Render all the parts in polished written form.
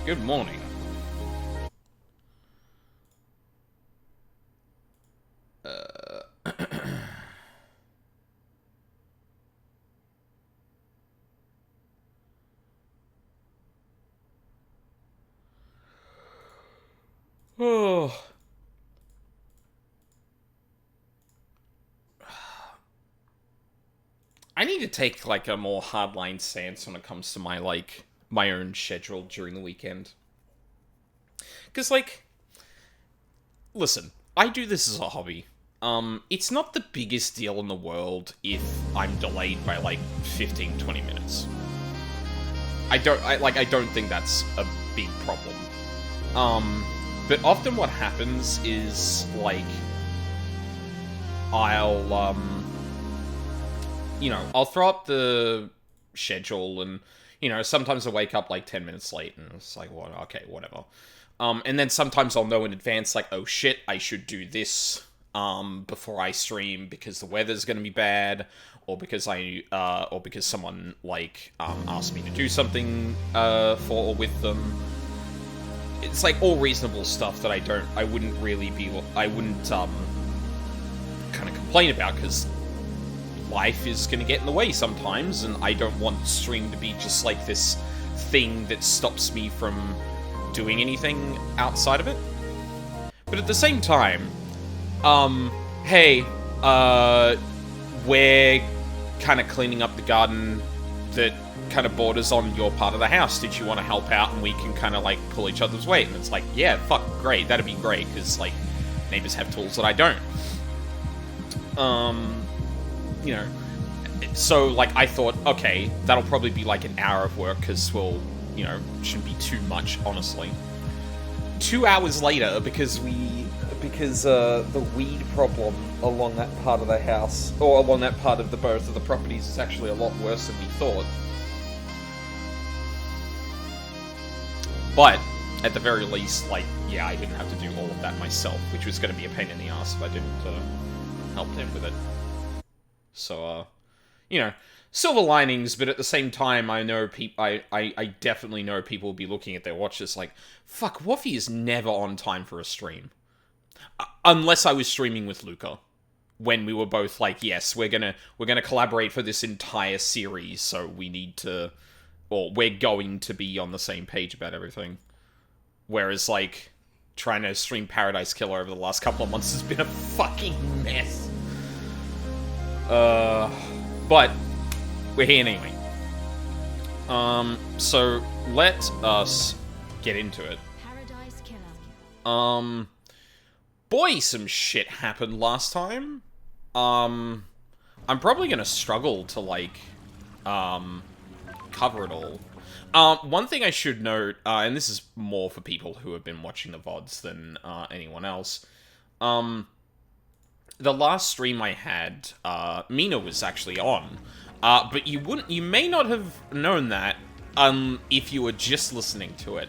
Good morning. Oh. I need to take, like, a more hardline stance when it comes to my own schedule during the weekend. Because, like, listen, I do this as a hobby. It's not the biggest deal in the world if I'm delayed by, like, 15, 20 minutes. I don't think that's a big problem. But often what happens is, like, I'll, I'll throw up the schedule and, sometimes I wake up like 10 minutes late and it's like, what, okay, whatever. And then sometimes I'll know in advance, like, oh shit, I should do this, before I stream because the weather's gonna be bad, or because or because someone, like, asked me to do something, for or with them. It's like all reasonable stuff that I wouldn't, kind of complain about, because life is going to get in the way sometimes, and I don't want stream to be just like this thing that stops me from doing anything outside of it. But at the same time, hey, we're kind of cleaning up the garden that kind of borders on your part of the house. Did you want to help out and we can kind of, like, pull each other's weight? And it's like, yeah, fuck, great, that'd be great, because, like, neighbors have tools that I don't. So, like, I thought, okay, that'll probably be, like, an hour of work, because shouldn't be too much, honestly. 2 hours later, because the weed problem along that part of the house, or along that part of both of the properties, is actually a lot worse than we thought. But, at the very least, like, yeah, I didn't have to do all of that myself, which was going to be a pain in the ass if I didn't help him with it. So, silver linings, but at the same time, I know I definitely know people will be looking at their watches like, fuck, Waffy is never on time for a stream. Unless I was streaming with Luca, when we were both like, yes, we're gonna collaborate for this entire series, so we're going to be on the same page about everything. Whereas, like, trying to stream Paradise Killer over the last couple of months has been a fucking mess. But we're here anyway. So let us get into it. Paradise Killer. Boy, some shit happened last time. I'm probably gonna struggle to, like, cover it all. One thing I should note, and this is more for people who have been watching the VODs than anyone else, the last stream I had, Mina was actually on, but you may not have known that, if you were just listening to it,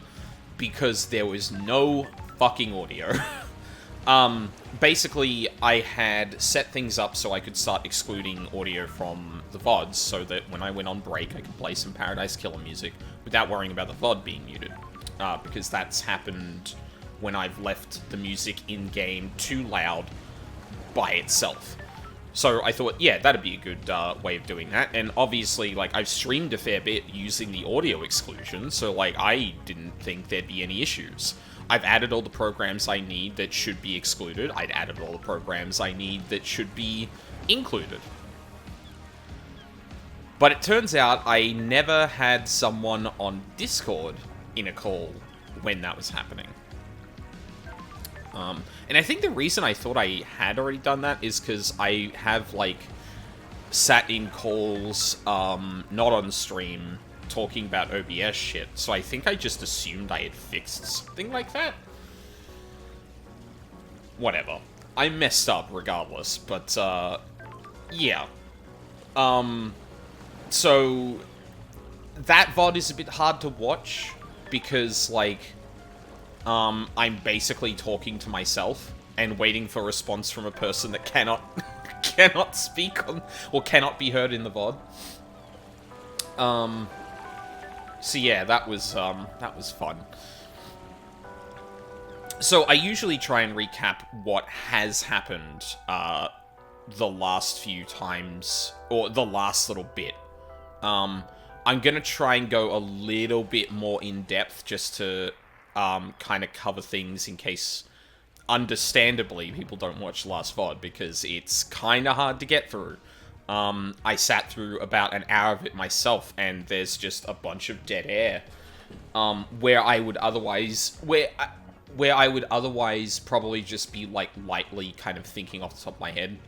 because there was no fucking audio. Basically, I had set things up so I could start excluding audio from the VODs, so that when I went on break, I could play some Paradise Killer music without worrying about the VOD being muted. Because that's happened when I've left the music in-game too loud by itself. So I thought, yeah, that'd be a good way of doing that. And obviously, like, I've streamed a fair bit using the audio exclusion, so, like, I didn't think there'd be any issues. I've added all the programs I need that should be excluded. I'd added all the programs I need that should be included. But it turns out I never had someone on Discord in a call when that was happening. And I think the reason I thought I had already done that is because I have, like, sat in calls, not on stream, talking about OBS shit, so I think I just assumed I had fixed something like that. Whatever. I messed up regardless, but, yeah. So, that VOD is a bit hard to watch, because, like, I'm basically talking to myself and waiting for a response from a person that cannot speak on, or cannot be heard in the VOD. So yeah, that was fun. So I usually try and recap what has happened the last few times, or the last little bit. I'm gonna try and go a little bit more in depth just to kind of cover things in case, understandably, people don't watch Last VOD because it's kind of hard to get through. I sat through about an hour of it myself, and there's just a bunch of dead air. Where I would otherwise probably just be like lightly kind of thinking off the top of my head.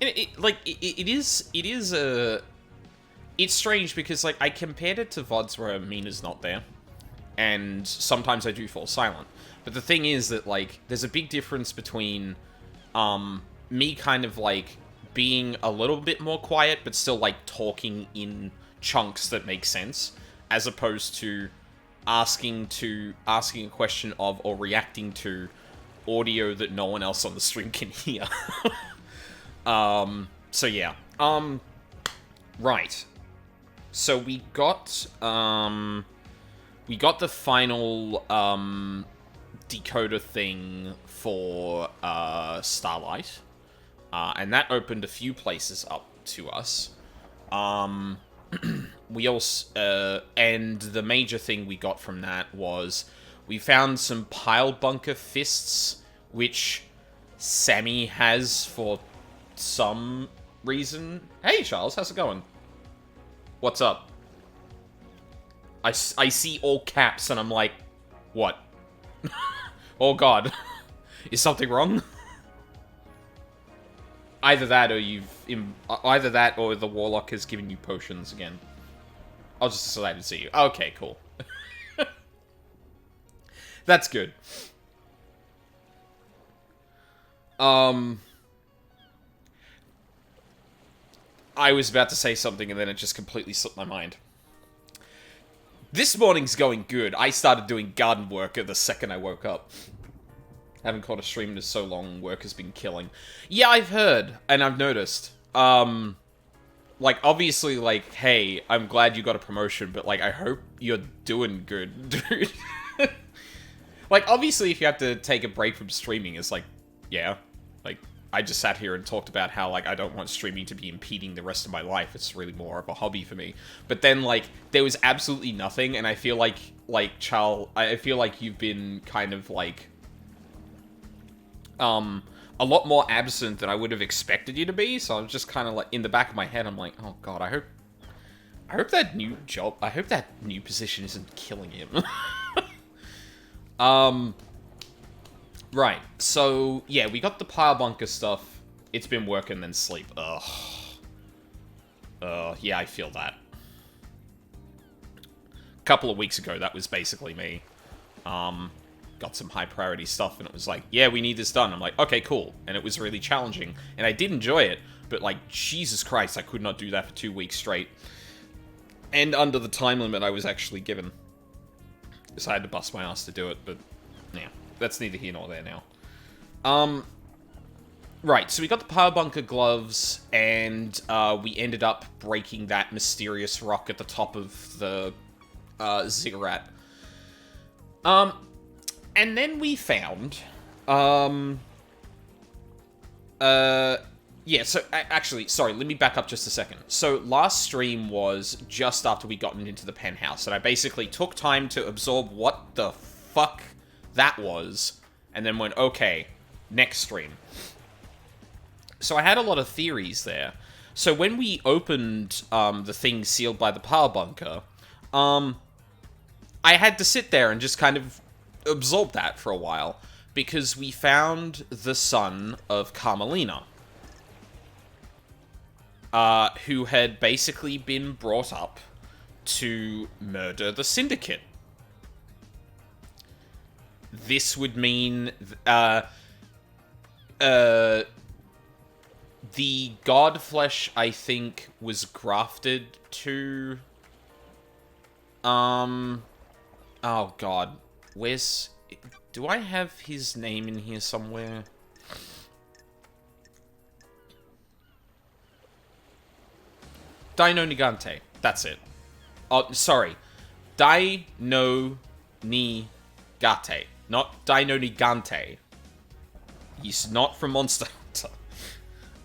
And it's strange because like I compared it to VODs where Mina's not there, and sometimes I do fall silent. But the thing is that like there's a big difference between me kind of like being a little bit more quiet but still like talking in chunks that make sense, as opposed to asking a question of or reacting to audio that no one else on the stream can hear. So yeah. Right. So we got the final decoder thing for Starlight. And that opened a few places up to us. We also, and the major thing we got from that was we found some pile bunker fists, which Sammy has for some reason. Hey, Charles, how's it going? What's up? I see all caps and I'm like, what? Oh god. Is something wrong? Either that or the Warlock has given you potions again. I was just excited to see you. Okay, cool. That's good. I was about to say something and then it just completely slipped my mind. This morning's going good. I started doing garden work the second I woke up. Haven't caught a stream in so long, work has been killing. Yeah, I've heard, and I've noticed. Like, obviously, like, hey, I'm glad you got a promotion, but, like, I hope you're doing good, dude. Like, obviously, if you have to take a break from streaming, it's like, yeah. Like, I just sat here and talked about how, like, I don't want streaming to be impeding the rest of my life. It's really more of a hobby for me. But then, like, there was absolutely nothing, and I feel like Charles, I feel like you've been kind of, like, a lot more absent than I would have expected you to be, so I'm just kind of like, in the back of my head, I'm like, oh god, I hope that new position isn't killing him. Right, so, yeah, we got the pile bunker stuff, it's been working, then sleep, yeah, I feel that. A couple of weeks ago, that was basically me. Got some high priority stuff, and it was like, yeah, we need this done. I'm like, okay, cool. And it was really challenging, and I did enjoy it, but like, Jesus Christ, I could not do that for 2 weeks straight. And under the time limit I was actually given. So I had to bust my ass to do it, but yeah, that's neither here nor there now. Right, so we got the power bunker gloves, and we ended up breaking that mysterious rock at the top of the ziggurat. And then we found, yeah, so, actually, sorry, let me back up just a second. So, last stream was just after we gotten into the penthouse, and I basically took time to absorb what the fuck that was, and then went, okay, next stream. So I had a lot of theories there. So when we opened, the thing sealed by the power bunker, I had to sit there and just kind of absorb that for a while, because we found the son of Carmelina, who had basically been brought up to murder the Syndicate. This would mean, the God Flesh, I think, was grafted to, oh god, where's, do I have his name in here somewhere? Dino Nigante, that's it. Oh, sorry. Dai no Ni Gate. Not Dai no Ni Gante. He's not from Monster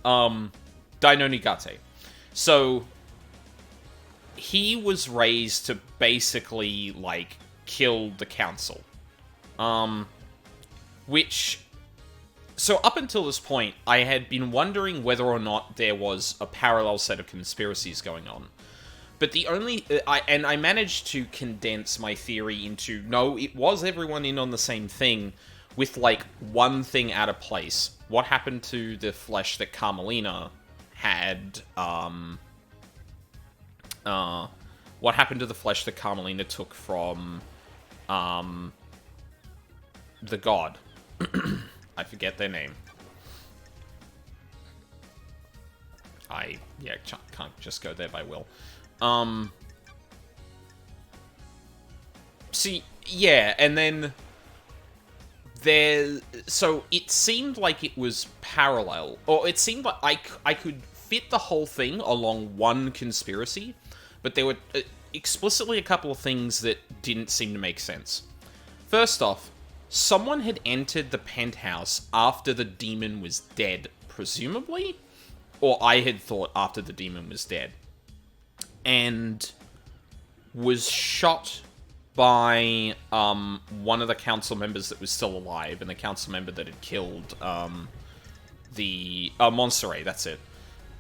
Hunter. Dai no Ni Gate. So, he was raised to basically, like, kill the council. Which... So, up until this point, I had been wondering whether or not there was a parallel set of conspiracies going on. But the only... I managed to condense my theory into, no, it was everyone in on the same thing, with, like, one thing out of place. What happened to the flesh that Carmelina had, what happened to the flesh that Carmelina took from, the god? I forget their name. Can't just go there by will. See, yeah, and then so it seemed like it was parallel, or it seemed like I could fit the whole thing along one conspiracy, but there were explicitly a couple of things that didn't seem to make sense. First off, someone had entered the penthouse after the demon was dead, presumably? Or I had thought after the demon was dead. And was shot by one of the council members that was still alive, and the council member that had killed Montserrat, that's it.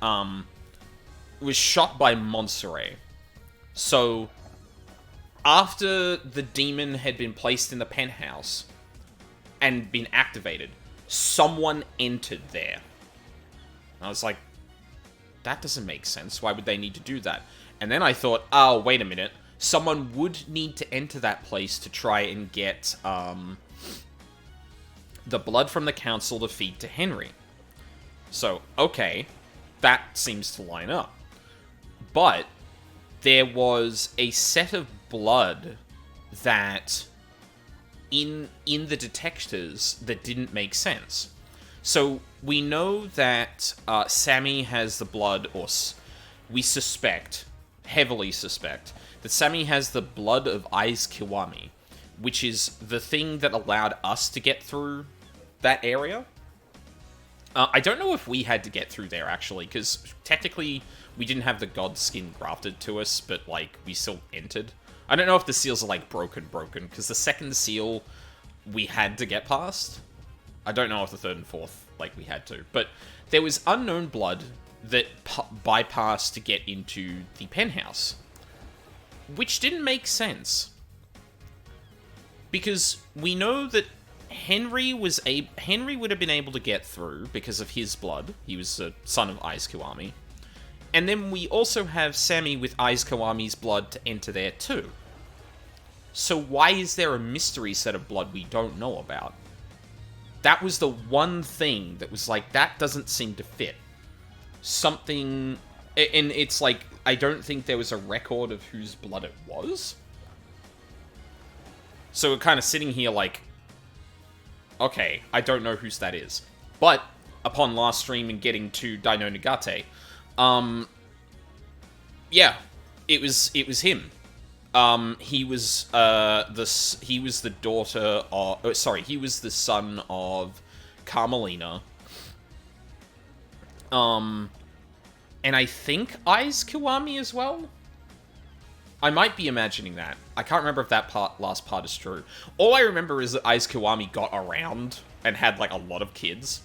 Was shot by Montserrat. So, after the demon had been placed in the penthouse and been activated, someone entered there. I was like, that doesn't make sense. Why would they need to do that? And then I thought, oh, wait a minute. Someone would need to enter that place to try and get the blood from the council to feed to Henry. So, okay, that seems to line up. But there was a set of blood that in the detectors that didn't make sense. So we know that Sammy has the blood, or we suspect, heavily suspect, that Sammy has the blood of Aiz Kiwami, which is the thing that allowed us to get through that area. I don't know if we had to get through there, actually, because technically we didn't have the god skin grafted to us, but, like, we still entered. I don't know if the seals are, like, broken, because the second seal we had to get past. I don't know if the third and fourth, like, we had to. But there was unknown blood that bypassed to get into the penthouse, which didn't make sense. Because we know that Henry would have been able to get through because of his blood. He was the son of Aiz Kiwami. And then we also have Sammy with Aiz Kiwami's blood to enter there too. So why is there a mystery set of blood we don't know about? That was the one thing that was like, that doesn't seem to fit. Something... And it's like, I don't think there was a record of whose blood it was. So we're kind of sitting here like, okay, I don't know whose that is. But, upon last stream and getting to Dai no Nagate, yeah, it was him. He was the daughter of, he was the son of Carmelina. And I think Aiz Kiwami as well? I might be imagining that. I can't remember if that last part is true. All I remember is that Aiz Kiwami got around and had, like, a lot of kids.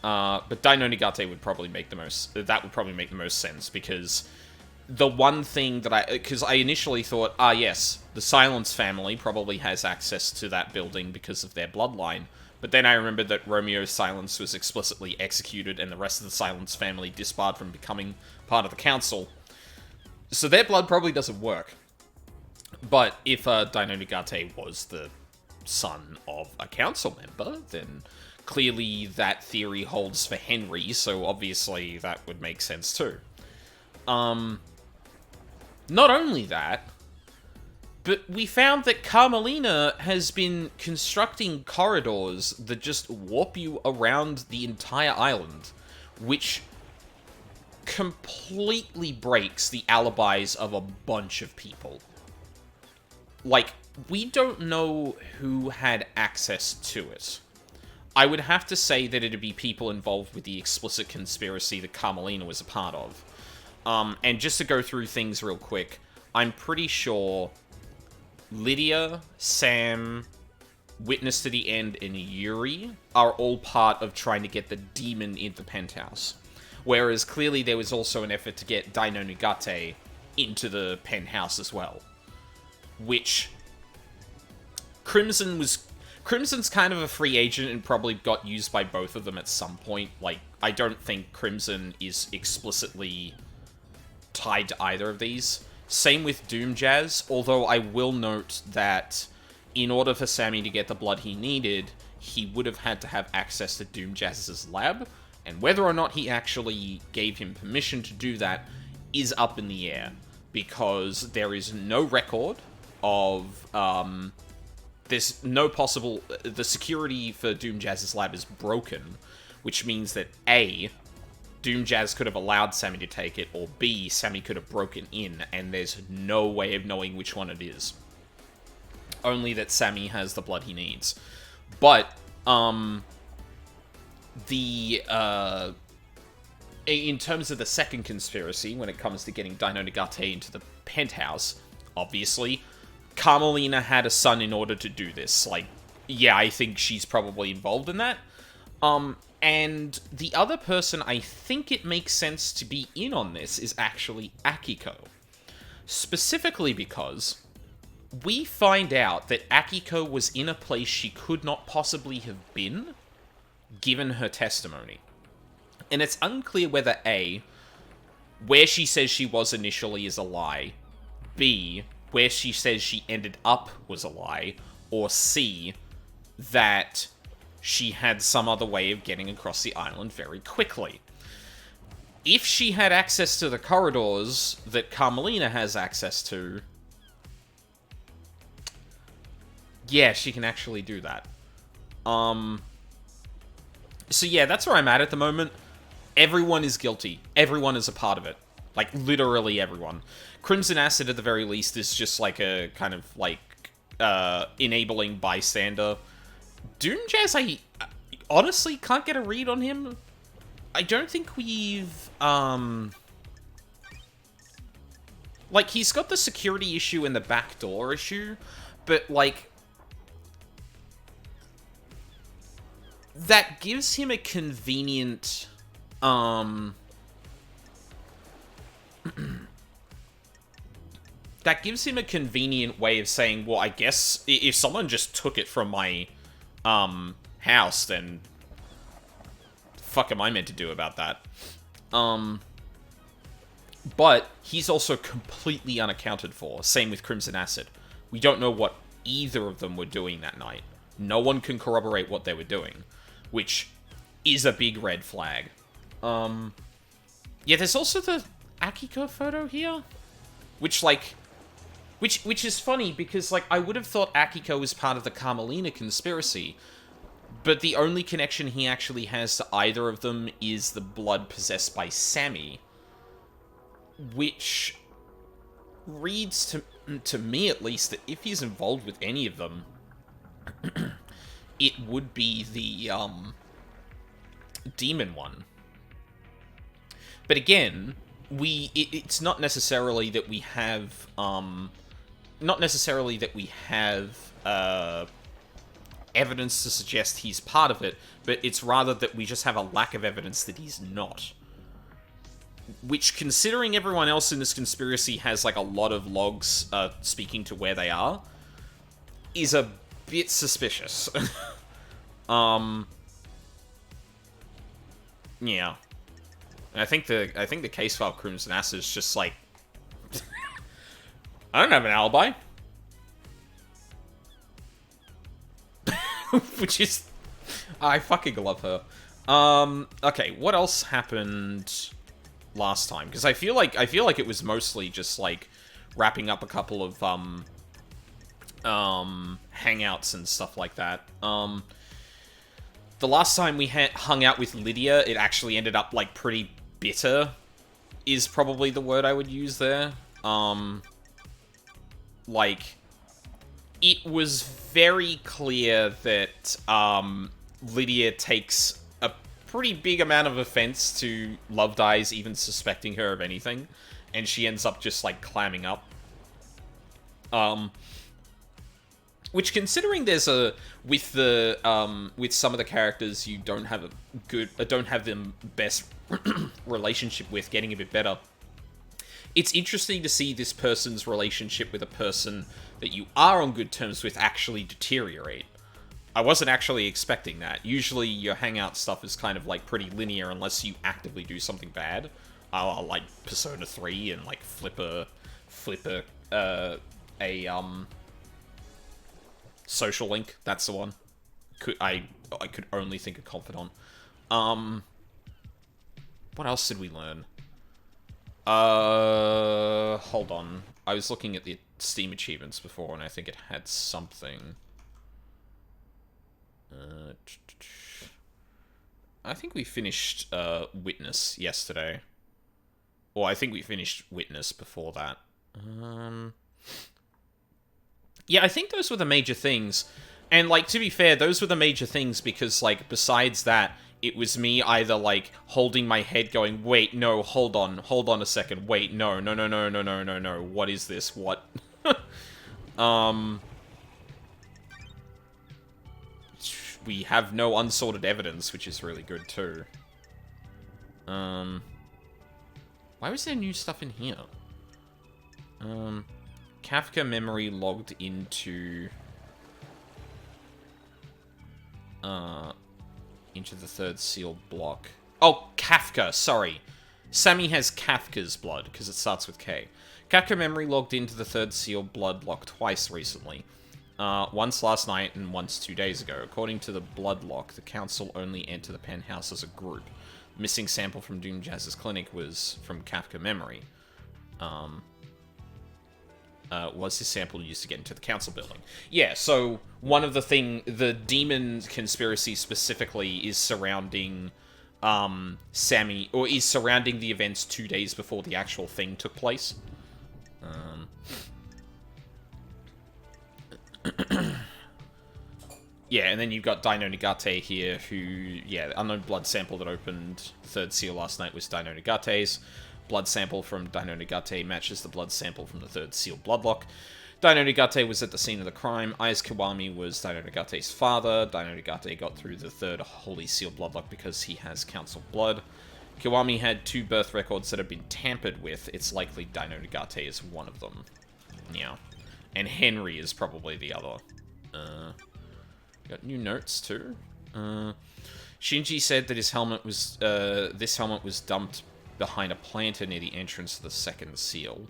But Dai no Nagate would probably make the most... That would probably make the most sense, because the one thing that because I initially thought, yes, the Silence family probably has access to that building because of their bloodline. But then I remembered that Romeo Silence was explicitly executed and the rest of the Silence family disbarred from becoming part of the council. So their blood probably doesn't work. But if Dai no Nagate was the son of a council member, then clearly that theory holds for Henry, so obviously that would make sense too. Not only that, but we found that Carmelina has been constructing corridors that just warp you around the entire island, which completely breaks the alibis of a bunch of people. like, we don't know who had access to it. I would have to say that it'd be people involved with the explicit conspiracy that Carmelina was a part of. And just to go through things real quick, I'm pretty sure Lydia, Sam, Witness to the End, and Yuri are all part of trying to get the demon into the penthouse. Whereas clearly there was also an effort to get Daino Nagate into the penthouse as well. Which Crimson's kind of a free agent and probably got used by both of them at some point. Like, I don't think Crimson is explicitly tied to either of these. Same with Doom Jazz, although I will note that in order for Sammy to get the blood he needed, he would have had to have access to Doom Jazz's lab, and whether or not he actually gave him permission to do that is up in the air, because there is no record of, there's no possible, the security for Doom Jazz's lab is broken, which means that A, Doom Jazz could have allowed Sammy to take it, or B, Sammy could have broken in, and there's no way of knowing which one it is. Only that Sammy has the blood he needs. But, in terms of the second conspiracy, when it comes to getting Daino Nagate into the penthouse, obviously, Carmelina had a son in order to do this. Like, yeah, I think she's probably involved in that. And the other person I think it makes sense to be in on this is actually Akiko. Specifically because we find out that Akiko was in a place she could not possibly have been, given her testimony. And it's unclear whether A, where she says she was initially is a lie, B, where she says she ended up was a lie, or C, that she had some other way of getting across the island very quickly. If she had access to the corridors that Carmelina has access to, yeah, she can actually do that. So yeah, that's where I'm at the moment. Everyone is guilty. Everyone is a part of it. Like, literally everyone. Crimson Acid, at the very least, is just like a kind of, like, enabling bystander. Doom Jazz, I honestly can't get a read on him. I don't think we've, like, he's got the security issue and the backdoor issue, but, like, that gives him a convenient, that gives him a convenient way of saying, well, I guess if someone just took it from my, house, then the fuck am I meant to do about that? But he's also completely unaccounted for. Same with Crimson Acid. We don't know what either of them were doing that night. No one can corroborate what they were doing, which is a big red flag. Yeah, there's also the Akiko photo here, which, like, which is funny because, like, I would have thought Akiko was part of the Carmelina conspiracy, but the only connection he actually has to either of them is the blood possessed by Sammy, which reads to me, at least, that if he's involved with any of them, it would be the, demon one. But again, it's not necessarily that we have, evidence to suggest he's part of it, but it's rather that we just have a lack of evidence that he's not. Which, considering everyone else in this conspiracy has, like, a lot of logs, speaking to where they are, is a bit suspicious. Yeah. And I think the case file Crimson Acid is just like, I don't have an alibi. Which is, I fucking love her. Okay, what else happened last time? Because I feel like it was mostly just like wrapping up a couple of hangouts and stuff like that. The last time we hung out with Lydia, it actually ended up, like, pretty bitter, is probably the word I would use there. Like, it was very clear that Lydia takes a pretty big amount of offense to Lovedeyes even suspecting her of anything, and she ends up just, like, clamming up. Which, considering there's with some of the characters you don't have don't have the best relationship with getting a bit better, it's interesting to see this person's relationship with a person that you are on good terms with actually deteriorate. I wasn't actually expecting that. Usually your hangout stuff is kind of, like, pretty linear unless you actively do something bad. Like Persona 3 and, like, flip a social link. That's the one. I could only think of Confidant. What else did we learn? Hold on. I was looking at the Steam achievements before, and I think it had something. I think we finished Witness yesterday. Or I think we finished Witness before that. Yeah, I think those were the major things. And, like, to be fair, those were the major things because, like, besides that, it was me either, like, holding my head going, wait, no, hold on a second, wait, no, what is this, what? We have no unsorted evidence, which is really good, too. Why was there new stuff in here? Kafka memory logged into the third sealed block. Oh, Kafka, sorry. Sammy has Kafka's blood, because it starts with K. Kafka memory logged into the third sealed blood lock twice recently. Once last night and once 2 days ago. According to the blood lock, the council only enter the penthouse as a group. Missing sample from Doom Jazz's clinic was from Kafka memory. Was his sample used to get into the council building? Yeah, so one of the demon conspiracy specifically is surrounding Sammy, or is surrounding the events 2 days before the actual thing took place. Yeah, and then you've got Dino Nagate here, who, yeah, the unknown blood sample that opened third seal last night was Dino Nagate's. Blood sample from Dino Nagate matches the blood sample from the third seal bloodlock. Dino Nagate was at the scene of the crime. Ayaz Kiwami was Dino Nagate's father. Dino Nagate got through the third holy seal bloodlock because he has council blood. Kiwami had 2 birth records that have been tampered with. It's likely Dino Nagate is one of them. Yeah. And Henry is probably the other. Got new notes, too. Shinji said that his helmet was, this helmet was dumped behind a planter near the entrance to the second seal.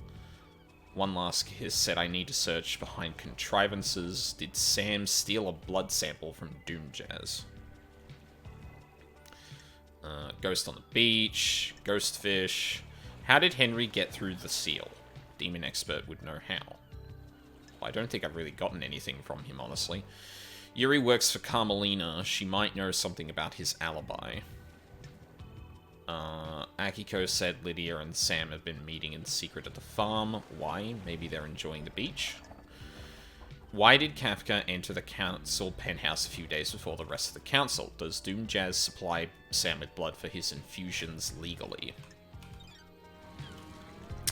One last kiss said, I need to search behind contrivances. Did Sam steal a blood sample from Doom Jazz? Ghost on the beach. Ghostfish. How did Henry get through the seal? Demon expert would know how. Well, I don't think I've really gotten anything from him, honestly. Yuri works for Carmelina. She might know something about his alibi. Akiko said Lydia and Sam have been meeting in secret at the farm. Why? Maybe they're enjoying the beach? Why did Kafka enter the council penthouse a few days before the rest of the council? Does Doom Jazz supply Sam with blood for his infusions legally?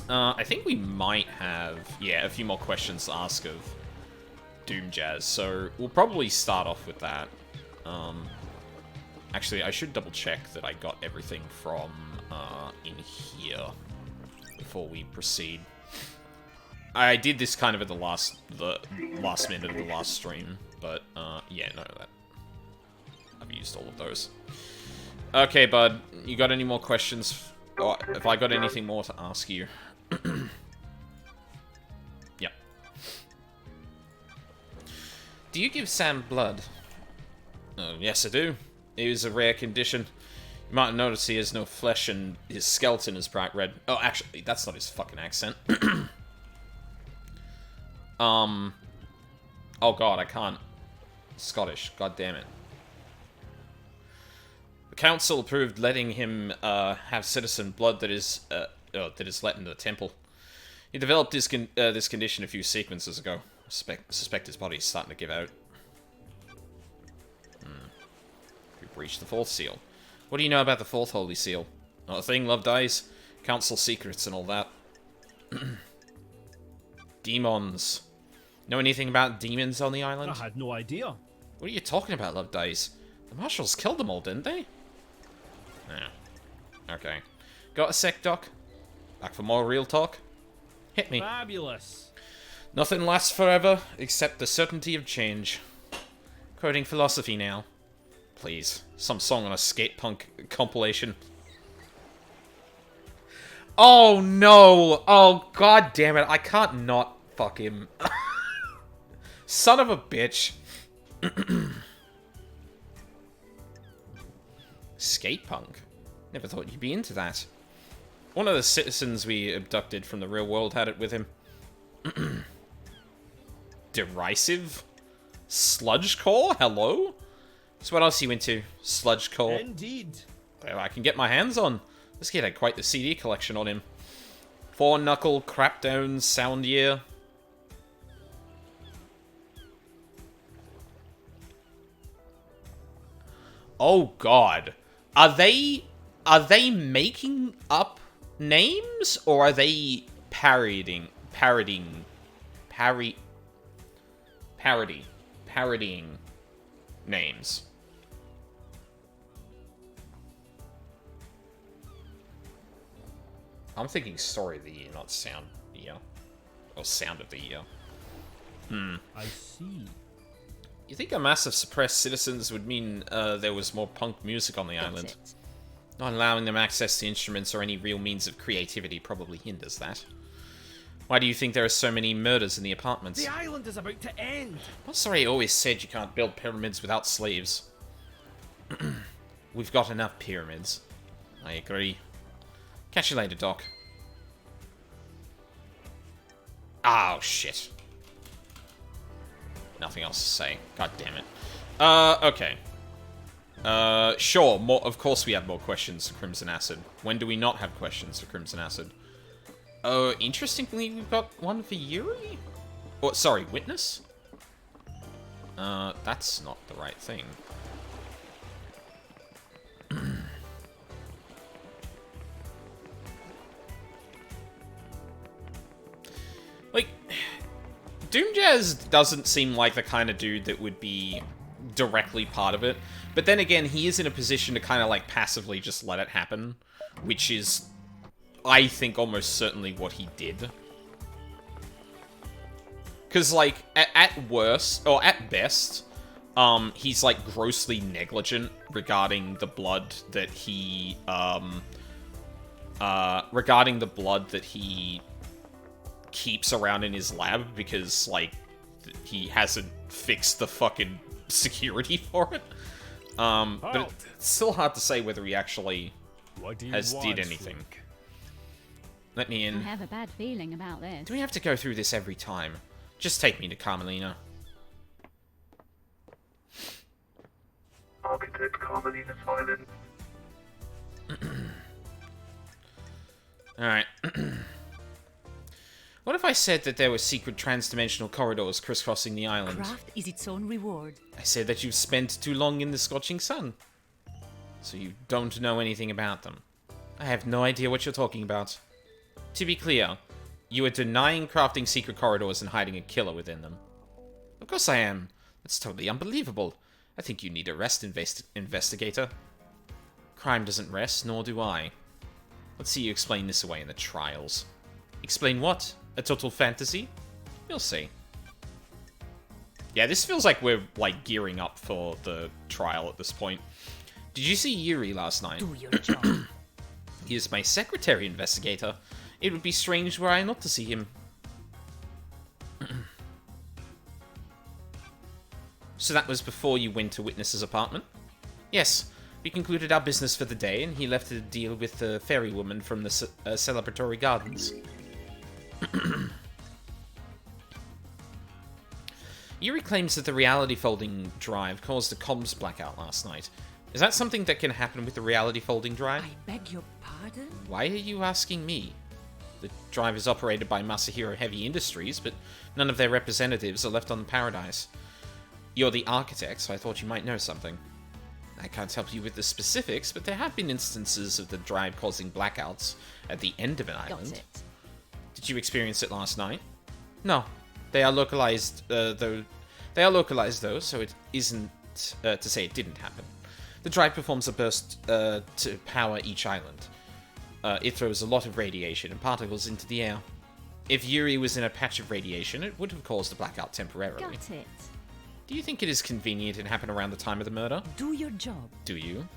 I think we might have, yeah, a few more questions to ask of Doom Jazz, so we'll probably start off with that. Actually, I should double check that I got everything from in here before we proceed. I did this kind of at the last minute of the last stream, but yeah, no, that I've used all of those. Okay, bud, you got any more questions? Or have I got anything more to ask you? Yep. Do you give Sam blood? Yes, I do. It is a rare condition. You might notice he has no flesh and his skeleton is bright red. Oh, actually, that's not his fucking accent. Oh god, I can't. Scottish, god damn it. The council approved letting him have citizen blood that is let into the temple. He developed this condition a few sequences ago. Suspect his body's starting to give out. We breached the fourth seal. What do you know about the fourth holy seal? Not a thing, Love Dies. Council secrets and all that. Demons. Know anything about demons on the island? I had no idea. What are you talking about, Love Dies? The marshals killed them all, didn't they? Yeah. Okay. Got a sec, Doc? Back for more real talk? Hit me. Fabulous. Nothing lasts forever, except the certainty of change. Quoting philosophy now. Please. Some song on a skate punk compilation. Oh, no! Oh, god damn it. I can't not fuck him. Son of a bitch. Skate punk? Never thought you'd be into that. One of the citizens we abducted from the real world had it with him. Derisive? Sludgecore? Hello? So what else are you into? Sludgecore? Indeed. Well, I can get my hands on. This kid had quite the CD collection on him. Four Knuckle, Crapdown, Sound Year. Oh god. Are they making up names, or are they parodying names? I'm thinking story of the year, not sound year. Or sound of the year. I see. You think a mass of suppressed citizens would mean there was more punk music on the That's island? it. Not allowing them access to instruments or any real means of creativity probably hinders that. Why do you think there are so many murders in the apartments? The island is about to end. Well, sorry, I always said you can't build pyramids without slaves. We've got enough pyramids. I agree. Catch you later, Doc. Oh, shit. Nothing else to say. God damn it. Okay. Sure, of course we have more questions for Crimson Acid. When do we not have questions for Crimson Acid? Interestingly, we've got one for Yuri? Oh, sorry, Witness? That's not the right thing. Like, Doomjazz doesn't seem like the kind of dude that would be directly part of it. But then again, he is in a position to kind of, like, passively just let it happen. Which is, I think, almost certainly what he did. Because, like, at worst, or at best, he's, like, grossly negligent regarding the blood that he, keeps around in his lab, because, like, he hasn't fixed the fucking security for it. But it's still hard to say whether he actually did anything. Let me I in. have a bad feeling about this. Do we have to go through this every time? Just take me to Carmelina. Architect Carmelina Silent. Alright. What if I said that there were secret trans-dimensional corridors crisscrossing the island? Craft is its own reward. I said that you've spent too long in the scorching sun. So you don't know anything about them. I have no idea what you're talking about. To be clear, you are denying crafting secret corridors and hiding a killer within them. Of course I am. That's totally unbelievable. I think you need a rest, investigator. Crime doesn't rest, nor do I. Let's see you explain this away in the trials. Explain what? A total fantasy? You'll see. Yeah, this feels like we're, like, gearing up for the trial at this point. Did you see Yuri last night? Do your job. He is my secretary, investigator. It would be strange were I not to see him. So that was before you went to Witness's apartment? Yes. We concluded our business for the day, and he left to deal with the fairy woman from the celebratory gardens. Yuri claims that the reality folding drive caused a comms blackout last night. Is that something that can happen with the reality folding drive? I beg your pardon? Why are you asking me? The drive is operated by Masahiro Heavy Industries, but none of their representatives are left on Paradise. You're the architect, so I thought you might know something. I can't help you with the specifics, but there have been instances of the drive causing blackouts at the end of an island. Got it. Did you experience it last night? No. They are localized, though. They are localized, though, so it isn't to say it didn't happen. The drive performs a burst to power each island. It throws a lot of radiation and particles into the air. If Yuri was in a patch of radiation, it would have caused a blackout temporarily. Got it. Do you think it is convenient it happened around the time of the murder? Do your job. Do you?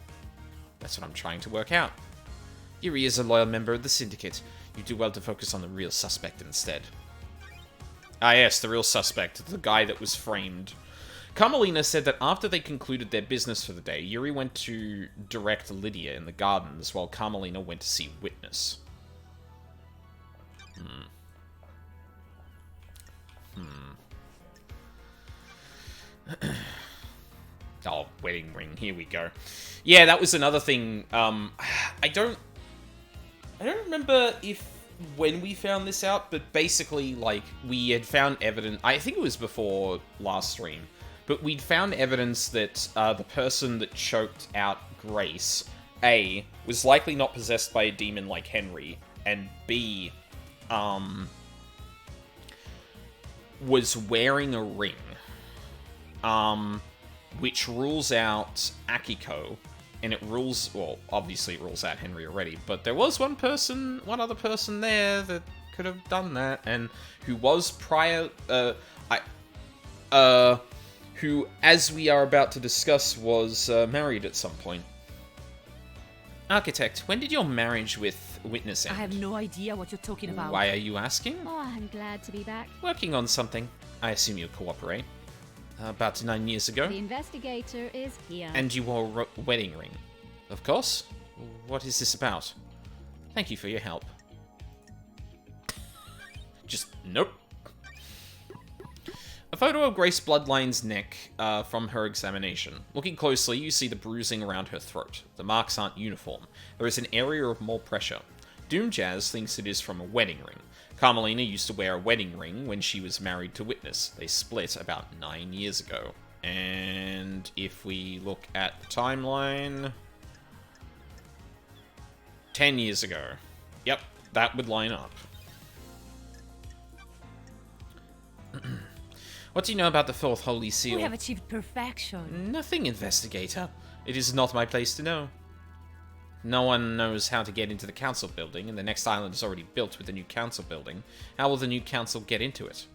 That's what I'm trying to work out. Yuri is a loyal member of the Syndicate. You do well to focus on the real suspect instead. Ah yes, the real suspect, the guy that was framed. Carmelina said that after they concluded their business for the day, Yuri went to direct Lydia in the gardens while Carmelina went to see Witness. Oh, wedding ring, here we go. Yeah, that was another thing. I don't remember when we found this out, but basically, like, we had found evidence, I think it was before last stream, but we'd found evidence that the person that choked out Grace, A, was likely not possessed by a demon like Henry, and B, was wearing a ring, which rules out Akiko, and it rules, well, obviously it rules out Henry already, but there was one other person there that could have done that, and who was who, as we are about to discuss, was married at some point. Architect, when did your marriage with Witness end? I have no idea what you're talking about. Why are you asking? Oh, I'm glad to be back. Working on something. I assume you'll cooperate. About 9 years ago. The investigator is here. And you wore a wedding ring. Of course. What is this about? Thank you for your help. Just, nope. A photo of Grace Bloodline's neck from her examination. Looking closely, you see the bruising around her throat. The marks aren't uniform. There is an area of more pressure. Doom Jazz thinks it is from a wedding ring. Carmelina used to wear a wedding ring when she was married to Witness. They split about 9 years ago. And if we look at the timeline... 10 years ago. Yep, that would line up. What do you know about the Fourth Holy Seal? We have achieved perfection. Nothing, Investigator. It is not my place to know. No one knows how to get into the council building, and the next island is already built with the new council building. How will the new council get into it?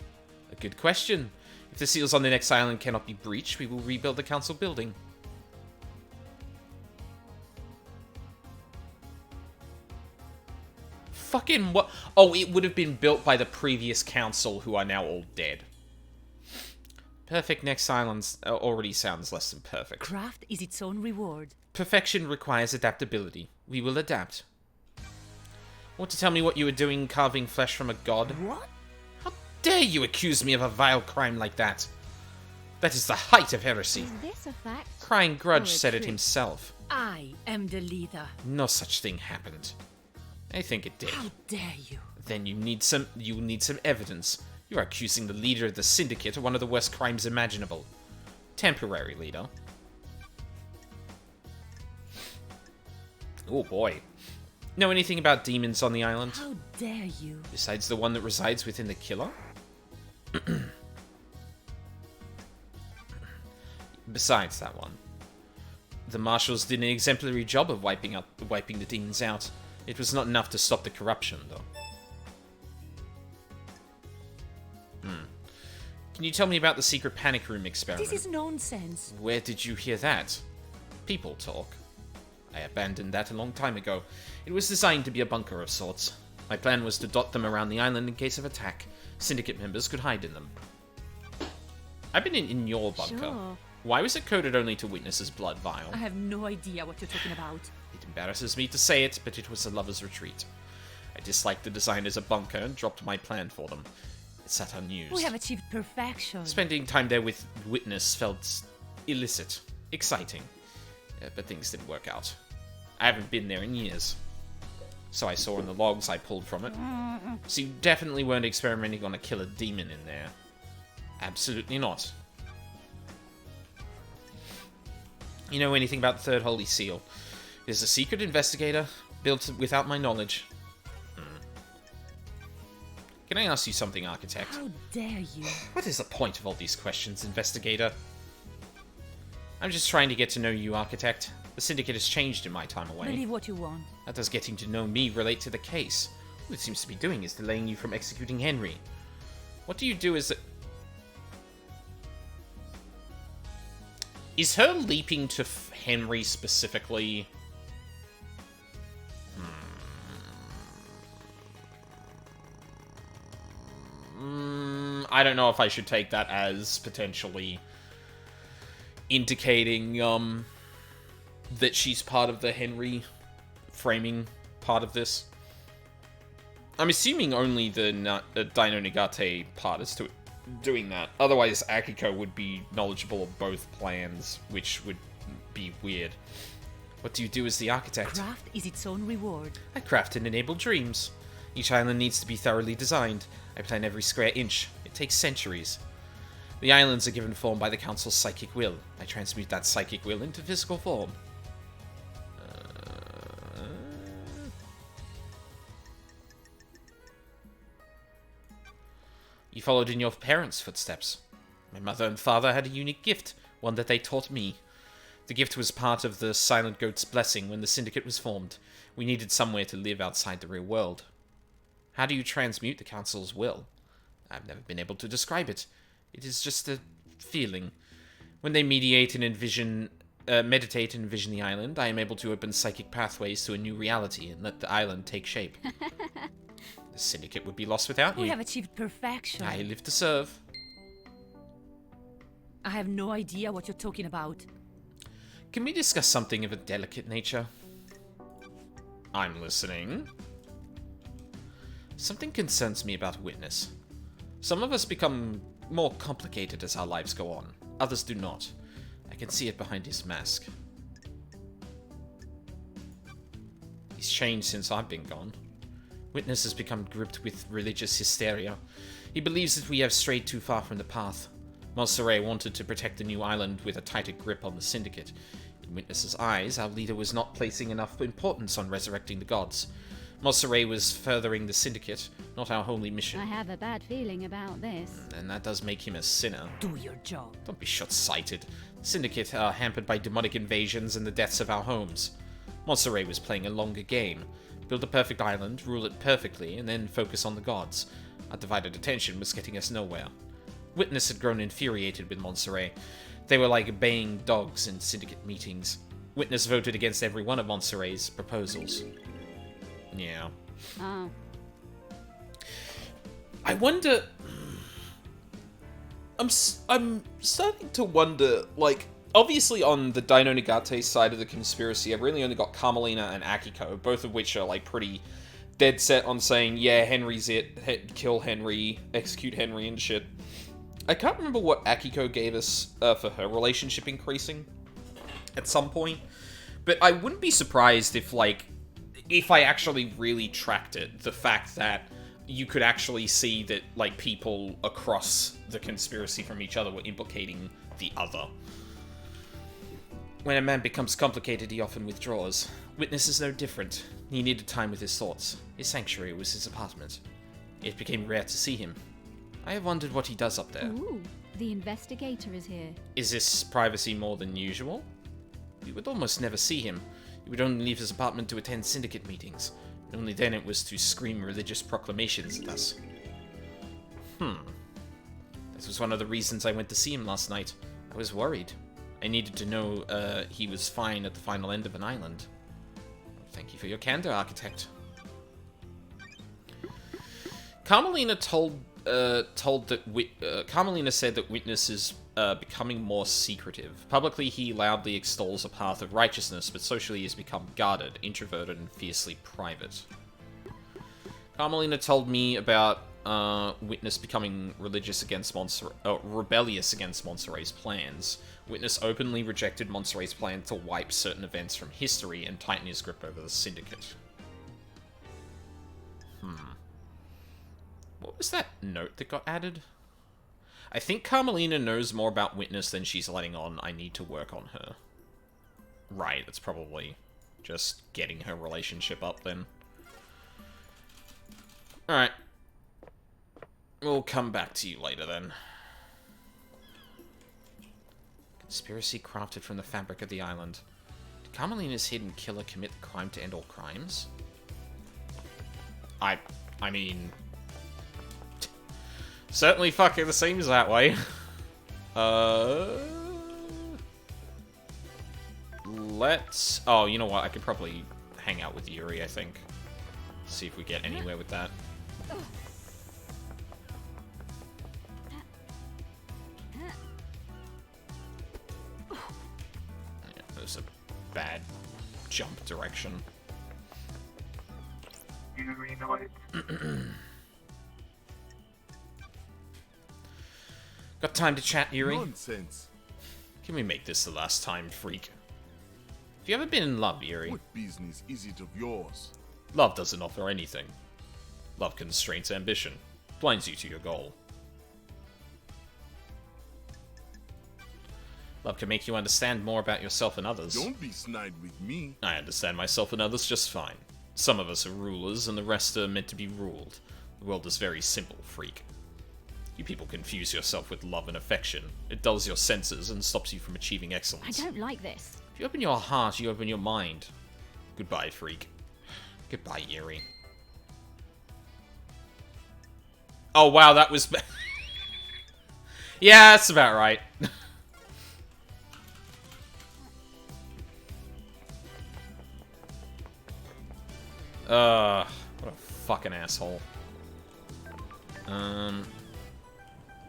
A good question. If the seals on the next island cannot be breached, we will rebuild the council building. Fucking what? Oh, it would have been built by the previous council, who are now all dead. Perfect next island already sounds less than perfect. Craft is its own reward. Perfection requires adaptability. We will adapt. Want to tell me what you were doing carving flesh from a god? What? How dare you accuse me of a vile crime like that? That is the height of heresy. Is this a fact? Crying Grudge Or a said it trick? himself. I am the leader. No such thing happened. I think it did. How dare you? Then you need some evidence. You are accusing the leader of the Syndicate of one of the worst crimes imaginable. Temporary leader. Oh boy. Know anything about demons on the island? How dare you? Besides the one that resides within the killer? Besides that one. The marshals did an exemplary job of wiping the demons out. It was not enough to stop the corruption, though. Can you tell me about the secret panic room experiment? This is nonsense. Where did you hear that? People talk. I abandoned that a long time ago. It was designed to be a bunker of sorts. My plan was to dot them around the island in case of attack. Syndicate members could hide in them. I've been in your bunker. Sure. Why was it coded only to Witness's blood vial? I have no idea what you're talking about. It embarrasses me to say it, but it was a lover's retreat. I disliked the design as a bunker and dropped my plan for them. It sat unused. We have achieved perfection. Spending time there with Witness felt illicit, exciting, but things didn't work out. I haven't been there in years. So I saw in the logs I pulled from it. So you definitely weren't experimenting on a killer demon in there. Absolutely not. You know anything about the Third Holy Seal? It is a secret investigator, built without my knowledge. Can I ask you something, Architect? How dare you? What is the point of all these questions, Investigator? I'm just trying to get to know you, Architect. The Syndicate has changed in my time away. Believe what you want. How does getting to know me relate to the case? All it seems to be doing is delaying you from executing Henry. What do you do as a... Is her leaping to Henry specifically... I don't know if I should take that as potentially indicating that she's part of the Henry framing part of this. I'm assuming only the Dino Nagate part is doing that. Otherwise, Akiko would be knowledgeable of both plans, which would be weird. What do you do as the architect? Craft is its own reward. I craft and enable dreams. Each island needs to be thoroughly designed. I plan every square inch. It takes centuries. The islands are given form by the Council's psychic will. I transmute that psychic will into physical form. You followed in your parents' footsteps. My mother and father had a unique gift, one that they taught me. The gift was part of the Silent Goat's blessing when the Syndicate was formed. We needed somewhere to live outside the real world. How do you transmute the Council's will? I've never been able to describe it. It is just a feeling. When they meditate and envision the island, I am able to open psychic pathways to a new reality and let the island take shape. The Syndicate would be lost without you. We have achieved perfection. I live to serve. I have no idea what you're talking about. Can we discuss something of a delicate nature? I'm listening. Something concerns me about Witness. Some of us become more complicated as our lives go on. Others do not. I can see it behind his mask. He's changed since I've been gone. Witness has become gripped with religious hysteria. He believes that we have strayed too far from the path. Montserrat wanted to protect the new island with a tighter grip on the Syndicate. In Witness's eyes, our leader was not placing enough importance on resurrecting the gods. Montserrat was furthering the Syndicate, not our holy mission. I have a bad feeling about this. And that does make him a sinner. Do your job. Don't be short-sighted. The Syndicate are hampered by demonic invasions and the deaths of our homes. Montserrat was playing a longer game. Build a perfect island, rule it perfectly, and then focus on the gods. Our divided attention was getting us nowhere. Witness had grown infuriated with Montserrat. They were like baying dogs in Syndicate meetings. Witness voted against every one of Montserrat's proposals. Yeah. Oh. I wonder... I'm starting to wonder, like, obviously on the Dino Nagate side of the conspiracy, I've really only got Carmelina and Akiko, both of which are, like, pretty dead set on saying, yeah, Henry's it, kill Henry, execute Henry and shit. I can't remember what Akiko gave us for her relationship increasing at some point, but I wouldn't be surprised if, like, if I actually really tracked it, the fact that you could actually see that, like, people across the conspiracy from each other were implicating the other. When a man becomes complicated, he often withdraws. Witness is no different. He needed time with his thoughts. His sanctuary was his apartment. It became rare to see him. I have wondered what he does up there. Ooh, the investigator is here. Is this privacy more than usual? We would almost never see him. He would only leave his apartment to attend Syndicate meetings. And only then it was to scream religious proclamations at us. This was one of the reasons I went to see him last night. I was worried. I needed to know he was fine at the final end of an island. Thank you for your candor, Architect. Carmelina Carmelina said that Witness is becoming more secretive. Publicly, he loudly extols a path of righteousness, but socially he has become guarded, introverted, and fiercely private. Carmelina told me about Witness becoming rebellious against Montserrat's plans. Witness openly rejected Montserrat's plan to wipe certain events from history and tighten his grip over the Syndicate. What was that note that got added? I think Carmelina knows more about Witness than she's letting on. I need to work on her. Right, it's probably just getting her relationship up then. Alright. We'll come back to you later then. Conspiracy crafted from the fabric of the island. Did Carmelina's hidden killer commit the crime to end all crimes? I mean... certainly fucking seems that way. Let's... oh, you know what? I could probably hang out with Yuri, I think. See if we get anywhere with that. Yeah, that was a bad jump direction. Yuri Knight. Got time to chat, Yuri? Nonsense. Can we make this the last time, freak? Have you ever been in love, Yuri? What business is it of yours? Love doesn't offer anything. Love constrains ambition, blinds you to your goal. Love can make you understand more about yourself and others. Don't be snide with me. I understand myself and others just fine. Some of us are rulers, and the rest are meant to be ruled. The world is very simple, freak. You people confuse yourself with love and affection. It dulls your senses and stops you from achieving I excellence. don't like this. If you open your heart, you open your mind. Goodbye, freak. Goodbye, Yuri. Oh, wow, that was... yeah, that's about right. What a fucking asshole.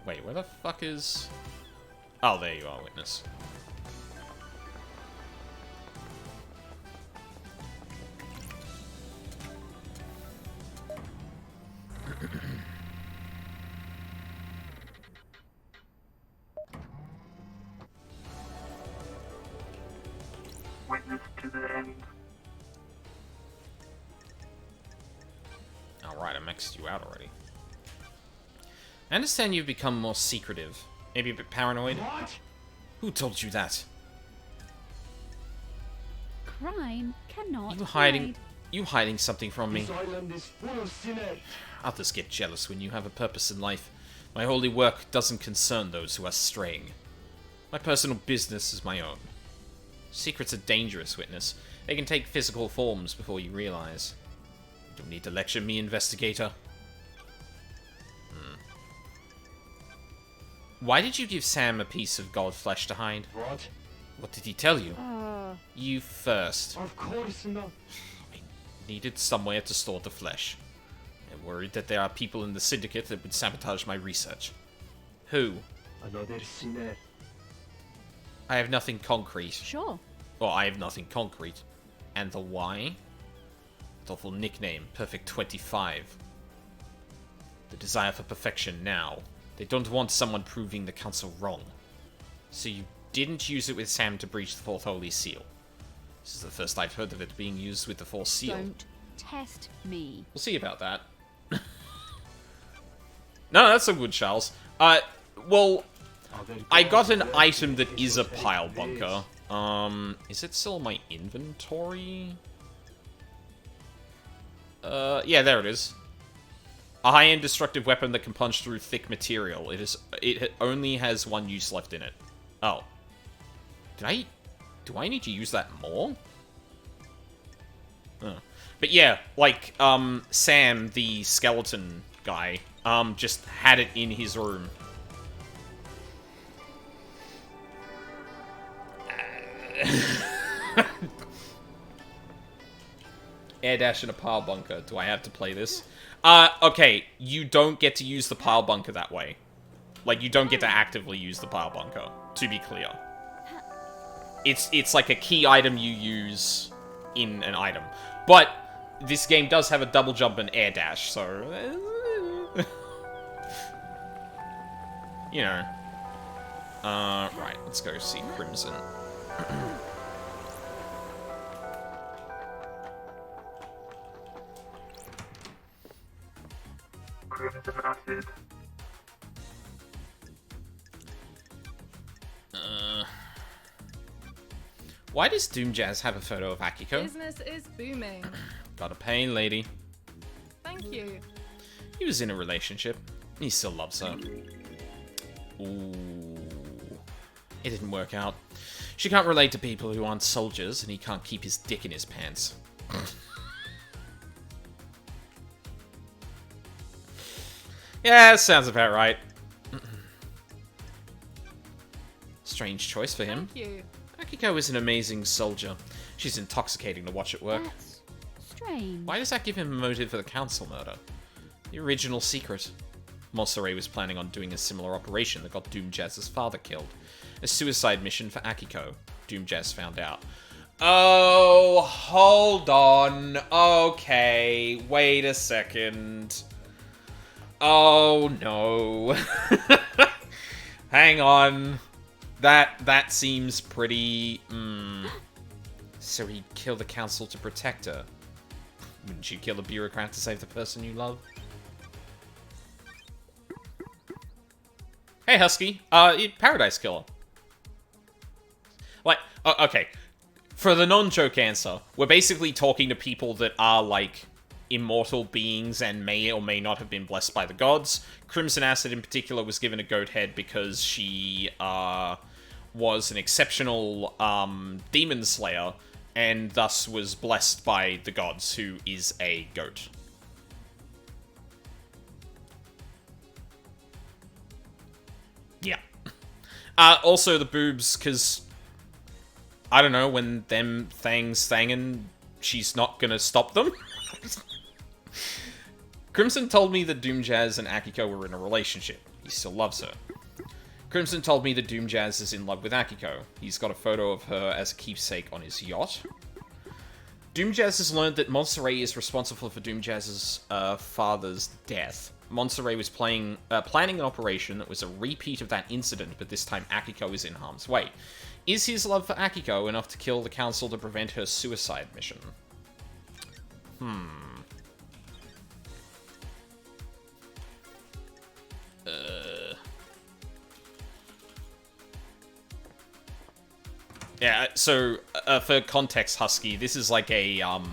Wait, where the fuck is... oh, there you are, Witness. Witness to the end. Alright, I maxed you out already. I understand you've become more secretive. Maybe a bit paranoid. What? Who told you that? Crime cannot You hiding something from me. This island is full of sinners. Others get jealous when you have a purpose in life. My holy work doesn't concern those who are straying. My personal business is my own. Secrets are dangerous, Witness. They can take physical forms before you realize. You don't need to lecture me, investigator. Why did you give Sam a piece of gold flesh to hide? What? What did he tell you? You first. Of course not. I needed somewhere to store the flesh. I'm worried that there are people in the Syndicate that would sabotage my research. Who? Another sinner. I have nothing concrete. Sure. Well, I have nothing concrete. And the why? Awful nickname, Perfect 25. The desire for perfection now. They don't want someone proving the Council wrong. So you didn't use it with Sam to breach the Fourth Holy Seal. This is the first I've heard of it being used with the Fourth Seal. Don't test me. We'll see about that. No, that's so good, Charles. Well, I got an item that is a pile bunker. Is it still in my inventory? Yeah, there it is. A high-end destructive weapon that can punch through thick material. It only has one use left in it. Oh. Do I need to use that more? Oh. But yeah, like, Sam, the skeleton guy, just had it in his room. Air dash in a pile bunker. Do I have to play this? Okay, you don't get to use the pile bunker that way. Like, you don't get to actively use the pile bunker, to be clear. It's like a key item you use in an item. But this game does have a double jump and air dash, so... you know. Right, let's go see Crimson. primitive acid. Why does Doom Jazz have a photo of Akiko? Business is booming. Got a pain, lady. Thank you. He was in a relationship. He still loves her. Ooh. It didn't work out. She can't relate to people who aren't soldiers, and he can't keep his dick in his pants. Yeah, sounds about right. Strange choice for him. Thank you. Akiko is an amazing soldier. She's intoxicating to watch at work. That's strange. Why does that give him a motive for the council murder? The original secret. Mossere was planning on doing a similar operation that got Doom Jazz's father killed. A suicide mission for Akiko. Doom Jazz found out. Oh, hold on. Okay, wait a second. Oh, no. Hang on. That seems pretty... So he killed the council to protect her. Wouldn't you kill a bureaucrat to save the person you love? Hey, Husky. Paradise Killer. Like, okay. For the non-joke answer, we're basically talking to people that are, like, immortal beings and may or may not have been blessed by the gods. Crimson Acid, in particular, was given a goat head because she, was an exceptional, demon slayer, and thus was blessed by the gods, who is a goat. Yeah. Also the boobs, because, I don't know, when them things thangin', she's not gonna stop them. Crimson told me that Doom Jazz and Akiko were in a relationship. He still loves her. Crimson told me that Doom Jazz is in love with Akiko. He's got a photo of her as a keepsake on his yacht. Doom Jazz has learned that Montserrat is responsible for Doom Jazz's father's death. Montserrat was planning an operation that was a repeat of that incident, but this time Akiko is in harm's way. Is his love for Akiko enough to kill the council to prevent her suicide mission? Yeah, so, for context, Husky, this is like a,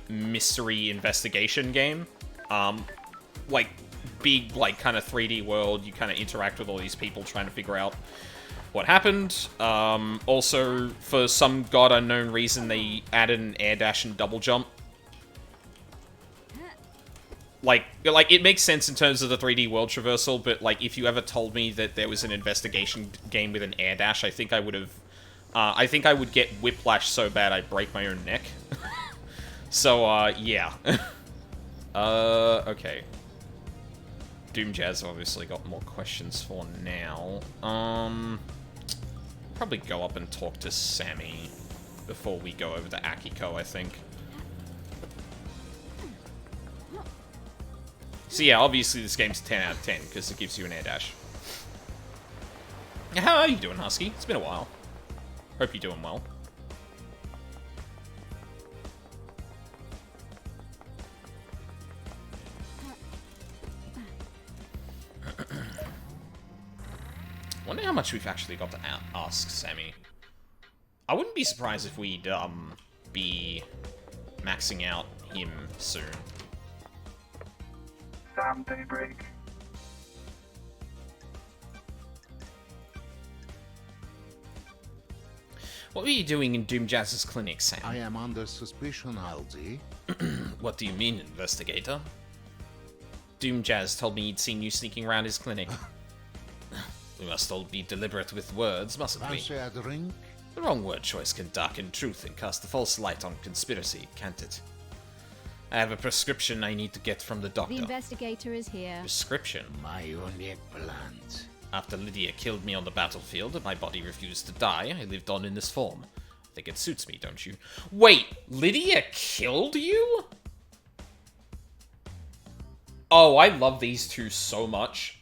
mystery investigation game. Like, big, like, kind of 3D world, you kind of interact with all these people trying to figure out what happened. Also, for some god unknown reason, they added an air dash and double jump. Like, it makes sense in terms of the 3D world traversal, but, like, if you ever told me that there was an investigation game with an air dash, I think I would have... I think I would get whiplash so bad I'd break my own neck. So, yeah. Okay. Doom Jazz obviously got more questions for now. Probably go up and talk to Sammy before we go over to Akiko, I think. So yeah, obviously this game's 10 out of 10, because it gives you an air dash. How are you doing, Husky? It's been a while. Hope you're doing well. Wonder how much we've actually got to ask Sammy. I wouldn't be surprised if we'd, be maxing out him soon. Sam Daybreak. What were you doing in Doom Jazz's clinic, Sam? I am under suspicion, Halsey. What do you mean, investigator? Doom Jazz told me he'd seen you sneaking around his clinic. We must all be deliberate with words, mustn't we? Fancy a drink? The wrong word choice can darken truth and cast a false light on conspiracy, can't it? I have a prescription I need to get from the doctor. The investigator is here. Prescription? My unique plant. After Lydia killed me on the battlefield and my body refused to die, I lived on in this form. I think it suits me, don't you? Wait, Lydia killed you? Oh, I love these two so much.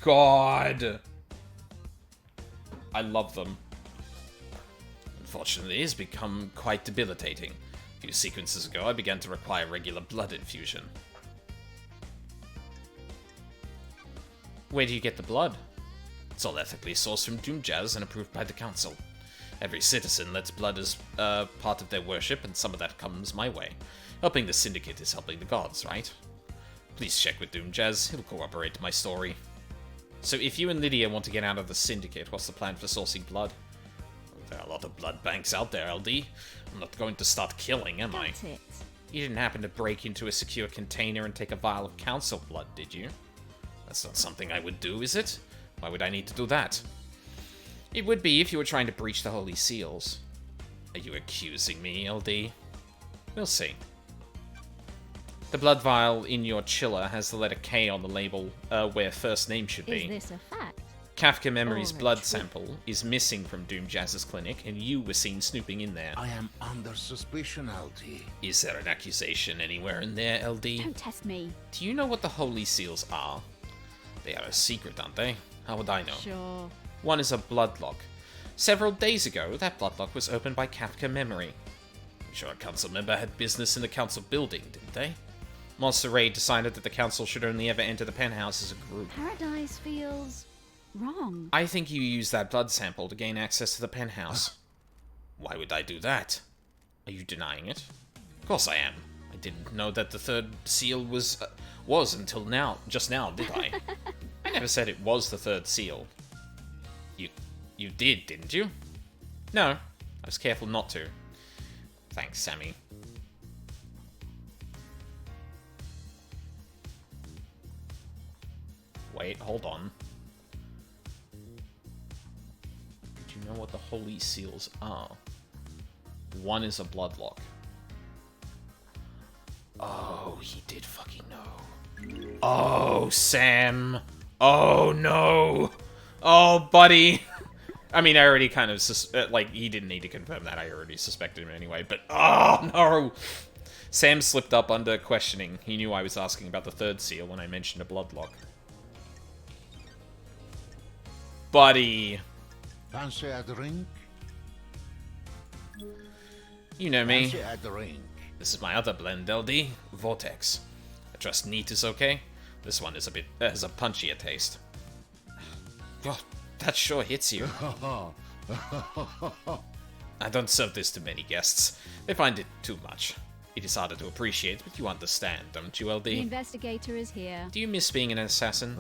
God. I love them. Unfortunately, it's become quite debilitating. A few sequences ago, I began to require regular blood infusion. Where do you get the blood? It's all ethically sourced from Doomjaz and approved by the Council. Every citizen lets blood as part of their worship, and some of that comes my way. Helping the Syndicate is helping the gods, right? Please check with Doomjaz, he'll corroborate my story. So if you and Lydia want to get out of the Syndicate, what's the plan for sourcing blood? There are a lot of blood banks out there, LD. I'm not going to start killing, am I? That's it. You didn't happen to break into a secure container and take a vial of Council blood, did you? That's not something I would do, is it? Why would I need to do that? It would be if you were trying to breach the Holy Seals. Are you accusing me, LD? We'll see. The blood vial in your chiller has the letter K on the label, where first name should be. Is this a fact? Kafka Memory's Or a blood trick? sample is missing from Doomjazz's clinic, and you were seen snooping in there. I am under suspicion, LD. Is there an accusation anywhere in there, LD? Don't test me. Do you know what the Holy Seals are? They are a secret, aren't they? How would I know? Sure. One is a blood lock. Several days ago, that blood lock was opened by Kafka Memory. I'm sure a council member had business in the council building, didn't they? Monster Raid decided that the council should only ever enter the penthouse as a group. Paradise feels wrong. I think you used that blood sample to gain access to the penthouse. Why would I do that? Are you denying it? Of course I am. I didn't know that the third seal was until now. Just now, did I? I never said it was the third seal. You did, didn't you? No, I was careful not to. Thanks, Sammy. Wait, hold on. Do you know what the Holy Seals are? One is a bloodlock. Oh, he did fucking know. Oh, Sam. Oh, no. Oh, buddy. I mean, I already kind of, he didn't need to confirm that. I already suspected him anyway, but, oh, no. Sam slipped up under questioning. He knew I was asking about the third seal when I mentioned a bloodlock. Buddy. Fancy a drink? You know me. Fancy a drink? This is my other blend, LD. Vortex. I trust neat is okay. This one is has a punchier taste. God, that sure hits you. I don't serve this to many guests. They find it too much. It is harder to appreciate, but you understand, don't you, LD? The investigator is here. Do you miss being an assassin?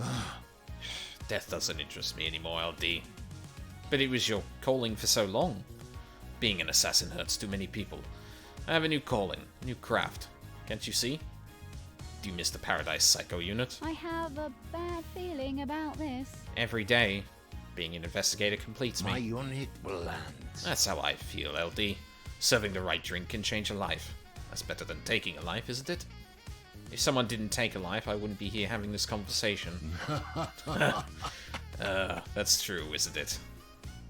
Death doesn't interest me anymore, LD. But it was your calling for so long. Being an assassin hurts too many people. I have a new calling, new craft. Can't you see? Do you miss the Paradise Psycho unit? I have a bad feeling about this. Every day, being an investigator completes My me. unit blend. That's how I feel, LD. Serving the right drink can change a life. That's better than taking a life, isn't it? If someone didn't take a life, I wouldn't be here having this conversation. That's true, isn't it?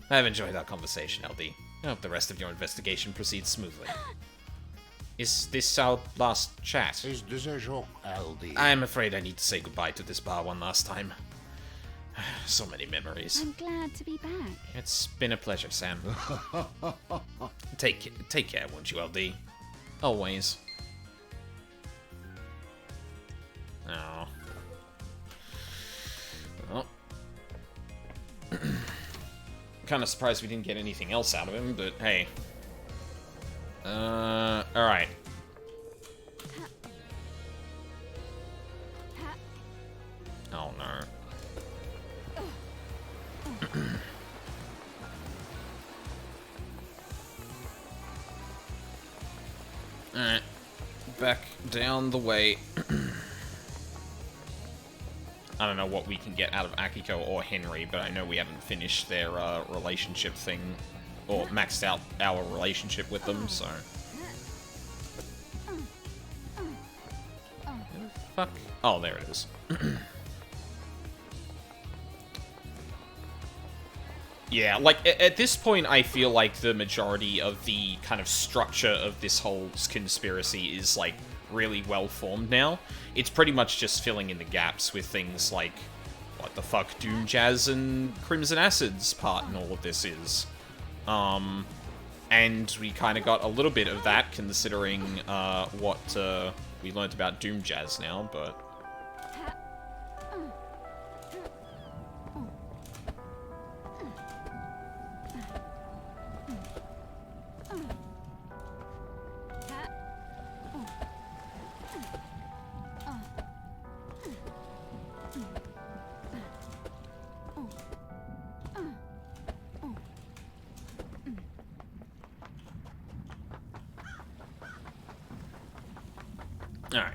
I've enjoyed our conversation, LD. I hope the rest of your investigation proceeds smoothly. Is this our last chat? Is this a joke, LD? I'm afraid I need to say goodbye to this bar one last time. So many memories. I'm glad to be back. It's been a pleasure, Sam. Take care, won't you, LD? Always. Oh. Well. Kind of surprised we didn't get anything else out of him, but hey. Alright. Oh no. Alright. Back down the way. I don't know what we can get out of Akiko or Henry, but I know we haven't finished their relationship thing, or maxed out our relationship with them, so... Fuck. Oh, there it is. Yeah, like, at this point, I feel like the majority of the kind of structure of this whole conspiracy is, like, really well formed now. It's pretty much just filling in the gaps with things like what the fuck Doomjaz and Crimson Acid's part in all of this is. And we kind of got a little bit of that, considering what we learned about Doom Jazz now, but... Alright.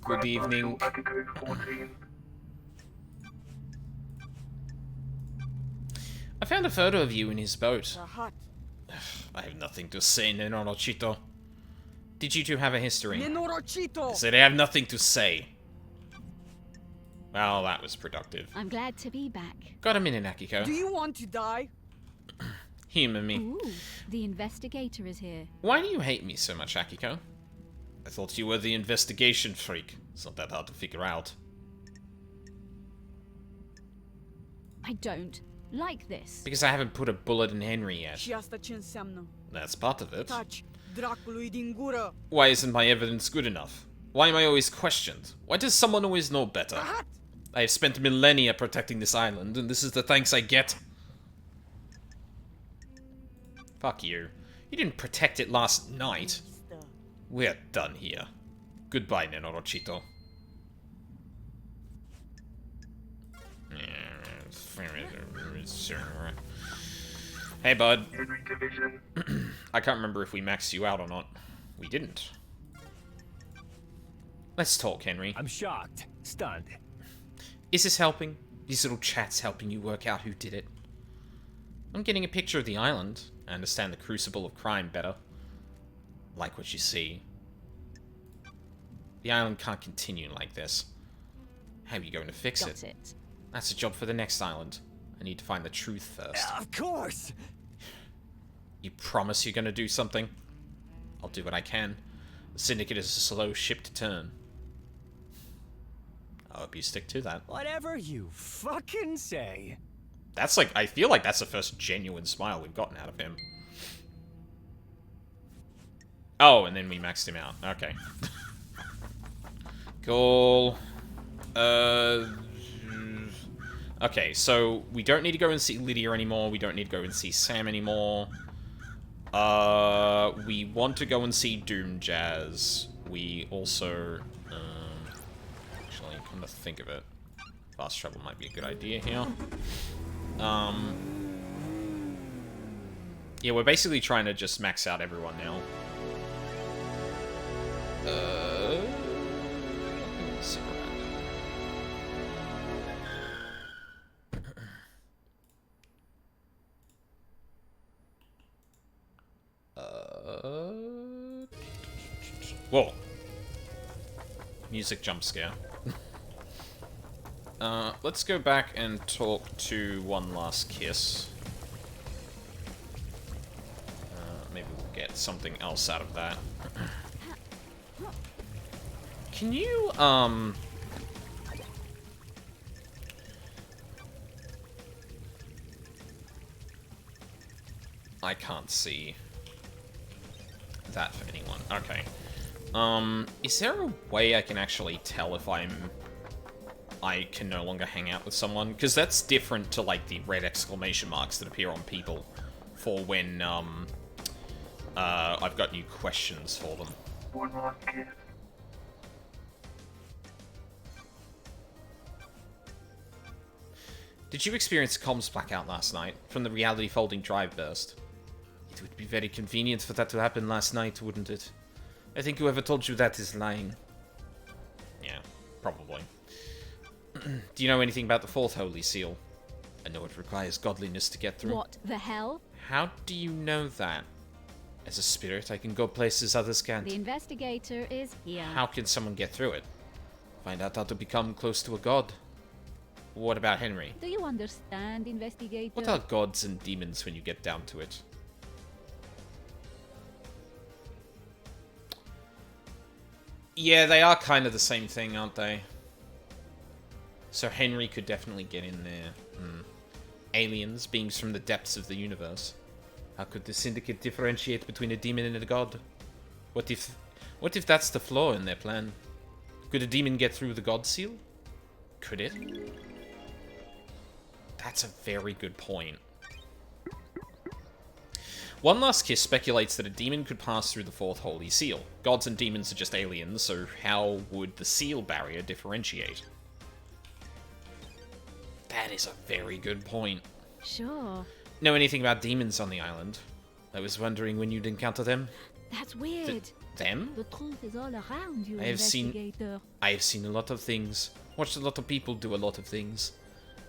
Good evening. Akiko 14. I found a photo of you in his boat. I have nothing to say, Nenorochito. Did you two have a history? I said I have nothing to say. Well, that was productive. I'm glad to be back. Got a minute, Akiko. Do you want to die? Humor me. Ooh, the investigator is here. Why do you hate me so much, Akiko? I thought you were the investigation freak. It's not that hard to figure out. I don't like this. Because I haven't put a bullet in Henry yet. Și asta ce înseamnă? That's part of it. Taci, dracului din gură! Why isn't my evidence good enough? Why am I always questioned? Why does someone always know better? I have spent millennia protecting this island, and this is the thanks I get? Fuck you. You didn't protect it last night. We're done here. Goodbye, Nenorochito. Hey, bud. Henry Division. I can't remember if we maxed you out or not. We didn't. Let's talk, Henry. I'm shocked. Stunned. Is this helping? These little chats helping you work out who did it? I'm getting a picture of the island. I understand the crucible of crime better. Like what you see. The island can't continue like this. How are you going to fix Got it. That's a job for the next island. I need to find the truth first. Of course. You promise you're going to do something? I'll do what I can. The Syndicate is a slow ship to turn. I hope you stick to that. Whatever you fucking say. That's like, I feel like that's the first genuine smile we've gotten out of him. Oh, and then we maxed him out. Okay. Cool. Okay, so we don't need to go and see Lydia anymore. We don't need to go and see Sam anymore. We want to go and see Doom Jazz. We also, actually, come to think of it, fast travel might be a good idea here. Yeah, we're basically trying to just max out everyone now. Whoa. Music jump scare. Let's go back and talk to One Last Kiss. Maybe we'll get something else out of that. Can you, I can't see that for anyone. Okay. Is there a way I can actually tell if I can no longer hang out with someone? Because that's different to, like, the red exclamation marks that appear on people for when, I've got new questions for them. One last kiss. Did you experience a comms blackout last night from the reality folding drive burst? It would be very convenient for that to happen last night, wouldn't it? I think whoever told you that is lying. Yeah, probably. Do you know anything about the fourth holy seal? I know it requires godliness to get through. What the hell? How do you know that? As a spirit, I can go places others can't. The investigator is here. How can someone get through it? Find out how to become close to a god. What about Henry? Do you understand, investigator? What are gods and demons when you get down to it? Yeah, they are kind of the same thing, aren't they? So Henry could definitely get in there. Aliens, beings from the depths of the universe. How could the Syndicate differentiate between a demon and a god? What if that's the flaw in their plan? Could a demon get through the god seal? Could it? That's a very good point. One Last Kiss speculates that a demon could pass through the fourth holy seal. Gods and demons are just aliens, so how would the seal barrier differentiate? That is a very good point. Sure. Know anything about demons on the island? I was wondering when you'd encounter them. That's weird. Them? The truth is all around you, I have seen- investigator. I have seen a lot of things. Watched a lot of people do a lot of things.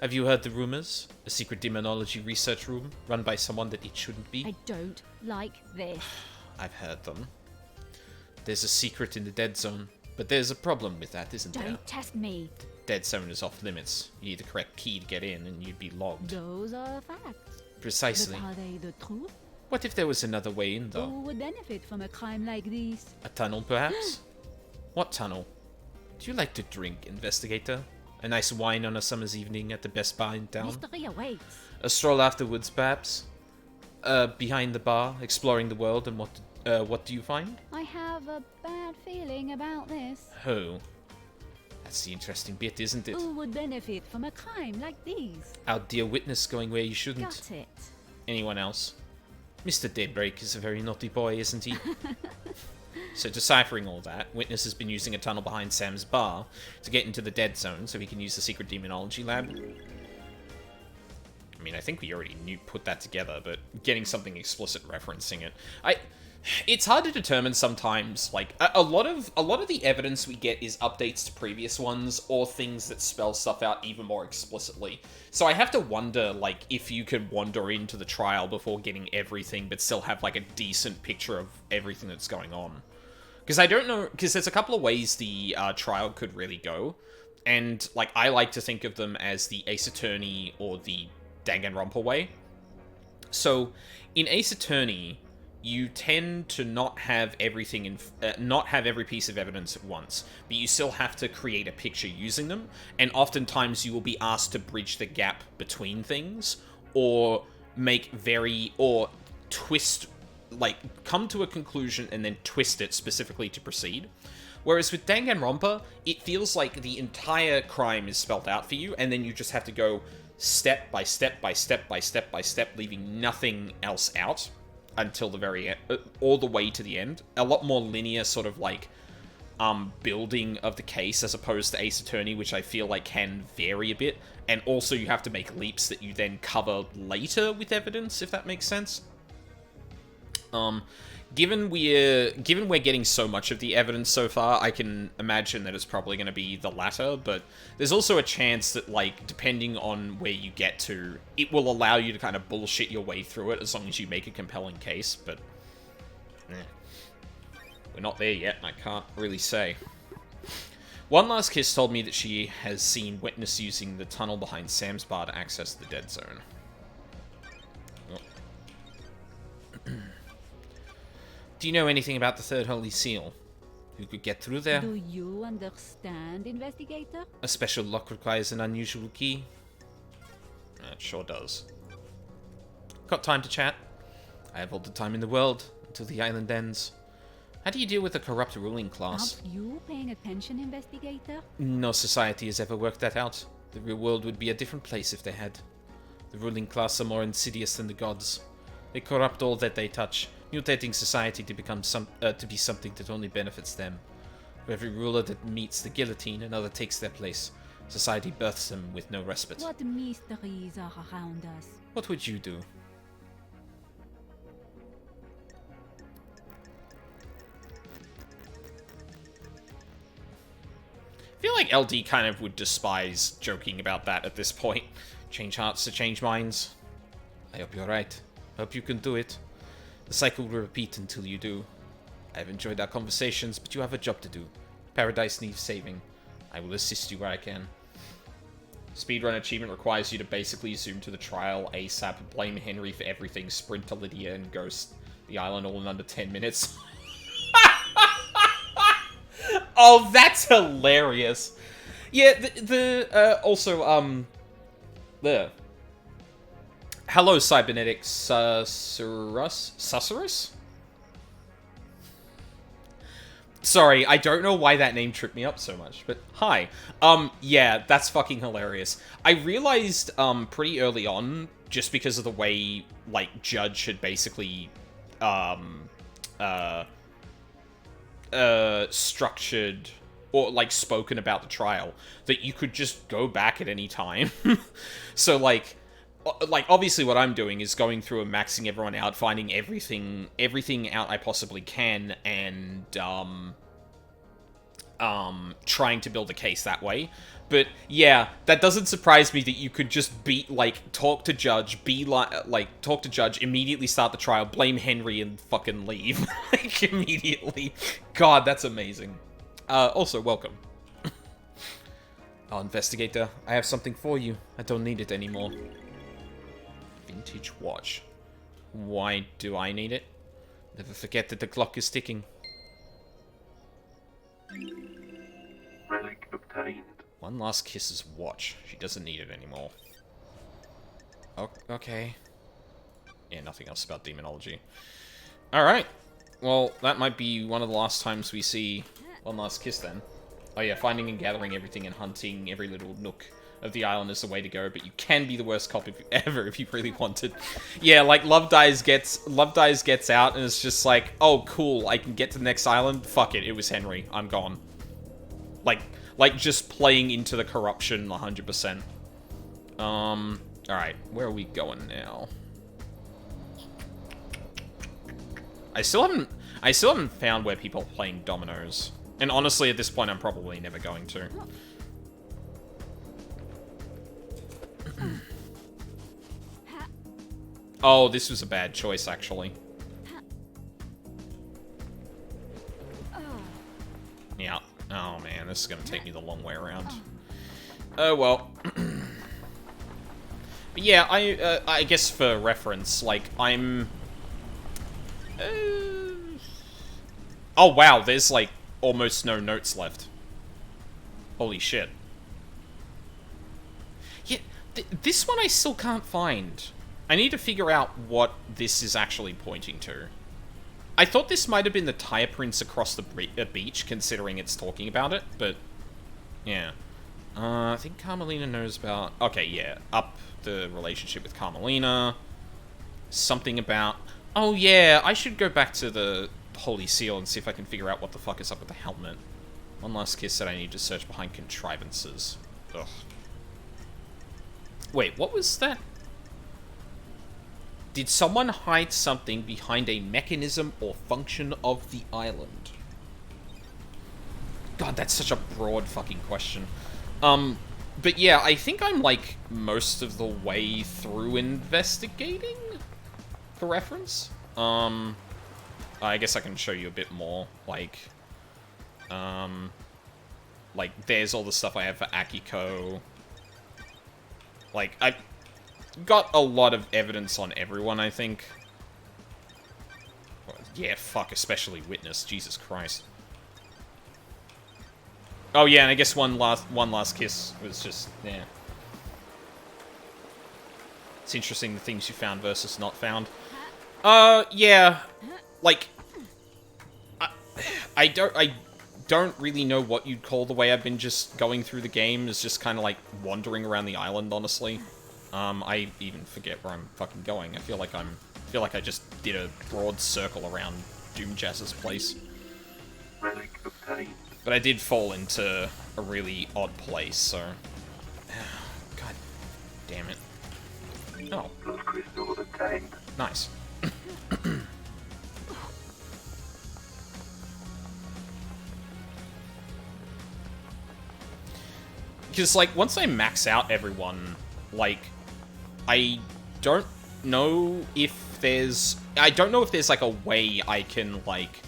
Have you heard the rumors? A secret demonology research room run by someone that it shouldn't be? I don't like this. I've heard them. There's a secret in the dead zone, but there's a problem with that, isn't there? Don't test me. Dead zone is off limits. You need the correct key to get in, and you'd be logged. Those are facts. Precisely. But are they the truth? What if there was another way in, though? Who would benefit from a crime like this? A tunnel, perhaps? What tunnel? Do you like to drink, investigator? A nice wine on a summer's evening at the best bar in town? Mystery awaits. A stroll afterwards, perhaps? Behind the bar, exploring the world, and what do you find? I have a bad feeling about this. Who? That's the interesting bit, isn't it? Who would benefit from a crime like these? Our dear witness going where you shouldn't. Got it. Anyone else? Mr. Daybreak is a very naughty boy, isn't he? So deciphering all that, Witness has been using a tunnel behind Sam's bar to get into the dead zone so he can use the secret demonology lab. I mean, I think we already put that together, but getting something explicit referencing it, it's hard to determine sometimes. Like a lot of the evidence we get is updates to previous ones or things that spell stuff out even more explicitly. So I have to wonder, like, if you could wander into the trial before getting everything, but still have like a decent picture of everything that's going on. Because I don't know, because there's a couple of ways the trial could really go, and like I like to think of them as the Ace Attorney or the Danganronpa way. So in Ace Attorney, you tend to not have everything not have every piece of evidence at once, but you still have to create a picture using them, and oftentimes you will be asked to bridge the gap between things, or twist, like, come to a conclusion and then twist it specifically to proceed. Whereas with Danganronpa, it feels like the entire crime is spelled out for you, and then you just have to go step by step by step by step by step, leaving nothing else out until the very end, all the way to the end. A lot more linear sort of like building of the case as opposed to Ace Attorney, which I feel like can vary a bit, and also you have to make leaps that you then cover later with evidence, if that makes sense. Given we're getting so much of the evidence so far, I can imagine that it's probably going to be the latter, but there's also a chance that, like, depending on where you get to, it will allow you to kind of bullshit your way through it as long as you make a compelling case, but we're not there yet, and I can't really say. One Last Kiss told me that she has seen Witness using the tunnel behind Sam's bar to access the dead zone. Do you know anything about the Third Holy Seal? Who could get through there? Do you understand, investigator? A special lock requires an unusual key. It sure does. Got time to chat? I have all the time in the world, until the island ends. How do you deal with a corrupt ruling class? Aren't you paying attention, investigator? No society has ever worked that out. The real world would be a different place if they had. The ruling class are more insidious than the gods. They corrupt all that they touch, mutating society to become to be something that only benefits them. For every ruler that meets the guillotine, another takes their place. Society births them with no respite. What mysteries are around us? What would you do? I feel like LD kind of would despise joking about that at this point. Change hearts to change minds. I hope you're right. Hope you can do it. The cycle will repeat until you do. I've enjoyed our conversations, but you have a job to do. Paradise needs saving. I will assist you where I can. Speedrun achievement requires you to basically zoom to the trial ASAP, blame Henry for everything, sprint to Lydia, and ghost the island all in under 10 minutes. Oh, that's hilarious. Yeah, also, Hello, Cybernetic Susurrus? Sorry, I don't know why that name tripped me up so much, but hi. Yeah, that's fucking hilarious. I realized, pretty early on, just because of the way, like, Judge had basically, structured or, like, spoken about the trial, that you could just go back at any time. So, like, obviously what I'm doing is going through and maxing everyone out, finding everything out I possibly can, and, trying to build a case that way. But, yeah, that doesn't surprise me that you could just talk to Judge, immediately start the trial, blame Henry, and fucking leave. Like, immediately. God, that's amazing. Also, welcome. Oh, Investigator, I have something for you. I don't need it anymore. Vintage watch. Why do I need it? Never forget that the clock is ticking. Relic obtained. One Last Kiss's watch. She doesn't need it anymore. Oh, okay. Yeah, nothing else about demonology. Alright. Well, that might be one of the last times we see One Last Kiss then. Oh yeah, finding and gathering everything and hunting every little nook of the island is the way to go, but you can be the worst cop if you really wanted. Yeah, like Love Dies gets out and it's just like, oh cool, I can get to the next island. Fuck it, it was Henry. I'm gone. Like just playing into the corruption 100%. Alright, where are we going now? I still haven't found where people are playing dominoes. And honestly, at this point, I'm probably never going to. Oh, this was a bad choice, actually. Yeah. Oh, man, this is going to take me the long way around. Oh, well. But yeah, I guess for reference, like, I'm... Oh, wow, there's, like, almost no notes left. Holy shit. Yeah, this one I still can't find. I need to figure out what this is actually pointing to. I thought this might have been the tire prints across the beach, considering it's talking about it, but... Yeah. I think Carmelina knows about... Okay, yeah. Up the relationship with Carmelina. Something about... Oh, yeah, I should go back to the Holy Seal and see if I can figure out what the fuck is up with the helmet. One Last Kiss said I need to search behind contrivances. Ugh. Wait, what was that? Did someone hide something behind a mechanism or function of the island? God, that's such a broad fucking question. But yeah, I think I'm, like, most of the way through investigating, for reference. I guess I can show you a bit more, like, there's all the stuff I have for Akiko. Like, I got a lot of evidence on everyone, I think. Yeah, fuck, especially Witness, Jesus Christ. Oh yeah, and I guess one last kiss was just, yeah. It's interesting the things you found versus not found. Yeah, like, I don't really know what you'd call the way I've been just going through the game, is just kind of like wandering around the island, honestly. I even forget where I'm fucking going. I feel like I just did a broad circle around Doomjazz's place. Relic obtained. But I did fall into a really odd place, so... God damn it. Oh. Blood crystal obtained. Nice. Because, like, once I max out everyone, like, I don't know if there's... like, a way I can, like,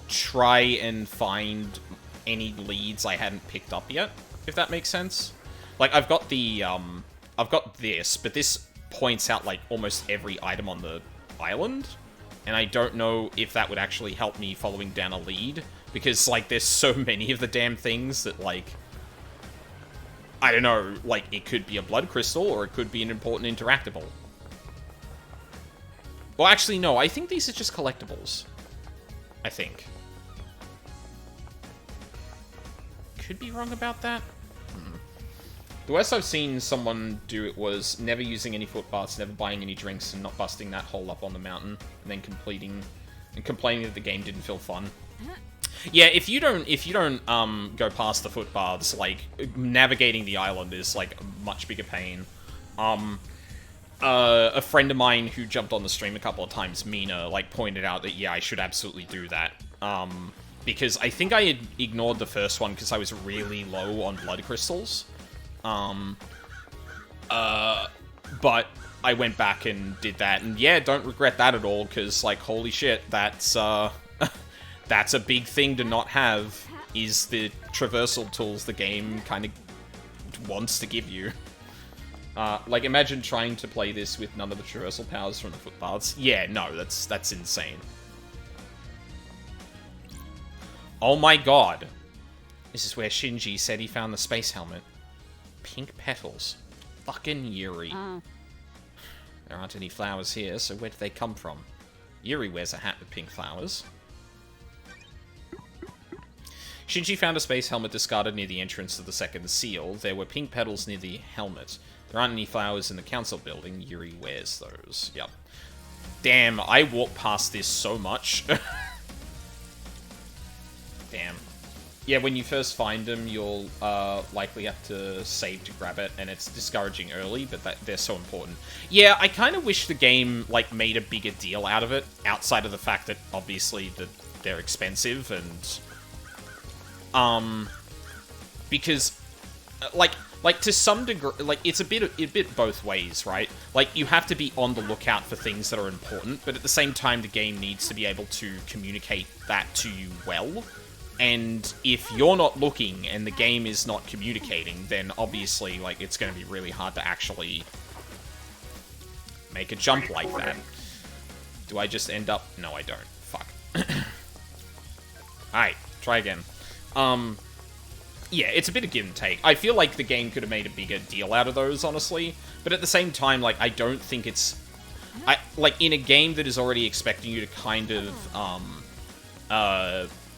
try and find any leads I hadn't picked up yet, if that makes sense. Like, I've got the, I've got this, but this points out, like, almost every item on the island, and I don't know if that would actually help me following down a lead, because, like, there's so many of the damn things that, like, I don't know, like, it could be a blood crystal, or it could be an important interactable. Well, actually, no. I think these are just collectibles. I think. Could be wrong about that. The worst I've seen someone do it was never using any footbaths, never buying any drinks, and not busting that hole up on the mountain, and then complaining that the game didn't feel fun. Yeah, if you don't go past the footbaths, like, navigating the island is, like, a much bigger pain. A friend of mine who jumped on the stream a couple of times, Mina, like, pointed out that, yeah, I should absolutely do that. Because I think I had ignored the first one because I was really low on blood crystals. But I went back and did that, and yeah, don't regret that at all, because, like, holy shit, that's, that's a big thing to not have, is the traversal tools the game kind of wants to give you. Like, imagine trying to play this with none of the traversal powers from the footpaths. Yeah, no, that's insane. Oh my god. This is where Shinji said he found the space helmet. Pink petals. Fucking Yuri. There aren't any flowers here, so where do they come from? Yuri wears a hat with pink flowers. Shinji found a space helmet discarded near the entrance to the second seal. There were pink petals near the helmet. There aren't any flowers in the council building. Yuri wears those. Yep. Damn, I walk past this so much. Damn. Yeah, when you first find them, you'll likely have to save to grab it, and it's discouraging early, but they're so important. Yeah, I kind of wish the game, like, made a bigger deal out of it, outside of the fact that, obviously, that they're expensive, and... because, like, to some degree, like, it's a bit both ways, right? Like, you have to be on the lookout for things that are important, but at the same time, the game needs to be able to communicate that to you well. And if you're not looking and the game is not communicating, then obviously, like, it's going to be really hard to actually make a jump like that. Do I just end up... No, I don't. Fuck. Alright, try again. Yeah, it's a bit of give and take. I feel like the game could have made a bigger deal out of those, honestly. But at the same time, like, I don't think it's... like, in a game that is already expecting you to kind of,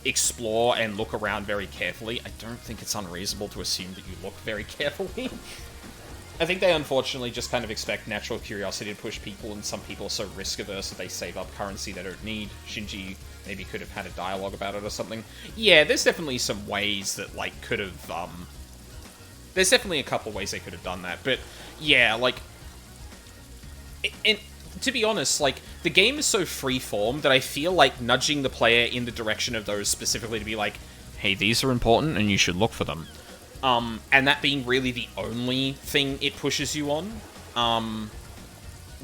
explore and look around very carefully, I don't think it's unreasonable to assume that you look very carefully. I think they unfortunately just kind of expect natural curiosity to push people, and some people are so risk-averse that they save up currency they don't need. Shinji maybe could have had a dialogue about it or something. Yeah, there's definitely some ways that, like, could have, there's definitely a couple ways they could have done that, but, yeah, like... And to be honest, like, the game is so free-form that I feel like nudging the player in the direction of those specifically to be like, hey, these are important and you should look for them. And that being really the only thing it pushes you on,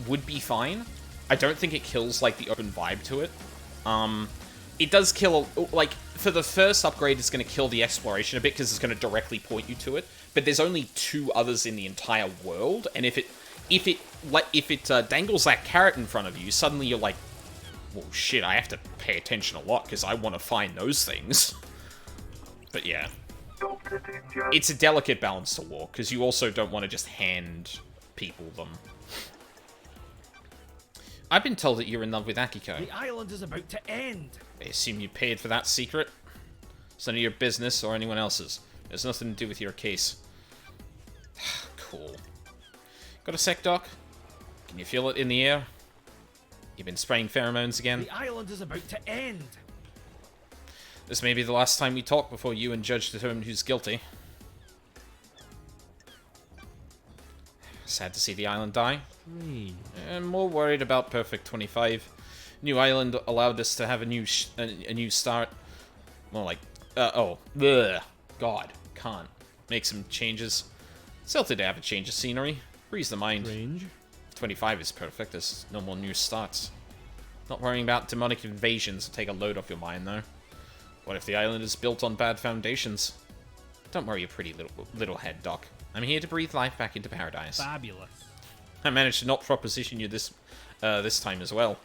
would be fine. I don't think it kills, like, the open vibe to it. It does kill, like, for the first upgrade, it's going to kill the exploration a bit because it's going to directly point you to it. But there's only 2 others in the entire world, and if it dangles that carrot in front of you, suddenly you're like, well, shit, I have to pay attention a lot because I want to find those things. But yeah. It's a delicate balance to walk, because you also don't want to just hand people them. I've been told that you're in love with Akiko. The island is about to end. I assume you paid for that secret? It's none of your business or anyone else's. There's nothing to do with your case. Cool. Got a sec, Doc? Can you feel it in the air? You've been spraying pheromones again? The island is about to end. This may be the last time we talk before you and Judge determine who's guilty. Sad to see the island die. I'm more worried about Perfect 25. New island allowed us to have a new start. More like, God, can't. Make some changes. It's healthy to have a change of scenery. Breeze the mind. Range. 25 is perfect, there's no more new starts. Not worrying about demonic invasions will take a load off your mind, though. What if the island is built on bad foundations? Don't worry your pretty little head, Doc. I'm here to breathe life back into paradise. Fabulous. I managed to not proposition you this time as well.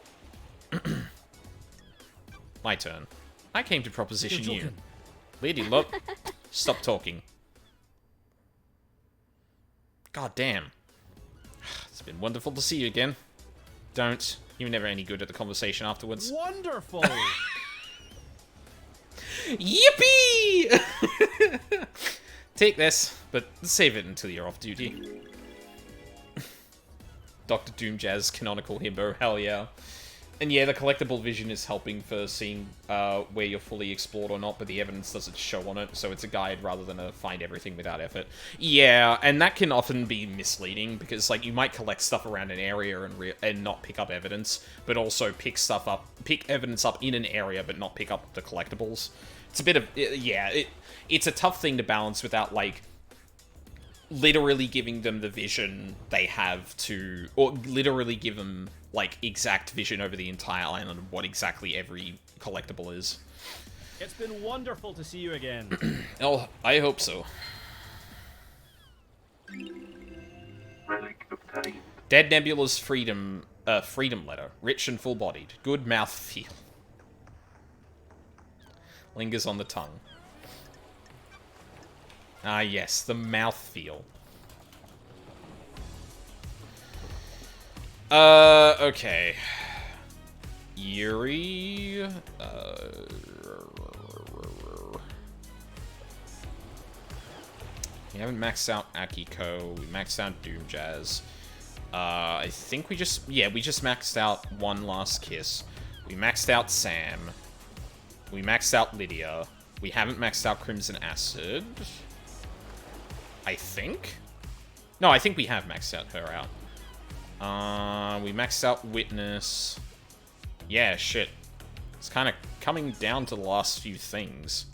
My turn. I came to proposition you. Lady Luck, stop talking. God damn. It's been wonderful to see you again. Don't. You were never any good at the conversation afterwards. Wonderful! Yippee! Take this, but save it until you're off duty. Dr. Doom Jazz canonical himbo, hell yeah. And yeah, the collectible vision is helping for seeing where you're fully explored or not, but the evidence doesn't show on it, so it's a guide rather than a find everything without effort. Yeah, and that can often be misleading, because like you might collect stuff around an area and not pick up evidence, but also pick evidence up in an area but not pick up the collectibles. It's a bit of, yeah, it's a tough thing to balance without like literally giving them the vision they have to, or literally give them like exact vision over the entire island of what exactly every collectible is. It's been wonderful to see you again. Oh, I hope so. Relic obtained. Dead Nebula's freedom letter, rich and full-bodied, good mouth feel. Lingers on the tongue. Ah, yes, the mouth feel. Okay. Yuri. We haven't maxed out Akiko. We maxed out Doom Jazz. I think we just maxed out One Last Kiss. We maxed out Sam. We maxed out Lydia. We haven't maxed out Crimson Acid. I think? No, I think we have maxed out her out. We maxed out Witness. Yeah, shit. It's kind of coming down to the last few things.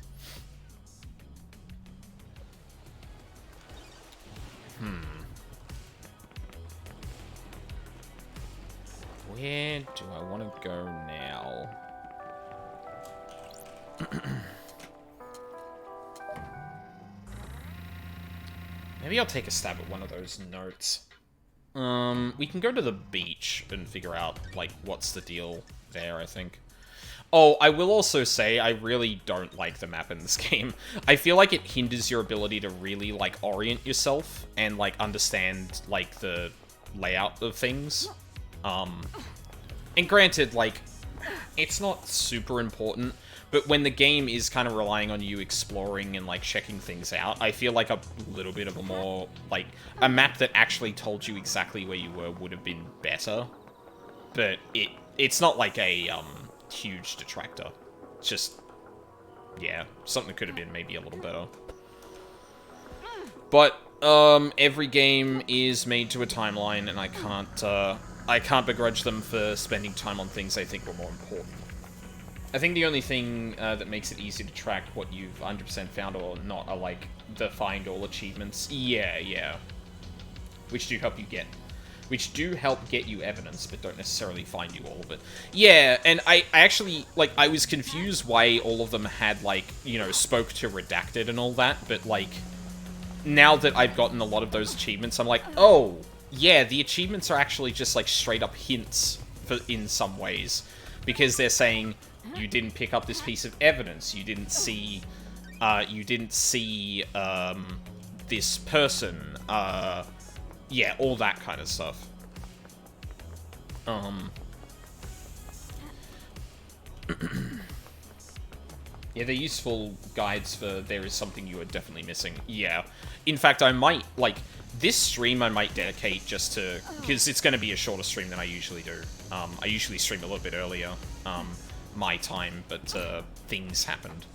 Where do I want to go now? Maybe I'll take a stab at one of those notes. We can go to the beach and figure out, like, what's the deal there, I think. Oh, I will also say, I really don't like the map in this game. I feel like it hinders your ability to really, like, orient yourself and, like, understand, like, the layout of things. And granted, like, it's not super important, but when the game is kind of relying on you exploring and, like, checking things out, I feel like a little bit of a more, like, a map that actually told you exactly where you were would have been better. But it's not like a, huge detractor. It's just, yeah, something that could have been maybe a little better. But, every game is made to a timeline, and I can't begrudge them for spending time on things they think were more important. I think the only thing that makes it easy to track what you've 100% found or not are, like, the find all achievements. Yeah. Which do help get you evidence, but don't necessarily find you all of it. Yeah, and I actually, like, I was confused why all of them had, like, you know, spoke to redacted and all that, but, like, now that I've gotten a lot of those achievements, I'm like, oh, yeah, the achievements are actually just, like, straight up hints in some ways. Because they're saying, you didn't pick up this piece of evidence, you didn't see, this person, yeah, all that kind of stuff. Yeah, they're useful guides for there is something you are definitely missing. Yeah. In fact, I might, like, this stream I might dedicate just to, because it's going to be a shorter stream than I usually do. I usually stream a little bit earlier, my time, but things happened.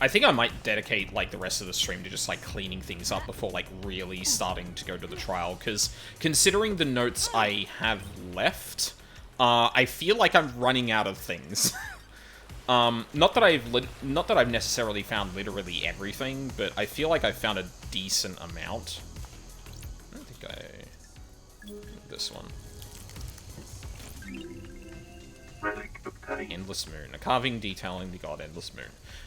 I think I might dedicate, like, the rest of the stream to just, like, cleaning things up before, like, really starting to go to the trial, because considering the notes I have left, I feel like I'm running out of things. Not that I've necessarily found literally everything, but I feel like I've found a decent amount. I don't think this one. Relic obtained. Endless Moon. A carving detailing the god Endless Moon.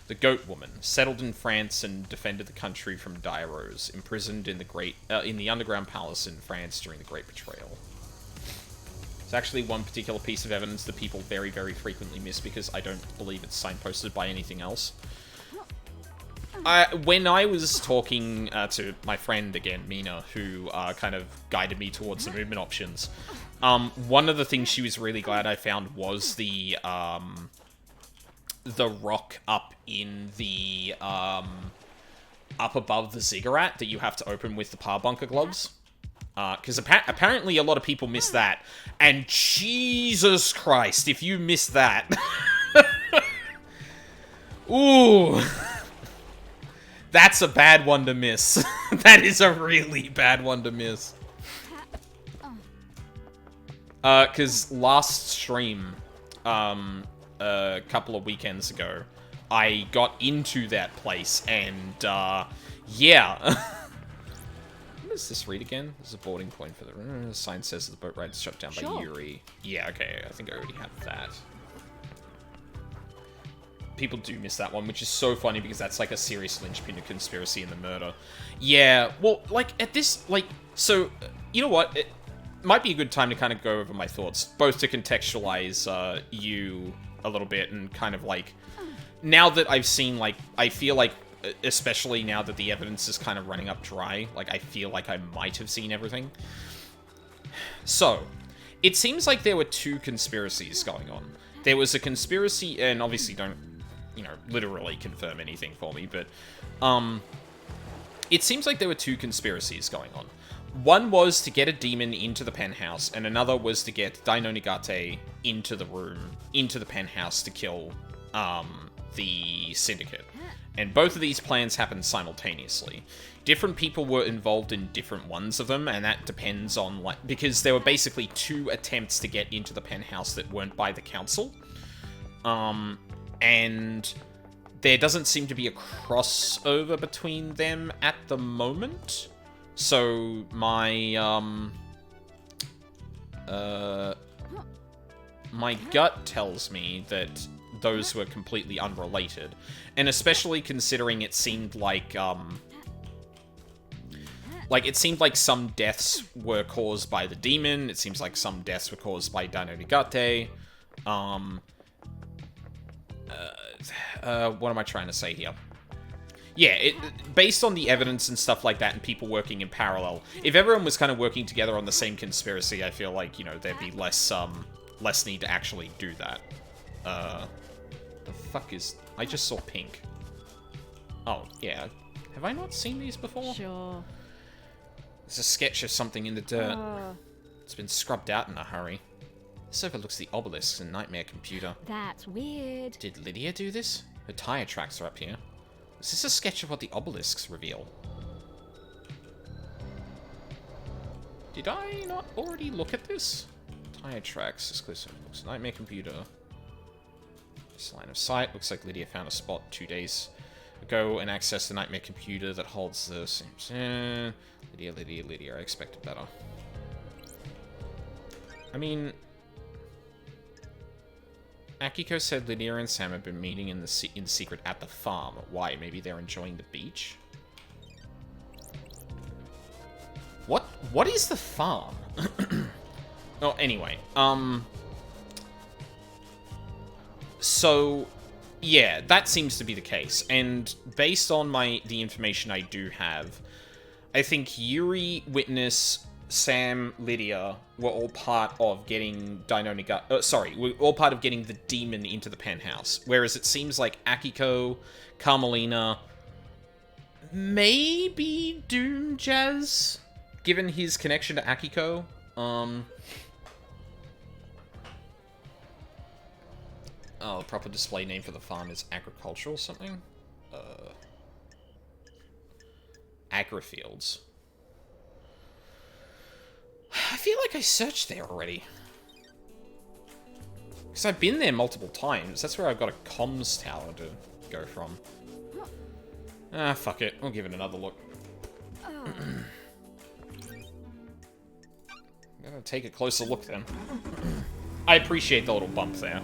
The Goat Woman, settled in France and defended the country from Dairos, imprisoned in the underground palace in France during the Great Betrayal. It's actually one particular piece of evidence that people very, very frequently miss because I don't believe it's signposted by anything else. when I was talking to my friend again, Mina, who kind of guided me towards the movement options, one of the things she was really glad I found was the rock up in the up above the ziggurat that you have to open with the Parbunker gloves. Because apparently a lot of people miss that. And Jesus Christ, if you miss that... Ooh... That's a bad one to miss. That is a really bad one to miss. Because last stream, a couple of weekends ago, I got into that place, and, yeah. What does this read again? This is a boarding point for the sign says the boat ride is shut down by Yuri. Yeah, okay, I think I already have that. People do miss that one, which is so funny because that's like a serious linchpin of conspiracy in the murder. Yeah, well, like, at this, like, so, you know what? It might be a good time to kind of go over my thoughts, both to contextualize you a little bit and kind of like, now that I've seen, like, I feel like, especially now that the evidence is kind of running up dry, like, I feel like I might have seen everything. So, it seems like there were two conspiracies going on. There was a conspiracy, and obviously don't, you know, literally confirm anything for me, but, it seems like there were two conspiracies going on. One was to get a demon into the penthouse, and another was to get Dino Nigate into the room, into the penthouse to kill, the Syndicate. And both of these plans happened simultaneously. Different people were involved in different ones of them, and that depends on, like, because there were basically two attempts to get into the penthouse that weren't by the council. And there doesn't seem to be a crossover between them at the moment. So my, my gut tells me that those were completely unrelated. And especially considering it seemed like, it seemed like some deaths were caused by the demon. It seems like some deaths were caused by Dino Nigate. What am I trying to say here? Yeah, based on the evidence and stuff like that and people working in parallel, if everyone was kind of working together on the same conspiracy, I feel like, you know, there'd be less need to actually do that. The fuck is... I just saw pink. Oh, yeah. Have I not seen these before? Sure. There's a sketch of something in the dirt. It's been scrubbed out in a hurry. This overlooks the obelisks and Nightmare Computer. That's weird. Did Lydia do this? Her tire tracks are up here. Is this a sketch of what the obelisks reveal? Did I not already look at this? Tire tracks, exclusive books, Nightmare Computer. This line of sight. Looks like Lydia found a spot 2 days ago and accessed the Nightmare Computer that holds the same... Lydia, I expected better. I mean... Akiko said Lydia and Sam have been meeting in secret at the farm. Why? Maybe they're enjoying the beach? What is the farm? Oh, anyway. So, yeah, that seems to be the case. And based on the information I do have, I think Yuri, Witness, Sam, Lydia were all part of getting were all part of getting the demon into the penthouse. Whereas it seems like Akiko, Carmelina, maybe Doom Jazz, given his connection to Akiko. Oh, the proper display name for the farm is agricultural something? Agrifields. I feel like I searched there already. Because I've been there multiple times. That's where I've got a comms tower to go from. Ah, fuck it. I'll give it another look. I'm gonna take a closer look then. I appreciate the little bump there.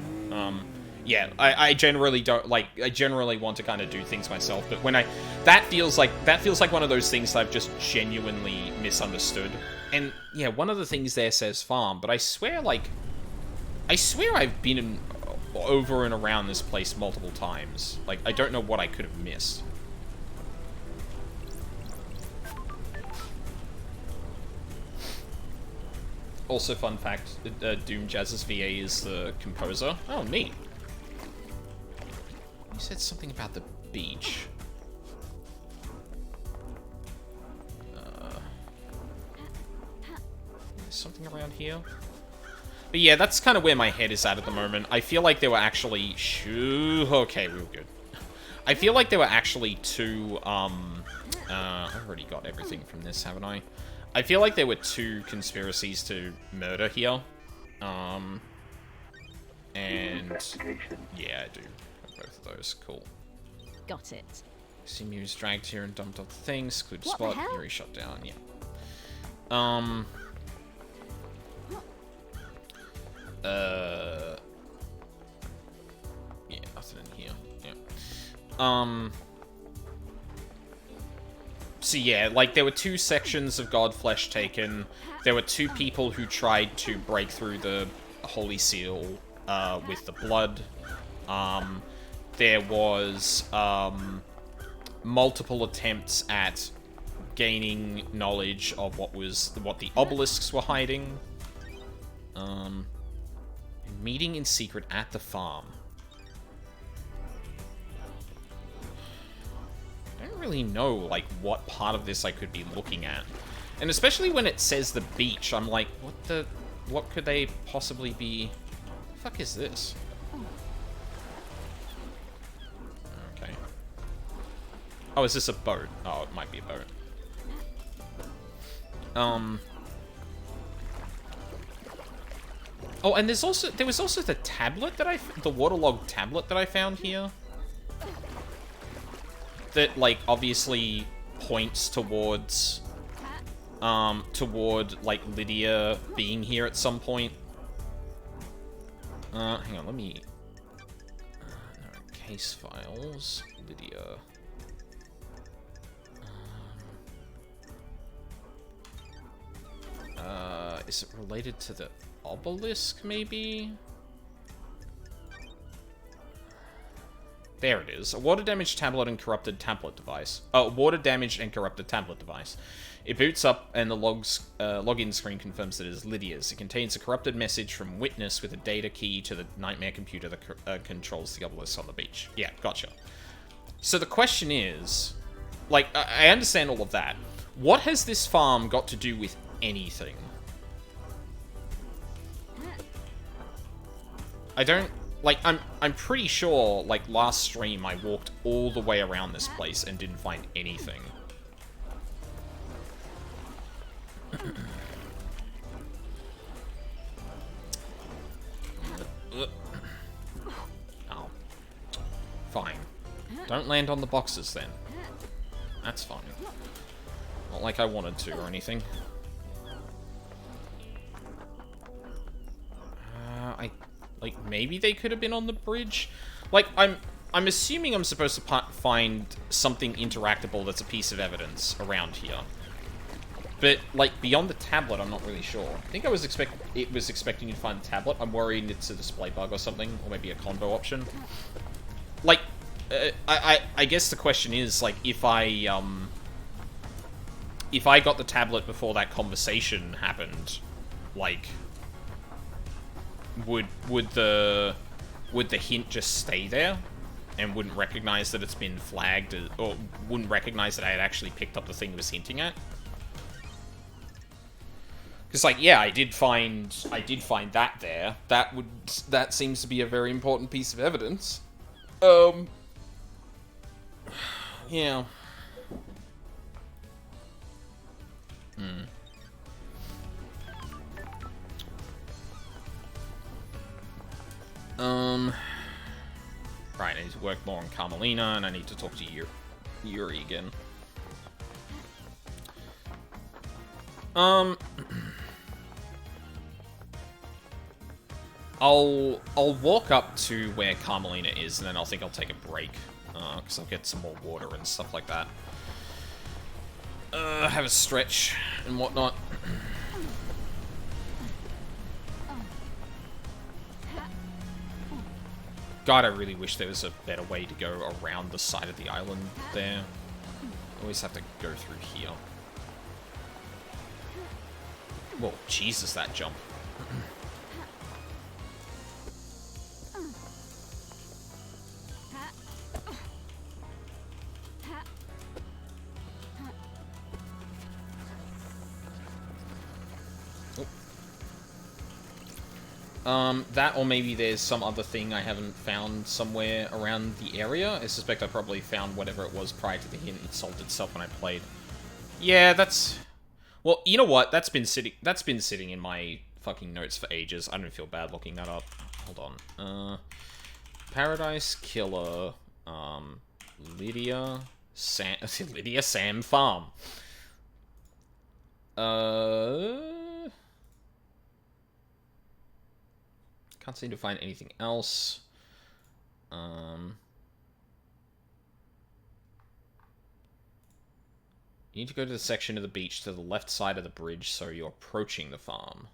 Yeah, I generally don't, like, I generally want to kind of do things myself, but when that feels like one of those things that I've just genuinely misunderstood. And, yeah, one of the things there says farm, but I swear I've been over and around this place multiple times. Like, I don't know what I could have missed. Also, fun fact, Doom Jazz's VA is the composer. Oh, neat. You said something about the beach. There's something around here. But yeah, that's kind of where my head is at the moment. I feel like there were actually... Okay, real good. I feel like there were actually two, I've already got everything from this, haven't I? I feel like there were two conspiracies to murder here. And... Investigation. Yeah, I do. Both of those. Cool. Got it. Simu was dragged here and dumped off the things. Secluded What the spot. hell? Yuri shut down. Yeah. Yeah, nothing in here. Yeah. So yeah, like, there were two sections of Godflesh taken. There were two people who tried to break through the Holy Seal, with the blood. There was, multiple attempts at gaining knowledge of what the obelisks were hiding. Meeting in secret at the farm. I don't really know, like, what part of this I could be looking at. And especially when it says the beach, I'm like, what could they possibly be? The fuck is this? Okay. Oh, is this a boat? Oh, it might be a boat. Oh, and there was also the tablet that the waterlogged tablet that I found here. That, like, obviously points towards, like, Lydia being here at some point. Hang on, let me... no, case files, Lydia... is it related to the obelisk, maybe? There it is. A water-damaged tablet and corrupted tablet device. Oh, water-damaged and corrupted tablet device. It boots up, and the login screen confirms that it is Lydia's. It contains a corrupted message from Witness with a data key to the nightmare computer that controls the obelisk on the beach. Yeah, gotcha. So the question is... like, I understand all of that. What has this farm got to do with anything? I don't... like, I'm pretty sure, like, last stream I walked all the way around this place and didn't find anything. Oh. Fine. Don't land on the boxes, then. That's fine. Not like I wanted to or anything. Like, maybe they could have been on the bridge? Like, I'm assuming I'm supposed to find something interactable that's a piece of evidence around here. But, like, beyond the tablet, I'm not really sure. I think it was expecting you to find the tablet. I'm worried it's a display bug or something, or maybe a combo option. Like, I guess the question is, like, if I got the tablet before that conversation happened, like... Would the hint just stay there and wouldn't recognize that it's been flagged, or wouldn't recognize that I had actually picked up the thing it was hinting at? Because, like, yeah, I did find that there. That seems to be a very important piece of evidence. Yeah. Right, I need to work more on Carmelina, and I need to talk to Yuri again. I'll walk up to where Carmelina is, and then I'll take a break, because I'll get some more water and stuff like that. Have a stretch and whatnot. God, I really wish there was a better way to go around the side of the island there. Always have to go through here. Whoa, Jesus, that jump. That or maybe there's some other thing I haven't found somewhere around the area. I suspect I probably found whatever it was prior to the hint and solved itself when I played. Yeah, that's... Well, you know what? That's been sitting in my fucking notes for ages. I don't feel bad looking that up. Hold on. Paradise Killer, Lydia Sam Farm. Can't seem to find anything else. You need to go to the section of the beach to the left side of the bridge, so you're approaching the farm.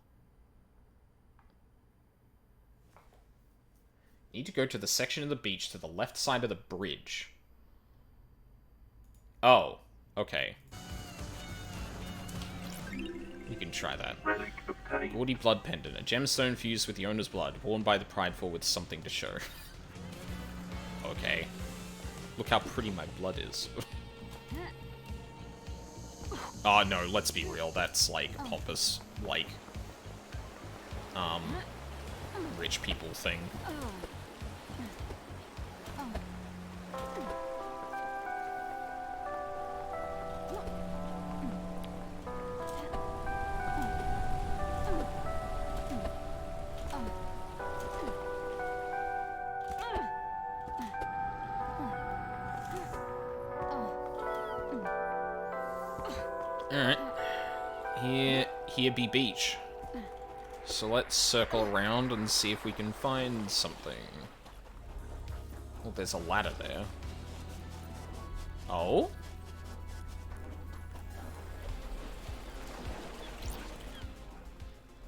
You need to go to the section of the beach to the left side of the bridge. Oh, okay. You can try that. Relic of Cunning. Gaudy blood pendant. A gemstone fused with the owner's blood, worn by the prideful with something to show. Okay. Look how pretty my blood is. Oh, no, let's be real. That's, like, pompous, like, rich people thing. Alright. Here be beach. So let's circle around and see if we can find something. Oh, there's a ladder there. Oh?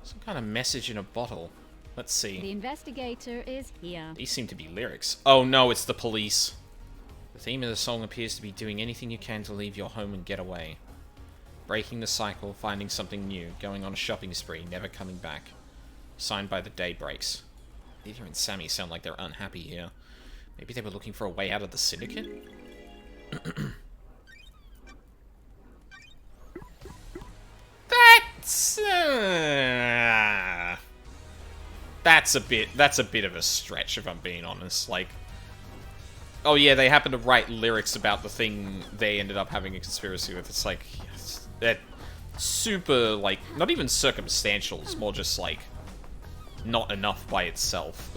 Some kind of message in a bottle. Let's see. The investigator is here. These seem to be lyrics. Oh no, it's the police. The theme of the song appears to be doing anything you can to leave your home and get away. Breaking the cycle, finding something new, going on a shopping spree, never coming back. Signed by the Daybreaks. Lydia and Sammy sound like they're unhappy here. Maybe they were looking for a way out of the syndicate? That's a bit of a stretch, if I'm being honest. Like, oh yeah, they happen to write lyrics about the thing they ended up having a conspiracy with. It's like, that super, like, not even circumstantial. It's more just, like, not enough by itself.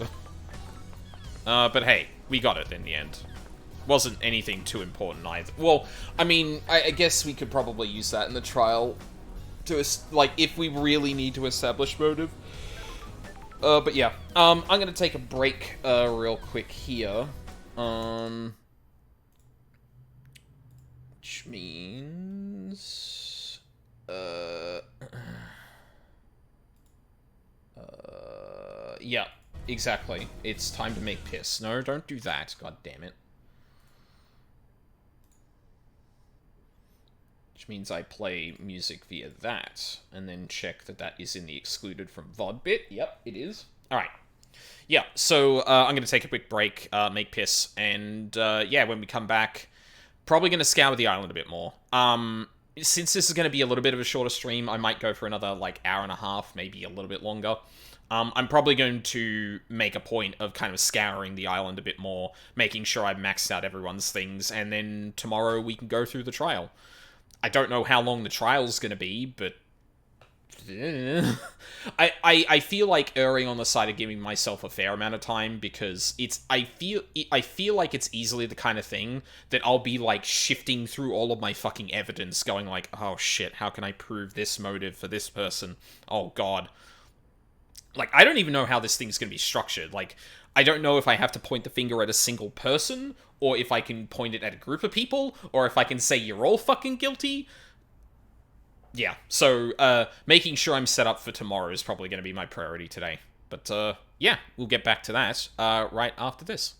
But hey, we got it in the end. Wasn't anything too important either. Well, I mean, I guess we could probably use that in the trial to, like, if we really need to establish motive. But yeah, I'm gonna take a break, real quick here. Which means... yeah, exactly. It's time to make piss. No, don't do that. God damn it. Which means I play music via that, and then check that that is in the excluded from VOD bit. Yep, it is. Alright. Yeah, so I'm going to take a quick break, make piss, and yeah, when we come back, probably going to scour the island a bit more. Since this is going to be a little bit of a shorter stream, I might go for another, like, hour and a half, maybe a little bit longer. I'm probably going to make a point of kind of scouring the island a bit more, making sure I've maxed out everyone's things, and then tomorrow we can go through the trial. I don't know how long the trial's going to be, but... I feel like erring on the side of giving myself a fair amount of time, because I feel like it's easily the kind of thing that I'll be, like, shifting through all of my fucking evidence, going like, oh shit, how can I prove this motive for this person? Oh god. Like, I don't even know how this thing's gonna be structured. Like, I don't know if I have to point the finger at a single person, or if I can point it at a group of people, or if I can say you're all fucking guilty. Yeah, so, making sure I'm set up for tomorrow is probably going to be my priority today. But, yeah, we'll get back to that, right after this.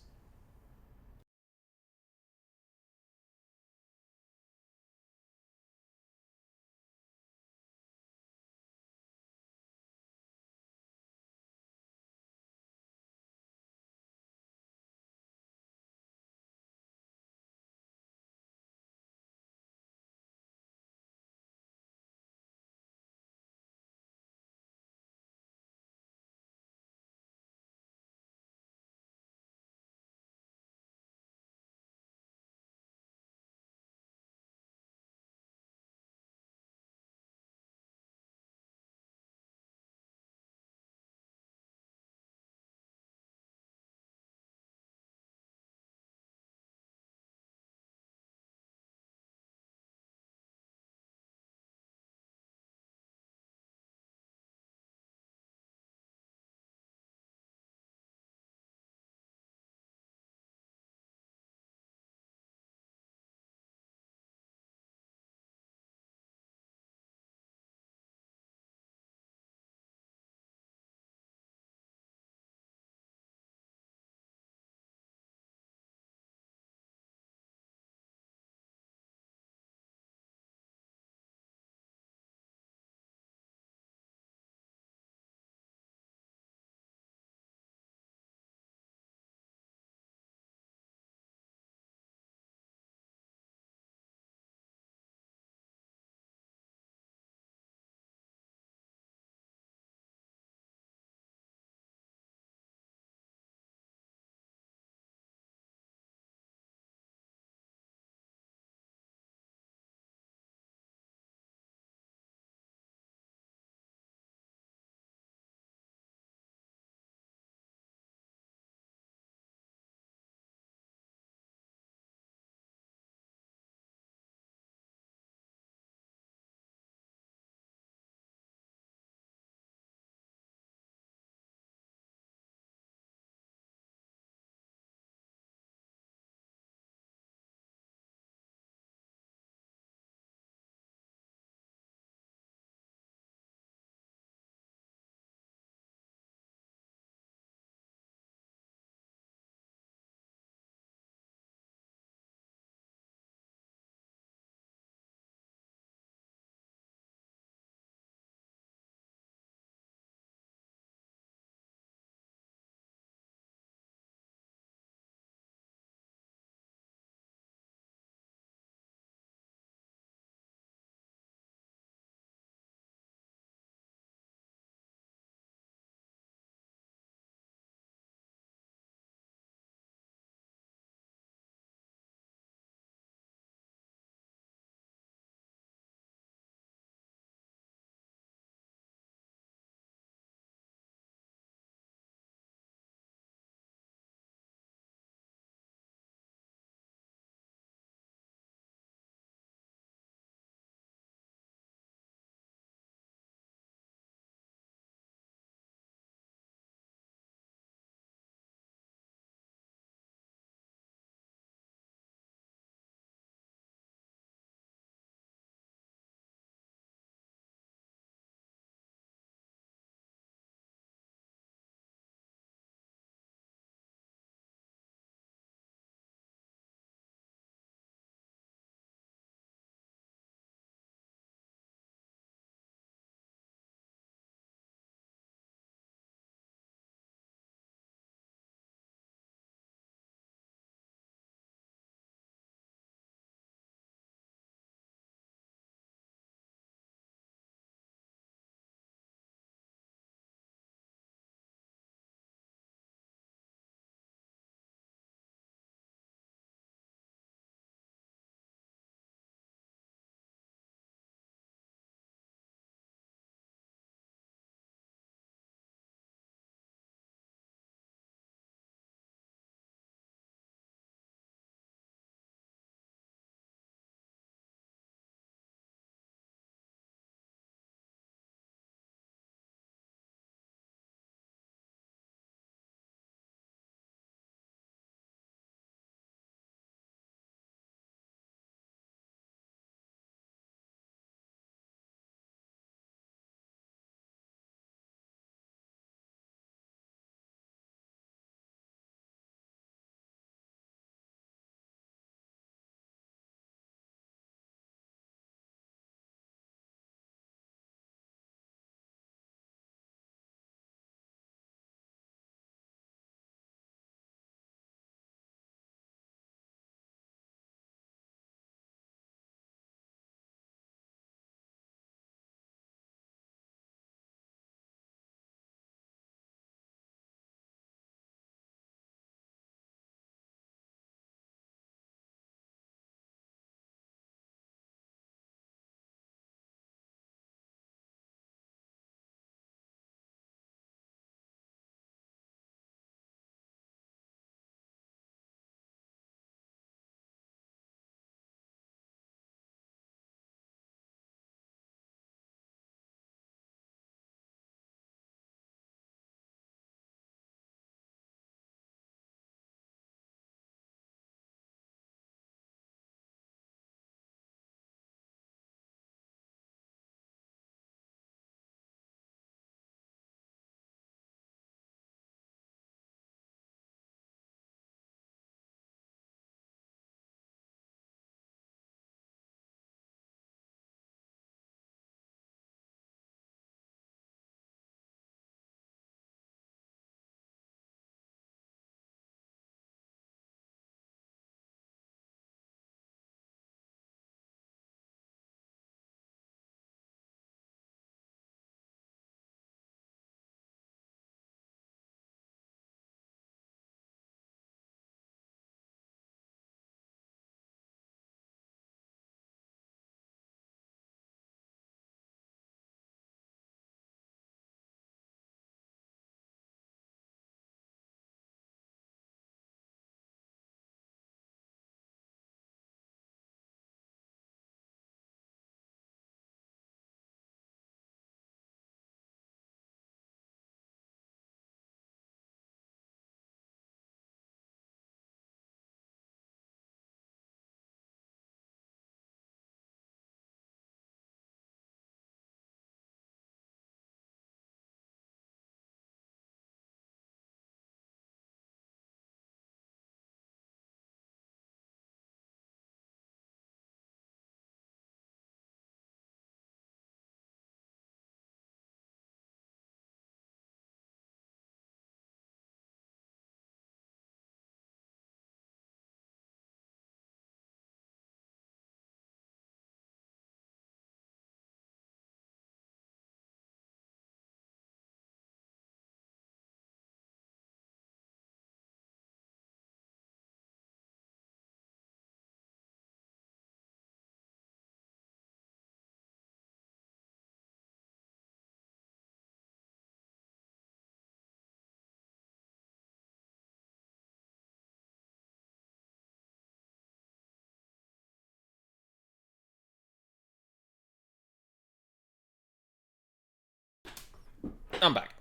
I'm back.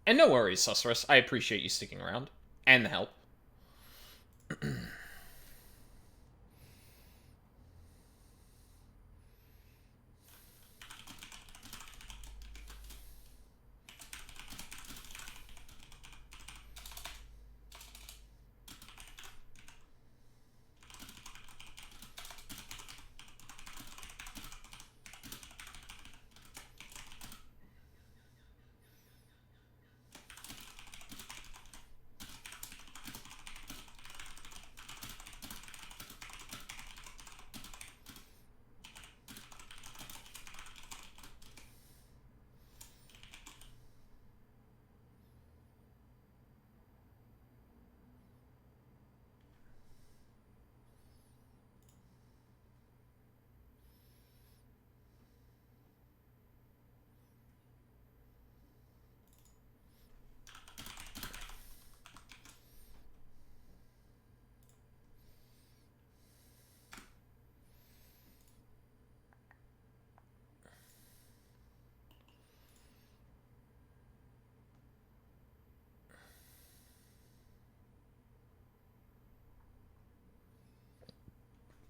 And no worries, Susurrus. I appreciate you sticking around. And the help.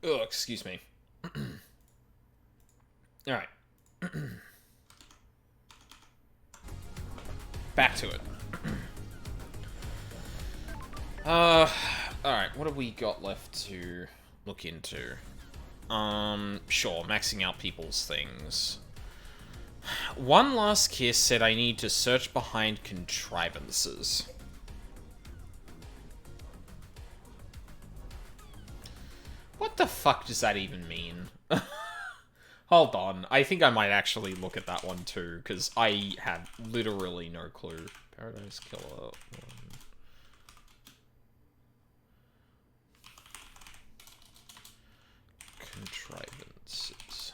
Oh, excuse me. Alright. Back to it. Alright, what have we got left to look into? Sure, maxing out people's things. One Last Kiss said I need to search behind contrivances. What the fuck does that even mean? Hold on, I think I might actually look at that one too, because I have literally no clue. Paradise Killer 1. Contrivances.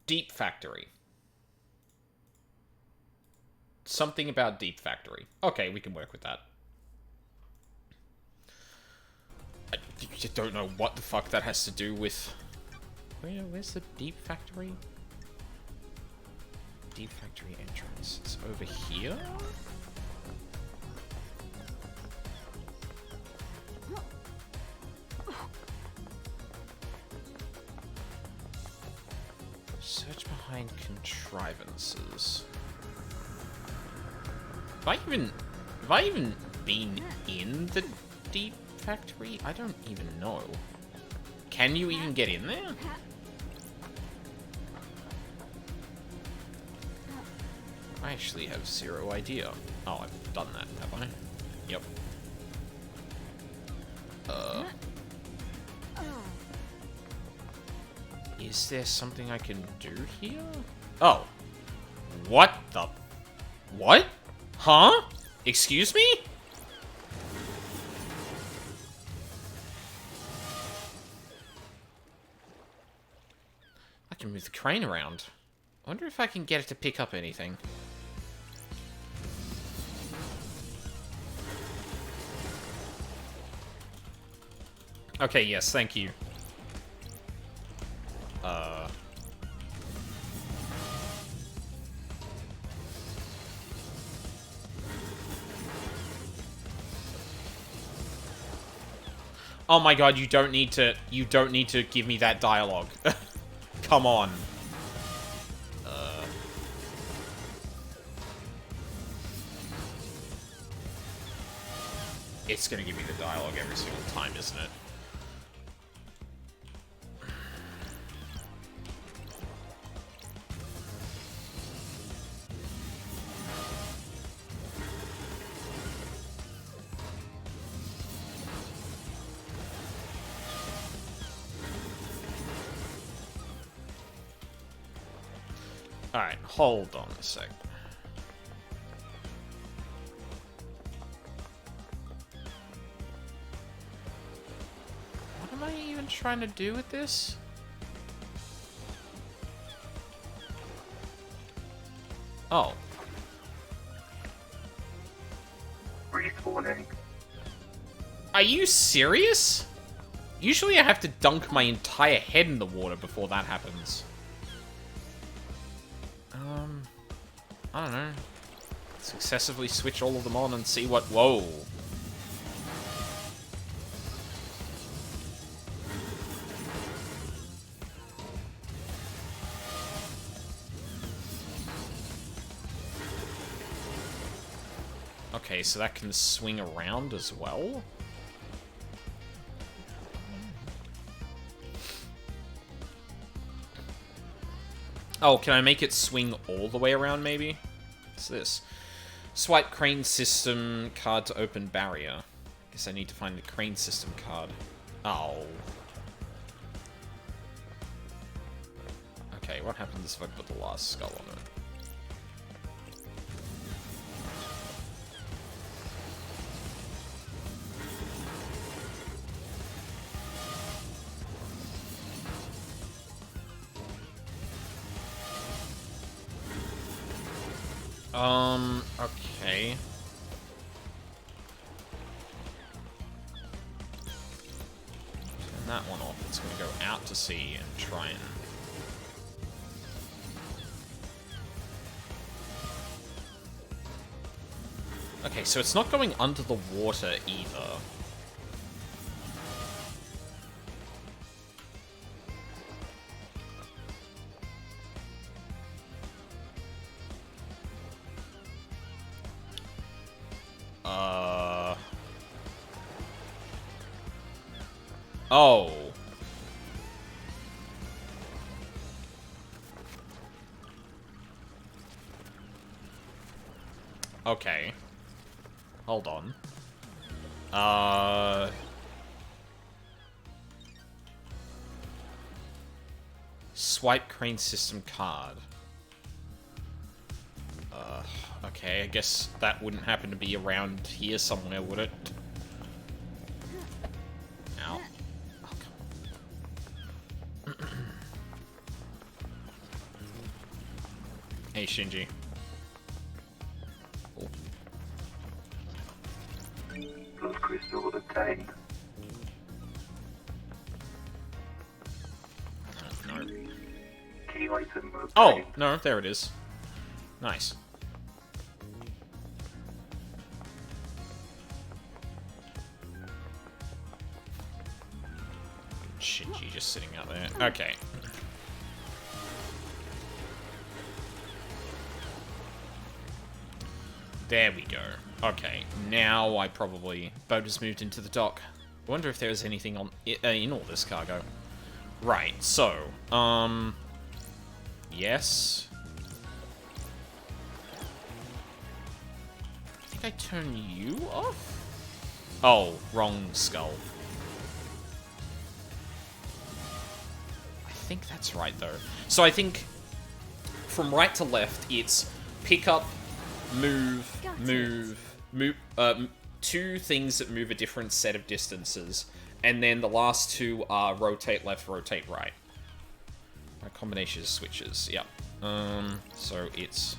Deep Factory. Something about Deep Factory. Okay, we can work with that. I just don't know what the fuck that has to do with... Where's the Deep Factory? Deep Factory entrance. It's over here? Search behind contrivances. Have I even been in the Deep Factory? I don't even know. Can you even get in there? I actually have zero idea. Oh, I've done that, have I? Yep. Is there something I can do here? Oh. What the... What? Huh? Excuse me? I can move the crane around. I wonder if I can get it to pick up anything. Okay, yes, thank you. Oh my god, you don't need to give me that dialogue. Come on. It's gonna give me the dialogue every single time, isn't it? Alright, hold on a sec. What am I even trying to do with this? Oh. Respawning. Are you serious? Usually I have to dunk my entire head in the water before that happens. I don't know. Successively switch all of them on and see what... Whoa. Okay, so that can swing around as well? Oh, can I make it swing all the way around, maybe? What's this? Swipe crane system card to open barrier. Guess I need to find the crane system card. Oh. Okay, what happens if I put the last skull on it? Okay. Turn that one off. It's gonna go out to sea and try and... Okay, so it's not going under the water either. Oh. Okay. Hold on. Swipe crane system card. Okay, I guess that wouldn't happen to be around here somewhere, would it? Ow. Oh, come on. Hey, Shinji. Oh. Blood crystal obtained. No. Key item obtained. Oh, no, there it is. Nice. Shinji just sitting out there. Okay. There we go. Okay, now I probably... Boat has moved into the dock. I wonder if there's anything on in all this cargo. Right, so... Yes. I think I turn you off? Oh, wrong skull. I think that's right, though. So I think from right to left, it's pick up, move, two things that move a different set of distances, and then the last two are rotate left, rotate right. A combination of switches, yeah. So it's...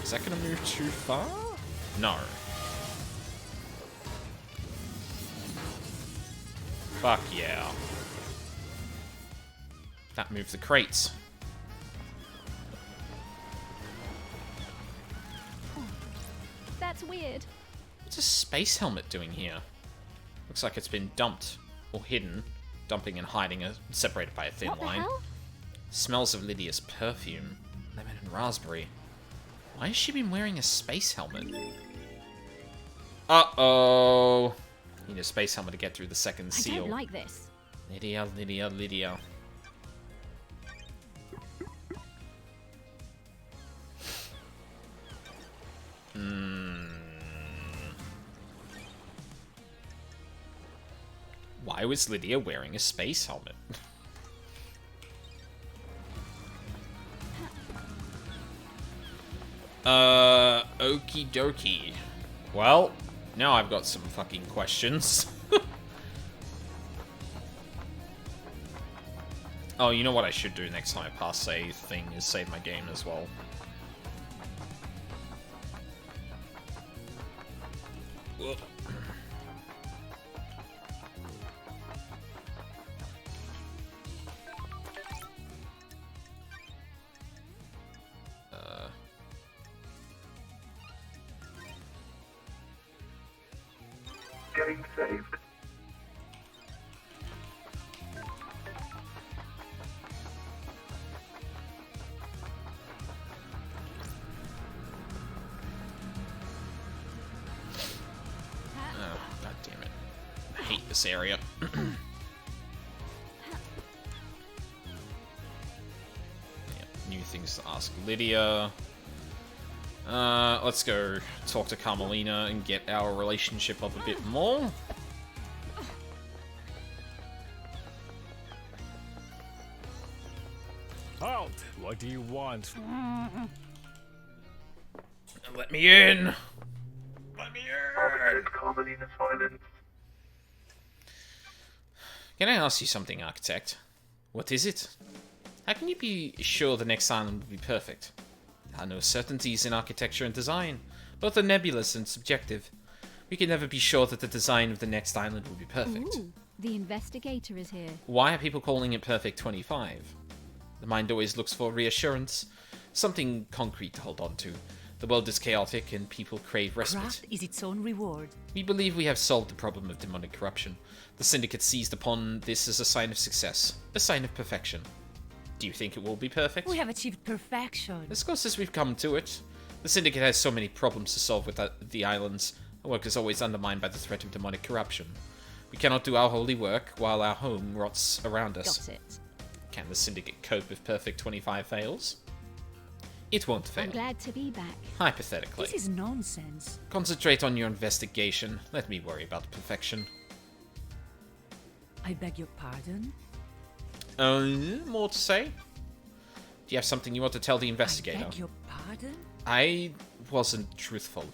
Is that gonna move too far? No. Fuck yeah. That moved the crates. That's weird. What's a space helmet doing here? Looks like it's been dumped. Or hidden. Dumping and hiding are separated by a thin What the line. hell? Smells of Lydia's perfume. Lemon and raspberry. Why has she been wearing a space helmet? Uh-oh. Need a space helmet to get through the second I seal. don't like this. Lydia, Lydia, Lydia. Why was Lydia wearing a space helmet? Okie dokie. Well, now I've got some fucking questions. Oh, you know what I should do next time I pass save thing is save my game as well. Whoop. Game saved. Oh, god damn it. I hate this area. Yep, new things to ask Lydia. Let's go talk to Carmelina and get our relationship up a bit more. Halt! What do you want? Let me in! Let me in! Carmelina silence. Can I ask you something, Architect? What is it? How can you be sure the next island will be perfect? There are no certainties in architecture and design. Both are nebulous and subjective. We can never be sure that the design of the next island will be perfect. Ooh, the investigator is here. Why are people calling it Perfect 25? The mind always looks for reassurance, something concrete to hold on to. The world is chaotic and people crave respite. Craft is its own reward. We believe we have solved the problem of demonic corruption. The Syndicate seized upon this as a sign of success, a sign of perfection. Do you think it will be perfect? We have achieved perfection. As close as we've come to it. The Syndicate has so many problems to solve with the islands. Our work is always undermined by the threat of demonic corruption. We cannot do our holy work while our home rots around us. Got it. Can the Syndicate cope if Perfect 25 fails? It won't fail. I'm glad to be back. Hypothetically. This is nonsense. Concentrate on your investigation. Let me worry about perfection. I beg your pardon? More to say? Do you have something you want to tell the I investigator? beg your pardon? I wasn't truthful.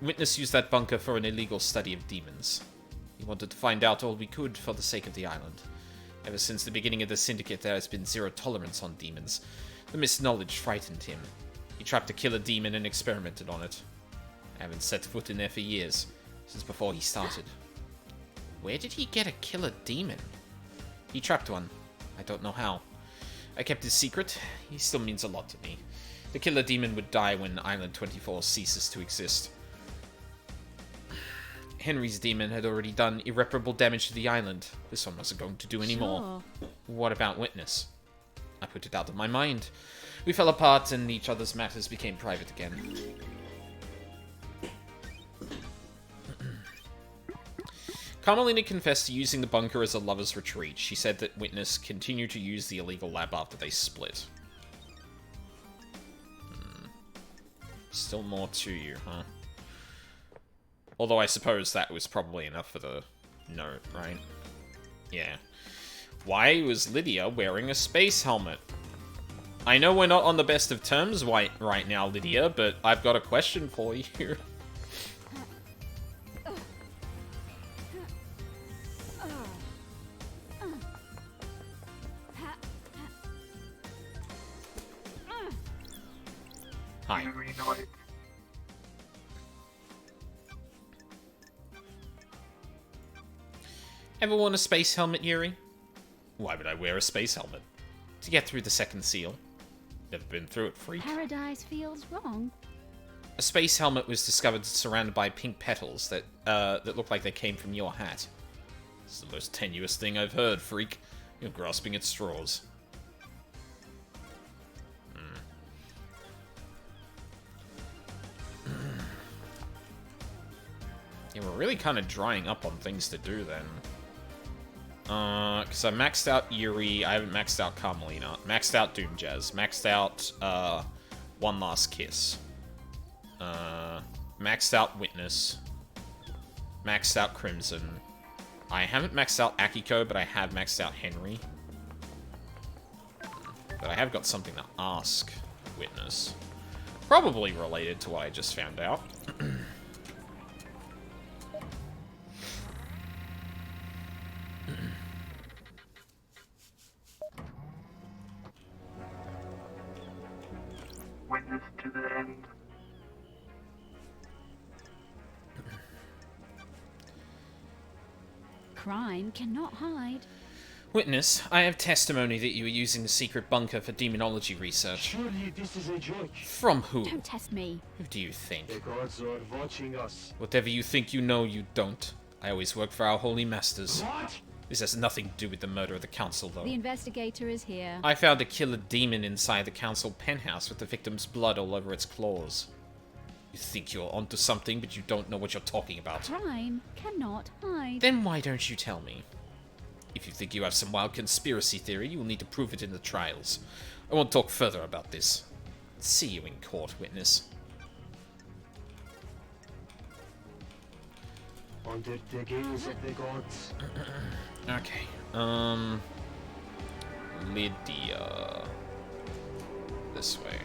Witness used that bunker for an illegal study of demons. He wanted to find out all we could for the sake of the island. Ever since the beginning of the Syndicate, there has been zero tolerance on demons. The misknowledge frightened him. He trapped a killer demon and experimented on it. I haven't set foot in there for years, since before he started. Where did he get a killer demon? He trapped one. I don't know how. I kept his secret. He still means a lot to me. The killer demon would die when Island 24 ceases to exist. Henry's demon had already done irreparable damage to the island. This one wasn't going to do any more. What about Witness? I put it out of my mind. We fell apart and each other's matters became private again. Carmelina confessed to using the bunker as a lover's retreat. She said that Witness continued to use the illegal lab after they split. Still more to you, huh? Although I suppose that was probably enough for the note, right? Yeah. Why was Lydia wearing a space helmet? I know we're not on the best of terms right now, Lydia, but I've got a question for you. Hi. Reunite. Ever worn a space helmet, Yuri? Why would I wear a space helmet? To get through the second seal. Never been through it, freak. Paradise feels wrong. A space helmet was discovered surrounded by pink petals that look like they came from your hat. It's the most tenuous thing I've heard, freak. You're grasping at straws. Yeah, we're really kind of drying up on things to do then. Because I maxed out Yuri, I haven't maxed out Carmelina. Maxed out Doom Jazz. Maxed out, One Last Kiss. Maxed out Witness. Maxed out Crimson. I haven't maxed out Akiko, but I have maxed out Henry. But I have got something to ask Witness. Probably related to what I just found out. Witness to the end. Crime cannot hide. Witness, I have testimony that you were using the secret bunker for demonology research. Surely this is a joke. From who? Don't test me. Who do you think? The gods are watching us. Whatever you think you know, you don't. I always work for our holy masters. What? This has nothing to do with the murder of the council, though. The investigator is here. I found a killer demon inside the council penthouse with the victim's blood all over its claws. You think you're onto something, but you don't know what you're talking about. Crime cannot hide. Then why don't you tell me? If you think you have some wild conspiracy theory, you will need to prove it in the trials. I won't talk further about this. See you in court, witness. Under the gaze of the gods. Okay, Lydia. This way.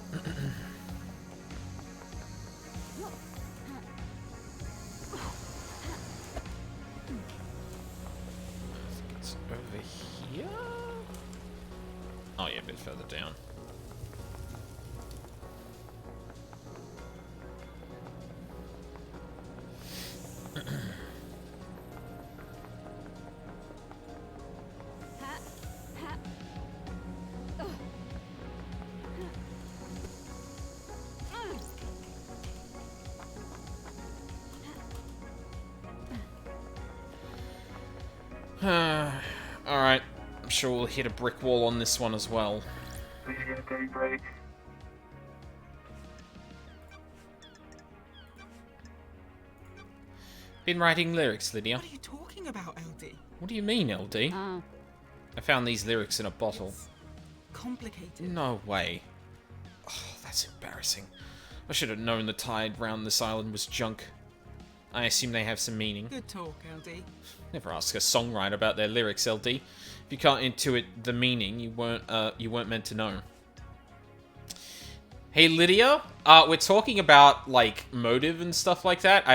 I think it's over here? Oh yeah, a bit further down. Alright, I'm sure we'll hit a brick wall on this one as well. Lydia Daybreak. Been writing lyrics, Lydia. What are you talking about, LD? What do you mean, LD? Ah, I found these lyrics in a bottle. It's complicated. No way. Oh, that's embarrassing. I should have known the tide round this island was junk. I assume they have some meaning. Good talk, LD. Never ask a songwriter about their lyrics, LD. If you can't intuit the meaning, you weren't meant to know. Hey, Lydia, we're talking about like motive and stuff like that.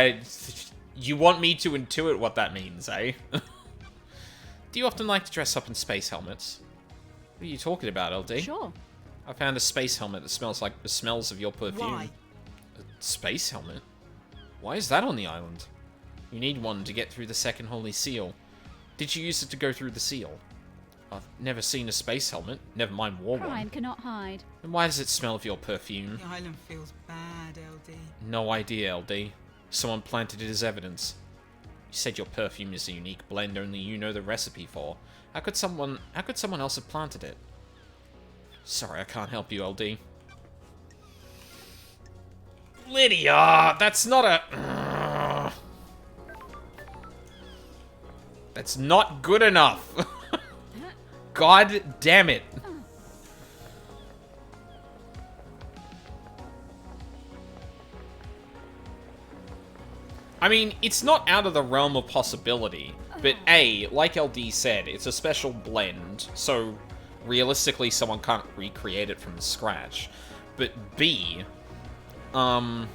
You want me to intuit what that means, eh? Do you often like to dress up in space helmets? What are you talking about, LD? sure. I found a space helmet that smells like the smells of your perfume. Why? A space helmet? Why is that on the island? You need one to get through the second holy seal. Did you use it to go through the seal? I've never seen a space helmet, never mind wore Crime one. cannot hide. And why does it smell of your perfume? The island feels bad, LD. No idea, LD. Someone planted it as evidence. You said your perfume is a unique blend only you know the recipe for. How could someone else have planted it? Sorry, I can't help you, LD. Lydia, that's not a... That's not good enough. God damn it. I mean, it's not out of the realm of possibility, but A, like LD said, it's a special blend, so realistically someone can't recreate it from scratch. But B, oh,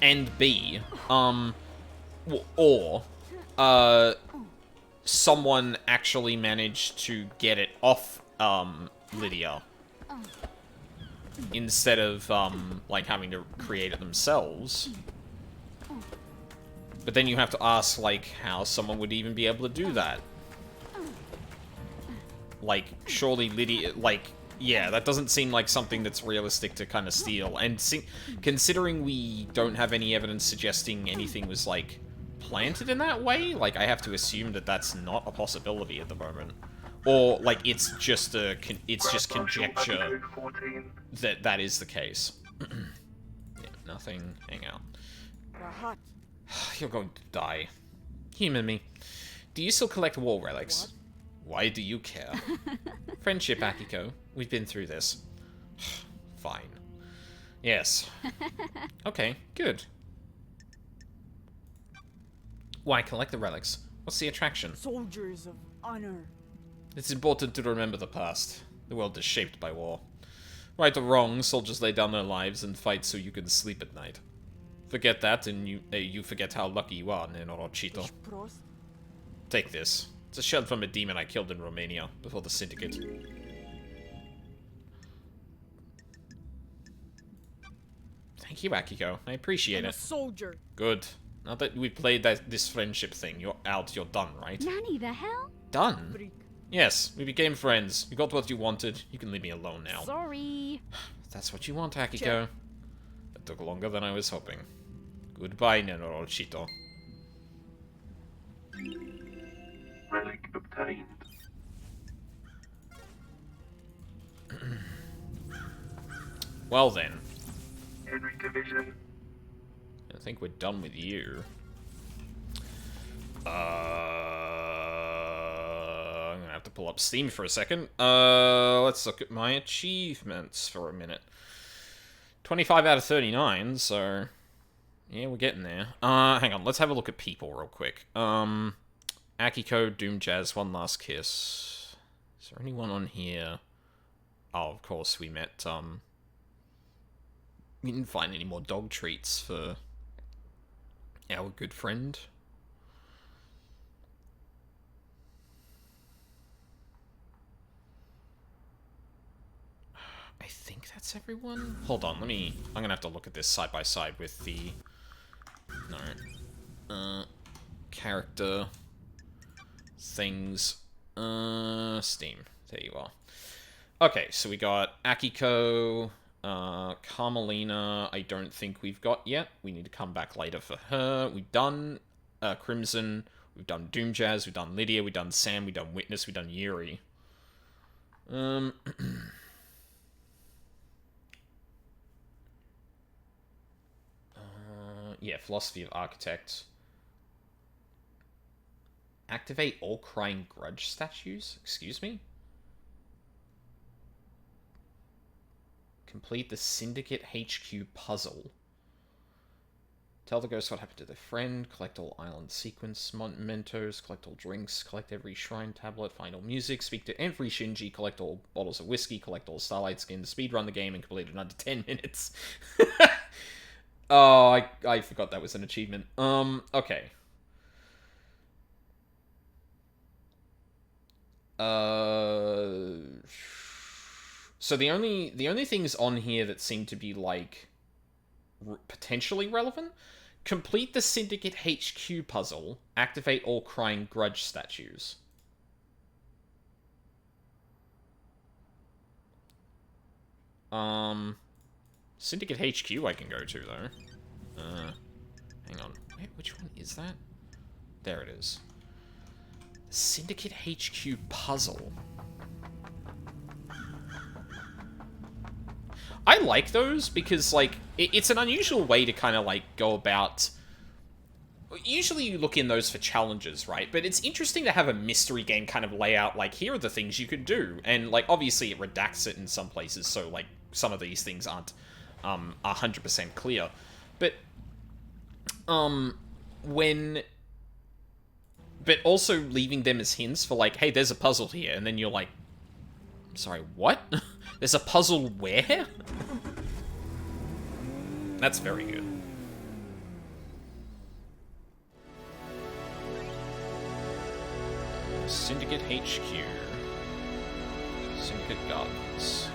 and B, or, someone actually managed to get it off, Lydia. Instead of, like, having to create it themselves. But then you have to ask, like, how someone would even be able to do that. Like, surely Lydia, like, yeah, that doesn't seem like something that's realistic to kind of steal. And considering we don't have any evidence suggesting anything was, like, planted in that way, like, I have to assume that that's not a possibility at the moment. Or, like, it's just conjecture that that is the case. Yeah, nothing. Hang out. Rahat. You're going to die. Human me. Do you still collect war relics? Why do you care? Friendship, Akiko. We've been through this. Fine. Yes. Okay, good. Why collect the relics? What's the attraction? Soldiers of honor. It's important to remember the past. The world is shaped by war. Right or wrong, soldiers lay down their lives and fight so you can sleep at night. Forget that, and you forget how lucky you are, Nenorochito. Prost. Take this. It's a shell from a demon I killed in Romania, before the Syndicate. Thank you, Akiko. I appreciate I'm a it. soldier. Good. Now that we played this friendship thing, you're out, you're done, right? Nanny, the hell? Done? Freak. Yes, we became friends. You got what you wanted. You can leave me alone now. Sorry. That's what you want, Akiko. It took longer than I was hoping. Goodbye, Nenorochito. Relic obtained. Well then, Henry Division. I think we're done with you. I'm gonna have to pull up Steam for a second. Let's look at my achievements for a minute. 25 out of 39, so... yeah, we're getting there. Hang on, let's have a look at people real quick. Akiko, Doom Jazz, One Last Kiss. Is there anyone on here? Oh, of course, we met, we didn't find any more dog treats for our good friend. I think that's everyone. Hold on, I'm gonna have to look at this side by side with the... no. Character... things... Steam. There you are. Okay, so we got Akiko... Carmelina, I don't think we've got yet. We need to come back later for her. We've done Crimson, we've done Doom Jazz, we've done Lydia, we've done Sam, we've done Witness, we've done Yuri. Yeah, Philosophy of Architect. Activate all Crying Grudge statues? Excuse me? Complete the Syndicate HQ puzzle. Tell the ghost what happened to their friend. Collect all island sequence mementos. Collect all drinks. Collect every shrine tablet. Find all music. Speak to every Shinji. Collect all bottles of whiskey. Collect all Starlight skins. Speedrun the game and complete it in under 10 minutes. Oh, I forgot that was an achievement. Okay. So the only things on here that seem to be, like, potentially relevant: complete the Syndicate HQ puzzle, activate all Crying Grudge statues. Syndicate HQ I can go to, though. Hang on. Wait, which one is that? There it is. The Syndicate HQ puzzle. I like those because, like, it's an unusual way to kind of, like, go about... Usually you look in those for challenges, right? But it's interesting to have a mystery game kind of lay out, like, here are the things you could do. And, like, obviously it redacts it in some places, so, like, some of these things aren't 100% clear. But, but also leaving them as hints for, like, hey, there's a puzzle here, and then you're like, sorry, what? There's a puzzle where? That's very good. Syndicate HQ. Syndicate Gardens.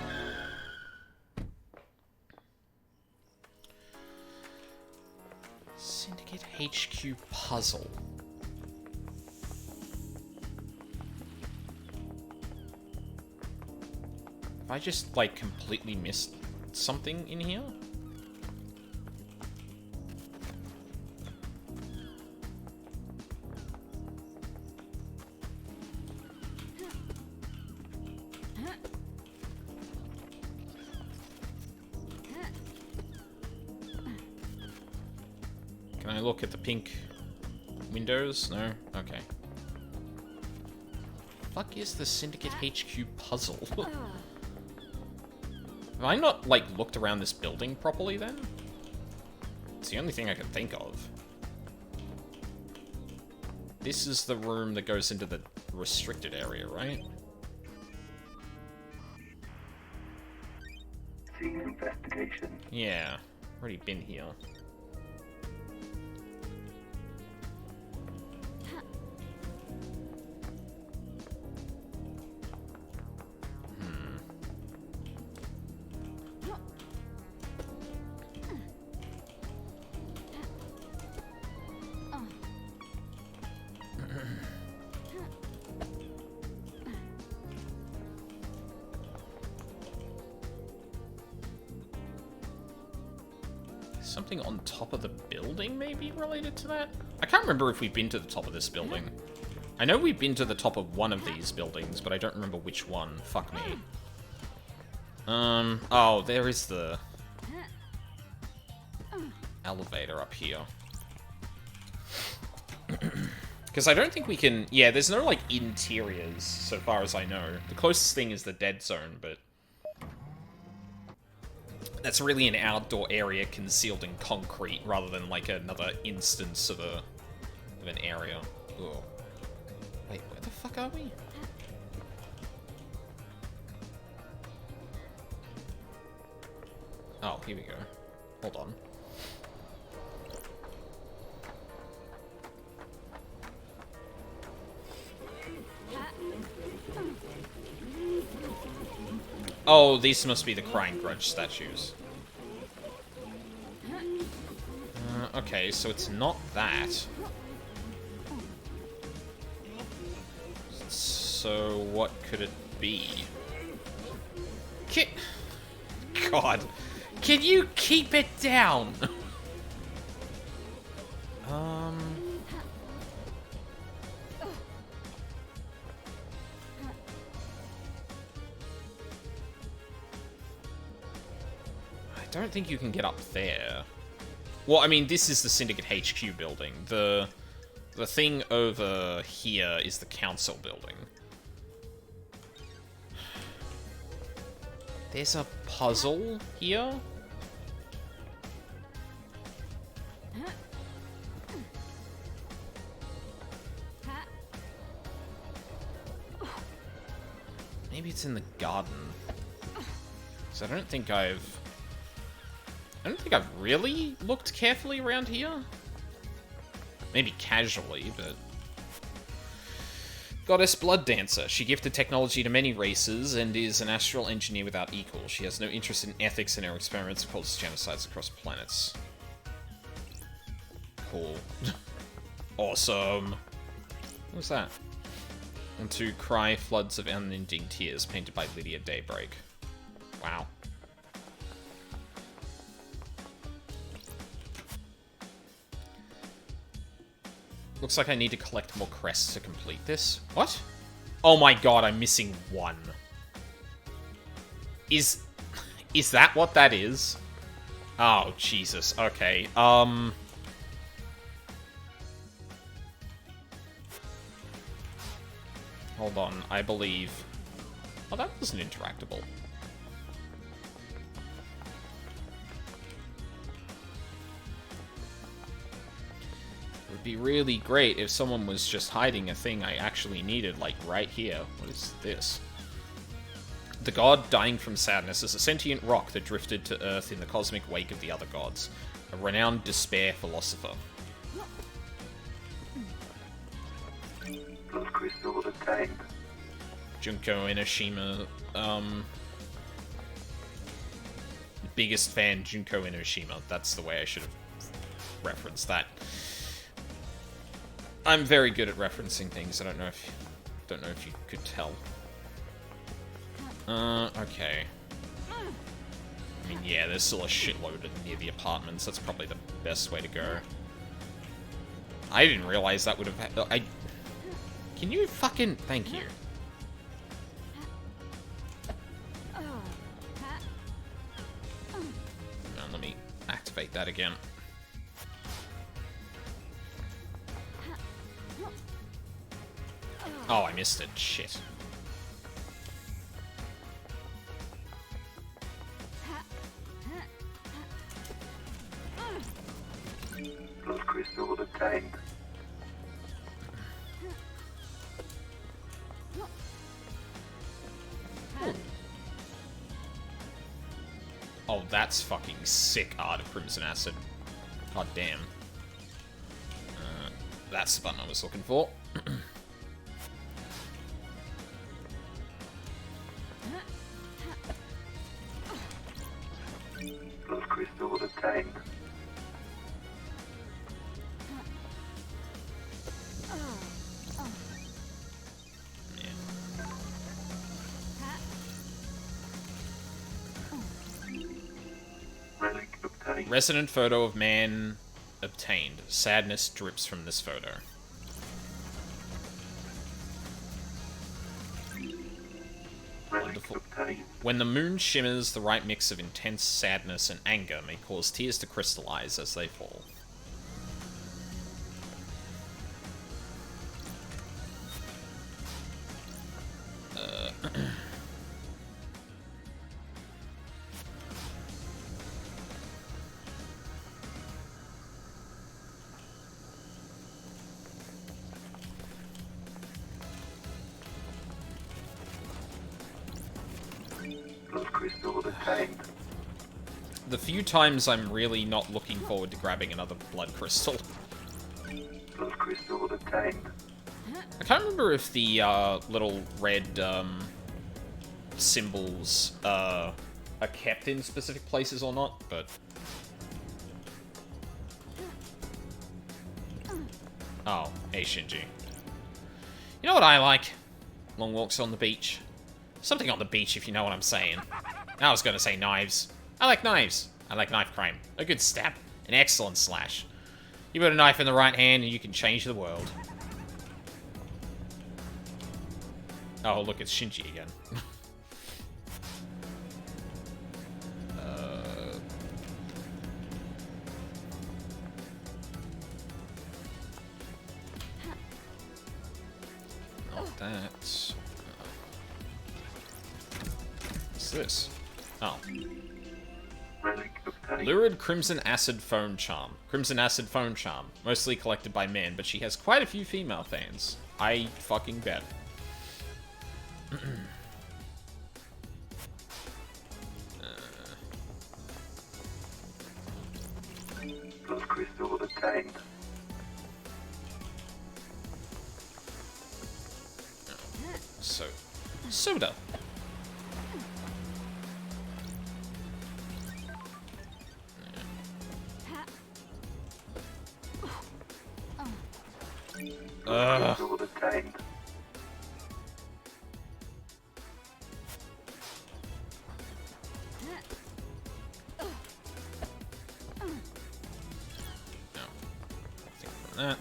Syndicate HQ puzzle. Have I just, like, completely missed something in here? Can I look at the pink windows? No? Okay. Fuck is the Syndicate HQ puzzle? Have I not, like, looked around this building properly, then? It's the only thing I can think of. this is the room that goes into the restricted area, right? Scene investigation. Yeah, already been here. Something on top of the building, maybe, related to that? I can't remember if we've been to the top of this building. I know we've been to the top of one of these buildings, but I don't remember which one. Fuck me. Oh, there is the elevator up here. Because I don't think we can... Yeah, there's no, like, interiors, so far as I know. The closest thing is the dead zone, but... That's really an outdoor area concealed in concrete, rather than, like, another instance of an area. Ugh. Wait, where the fuck are we? Oh, here we go. Hold on. Oh, these must be the Crying Grudge statues. Okay, so it's not that. So what could it be? God, can you keep it down? I don't think you can get up there. Well, I mean, this is the Syndicate HQ building. The thing over here is the council building. There's a puzzle here? Maybe it's in the garden. So I don't think I've really looked carefully around here. Maybe casually, but... Goddess Blood Dancer. She gifted technology to many races and is an astral engineer without equal. She has no interest in ethics, and her experiments cause genocides across planets. Cool. Awesome. What was that? And to Cry Floods of Unending Tears, painted by Lydia Daybreak. Wow. Looks like I need to collect more crests to complete this. What? Oh my god, I'm missing one. Is that what that is? Oh, Jesus. Okay. Hold on. I believe... Oh, that wasn't interactable. It would be really great if someone was just hiding a thing I actually needed, like, right here. What is this? The god dying from sadness is a sentient rock that drifted to Earth in the cosmic wake of the other gods. A renowned despair philosopher. Blood crystal obtained. Junko Enoshima, biggest fan, Junko Enoshima. That's the way I should have referenced that. I'm very good at referencing things. I don't know if you could tell. Okay. I mean, yeah, there's still a shitload near the apartments. That's probably the best way to go. I didn't realize that would have... Can you fucking... Thank you. Now, let me activate that again. Oh, I missed it. Shit. Blood crystal obtained. Oh, that's fucking sick art of Crimson Acid. God damn. That's the button I was looking for. Blood crystals obtained. Relic obtained. Resonant photo of man obtained. Sadness drips from this photo. Relic Wonderful. obtained. When the moon shimmers, the right mix of intense sadness and anger may cause tears to crystallize as they fall. Blood crystals obtained. The few times I'm really not looking forward to grabbing another blood crystal. Blood crystals obtained. I can't remember if the little red symbols are kept in specific places or not, but... Oh, hey Shinji. You know what I like? Long walks on the beach. Something on the beach, if you know what I'm saying. I was gonna say knives. I like knives. I like knife crime. A good stab. An excellent slash. You put a knife in the right hand and you can change the world. Oh, look, it's Shinji again. Not that. What's this? Oh. Relic obtained. Lurid Crimson Acid Phone Charm. Crimson Acid Phone Charm. Mostly collected by men, but she has quite a few female fans. I fucking bet. Blood crystals obtained. So, soda. Crystals obtained. Nothing from that.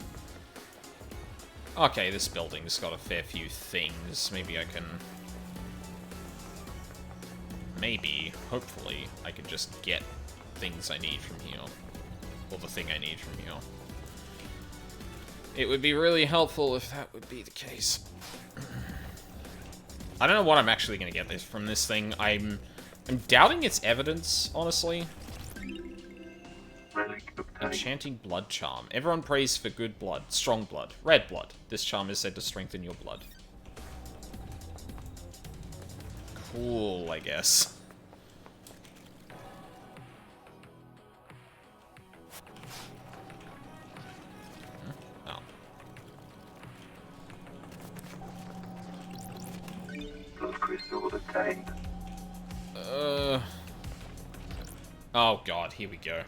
Okay, this building's got a fair few things. Maybe I can... Maybe, hopefully, I can just get things I need from here. Or the thing I need from here. It would be really helpful if that would be the case. I don't know what I'm actually going to get from this thing. I'm doubting its evidence, honestly. Relic obtained. Enchanting blood charm. Everyone prays for good blood, strong blood, red blood. This charm is said to strengthen your blood. Cool, I guess. Oh. Blood crystals obtained. Oh god, here we go.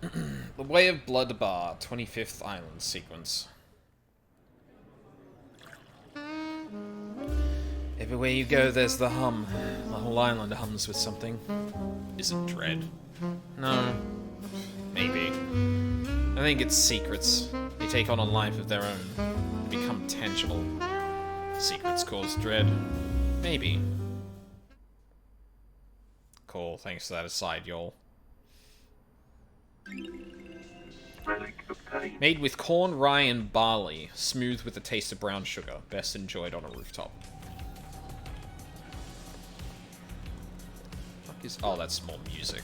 The Way of Blood Bar, 25th Island sequence. Everywhere you go, there's the hum. The whole island hums with something. Is it dread? No. Maybe. I think it's secrets. They take on a life of their own. Become tangible. Secrets cause dread. Maybe. Cool, thanks for that aside, y'all. Relic obtained. Made with corn, rye, and barley. Smooth with a taste of brown sugar. Best enjoyed on a rooftop. Fuck is... Oh, that's more music.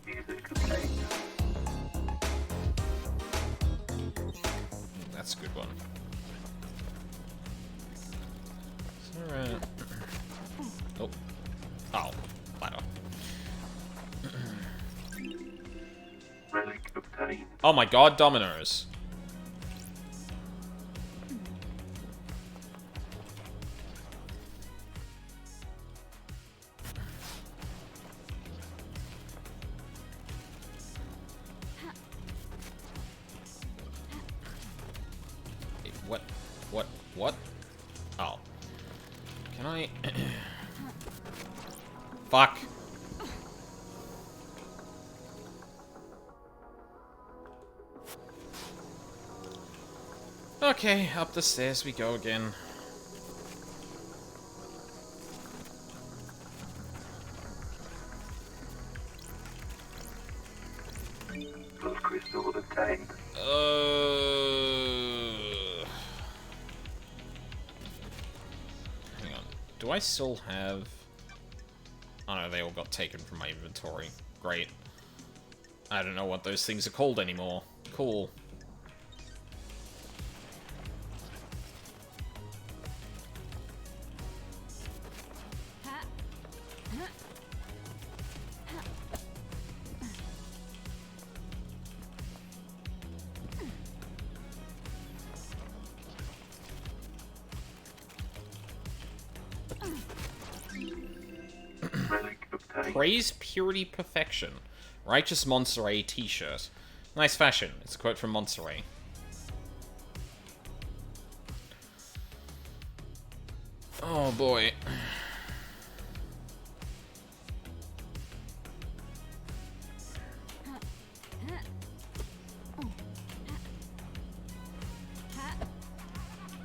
Music obtained. That's a good one. Alright. obtained. Oh my god, dominoes. Hey, what? Oh. Can I... Fuck. Okay, up the stairs we go again. Plus crystal obtained. Hang on. Do I still have... Oh no, they all got taken from my inventory. Great. I don't know what those things are called anymore. Cool. Relic obtained. Praise Purity Perfection. Righteous Montserrat t-shirt. Nice fashion. It's a quote from Montserrat. Oh boy.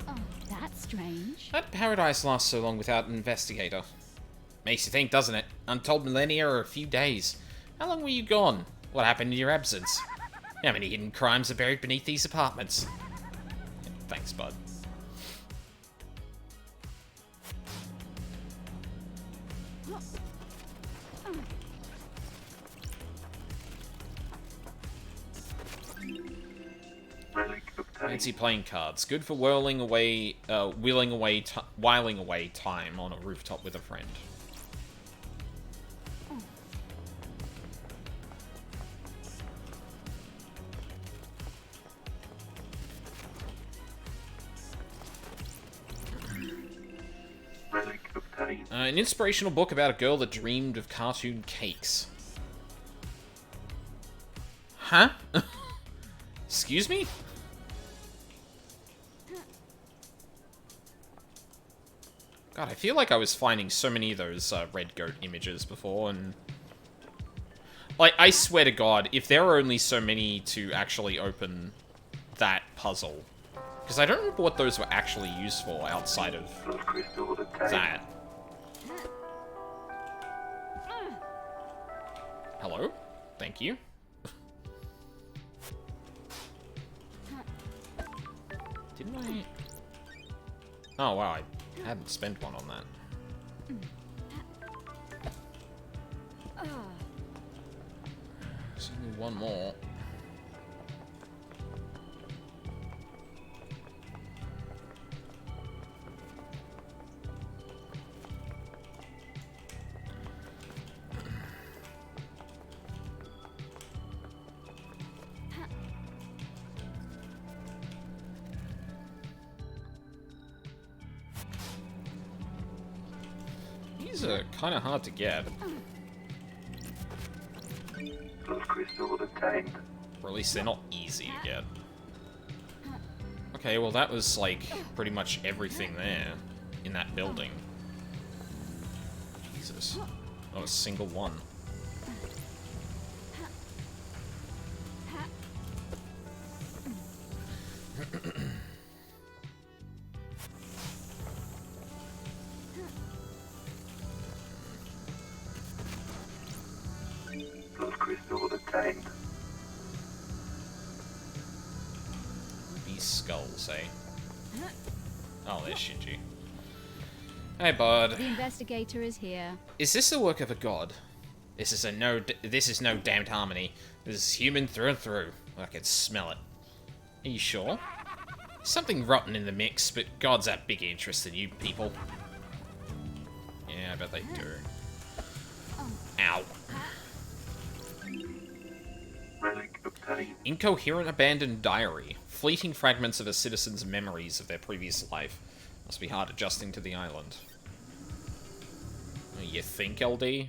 Oh, that's strange. That paradise lasts so long without an investigator. Makes you think, doesn't it? Untold millennia or a few days. How long were you gone? What happened in your absence? How many hidden crimes are buried beneath these apartments? Thanks, bud. Relic obtained. Fancy playing cards. Good for whirling away, whiling away time on a rooftop with a friend. Relic obtained. An inspirational book about a girl that dreamed of cartoon cakes. Huh? Excuse me? God, I feel like I was finding so many of those red goat images before, and... Like, I swear to God, if there are only so many to actually open that puzzle... Because I don't remember what those were actually used for outside of Plus crystal obtained. that. Hello? Thank you. Didn't I... Oh, wow, I hadn't spent one on that. There's only one more. These are kind of hard to get. Plus crystal obtained. Or at least they're not easy to get. Okay, well that was like pretty much everything there in that building. Jesus. Not a single one. Plus crystal obtained. These skulls, eh? Oh, there's Shinji. Hey, bud. The investigator is here. Is this the work of a god? This is no damned harmony. This is human through and through. I can smell it. Are you sure? There's something rotten in the mix, but gods have bigger interest than you people. Yeah, I bet they do. Ow. Relic obtained. obtained. Incoherent abandoned diary. Fleeting fragments of a citizen's memories of their previous life. Must be hard adjusting to the island. You think, LD?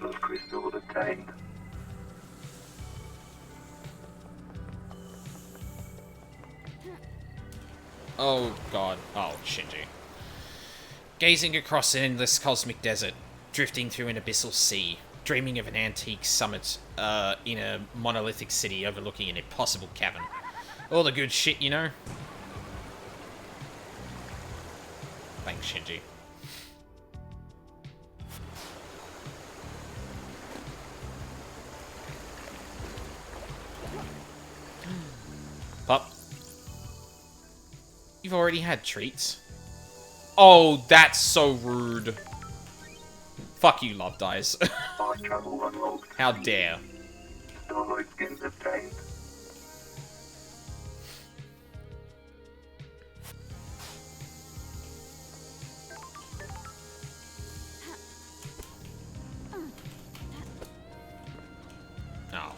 Love crystal obtained. Oh, God. Oh, Shinji. Gazing across an endless cosmic desert, drifting through an abyssal sea, dreaming of an antique summit, in a monolithic city overlooking an impossible cavern. All the good shit, you know? Thanks, Shinji. Pup. You've already had treats. Oh, that's so rude. Fuck you, Love Dies. I travel unlocked. How dare. Starlight skins obtained. Oh.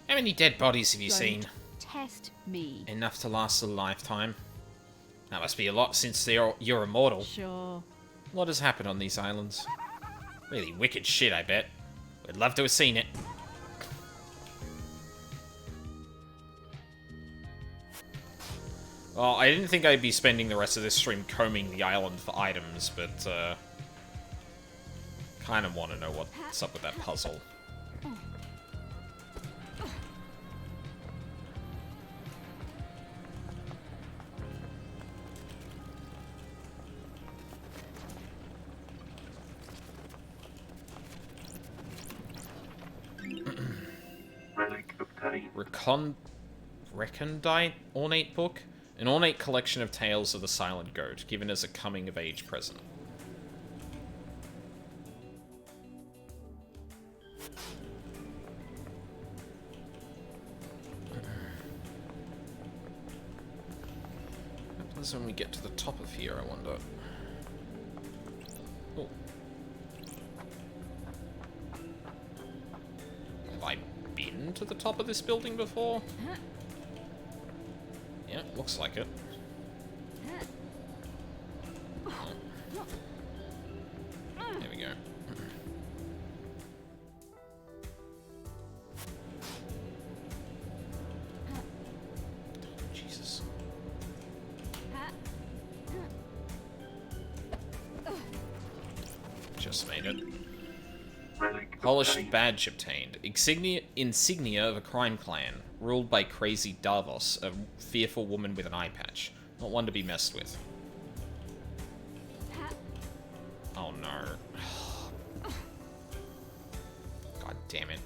How many dead bodies have you Don't seen? Test me. Enough to last a lifetime. That must be a lot since you're immortal. Sure. What has happened on these islands? Really wicked shit, I bet. We'd love to have seen it. Well, I didn't think I'd be spending the rest of this stream combing the island for items, but, kind of want to know what's up with that puzzle. Relic obtained. Recondite Ornate Book? An ornate collection of tales of the Silent Goat, given as a coming-of-age present. What happens when we get to the top of here, I wonder? Oh. Have I been to the top of this building before? Yeah, looks like it. There we go. Jesus. Just made it. Relic Polished obtained. badge obtained. Insignia of a crime clan, ruled by Crazy Davos, a fearful woman with an eye patch. Not one to be messed with. Oh no. God damn it.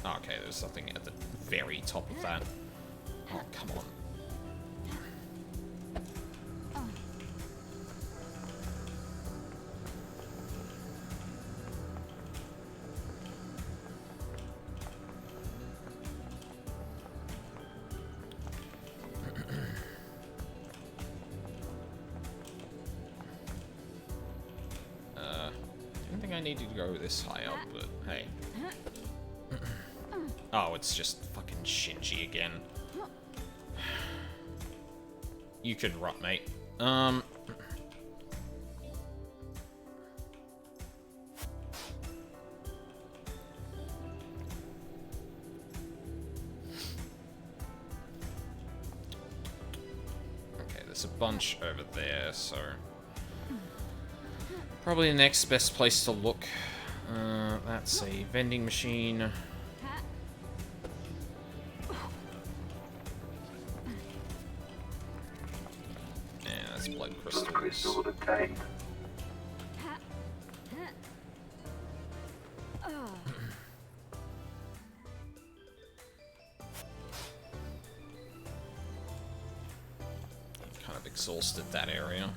Okay, there's something at the very top of that. Oh, come on. I didn't think I needed to go this high up, but hey. Oh, it's just fucking Shinji again. You can rot, mate. Okay, there's a bunch over there, so... Probably the next best place to look. That's a vending machine. Yeah, that's blood Love crystals. crystal obtained. Kind of exhausted that area.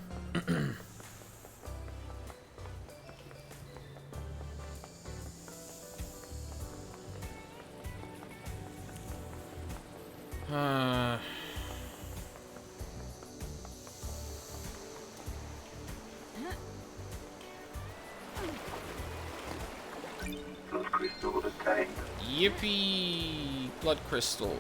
Yippee! Blood crystal.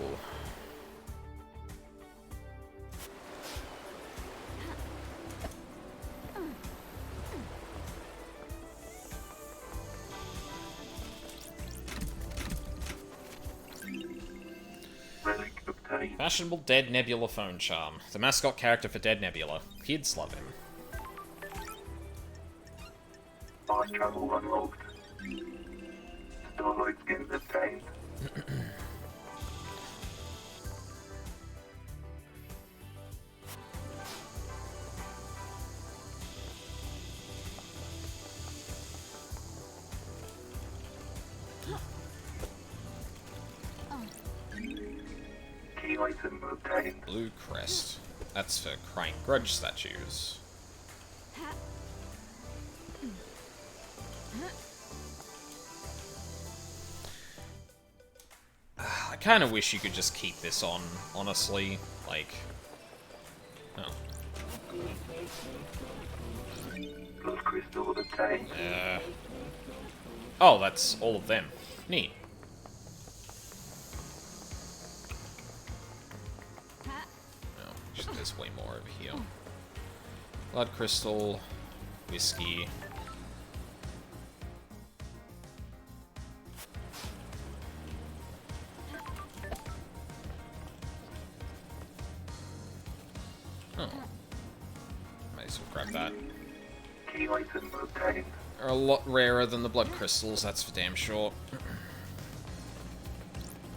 Relic obtained. Fashionable Dead Nebula phone charm. The mascot character for Dead Nebula. Kids love him. Fast travel unlocked. Starlight skins obtained. Key item obtained. Blue crest. That's for crying grudge statues. I kind of wish you could just keep this on, honestly. Like, oh, Blood crystal obtained. oh, that's all of them. Neat. Oh, actually, there's way more over here. Blood crystal, whiskey. Oh. Might as well grab that. Key item obtained. Are a lot rarer than the blood crystals, that's for damn sure.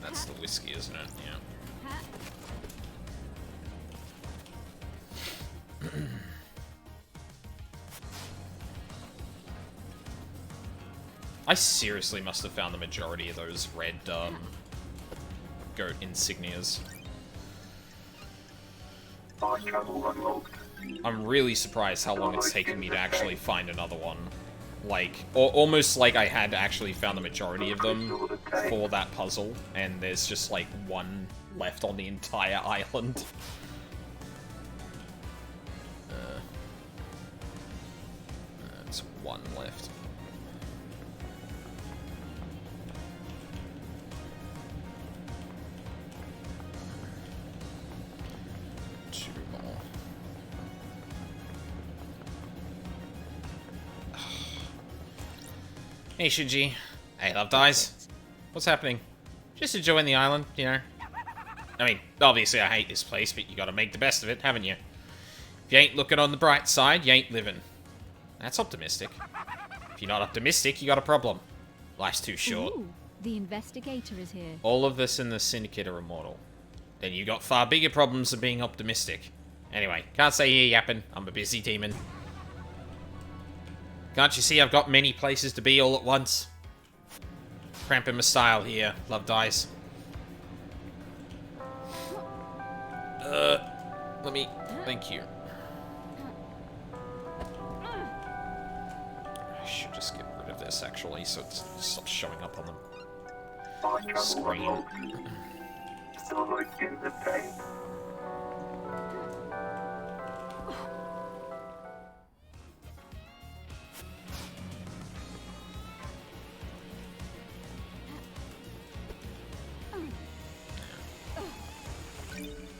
That's the whiskey, isn't it? Yeah. I seriously must have found the majority of those red, goat insignias. Fast travel unlocked. I'm really surprised how long it's taken me to actually find another one. Like, almost like I had actually found the majority of them for that puzzle, and there's just, like, one left on the entire island. There's one left. Two more. Hey, Shinji. Hey, Love Dies. What's happening? Just enjoying the island, you know? I mean, obviously I hate this place, but you gotta make the best of it, haven't you? If you ain't looking on the bright side, you ain't living. That's optimistic. If you're not optimistic, you got a problem. Life's too short. Ooh, the investigator is here. All of us in the Syndicate are immortal. Then you got far bigger problems than being optimistic. Anyway, can't stay here yapping. I'm a busy demon. Can't you see I've got many places to be all at once? Cramping my style here, Love Dies. Let me... Thank you. I should just get rid of this, actually, so it stops showing up on the Fast travel screen. unlocked. Starlight skins obtained.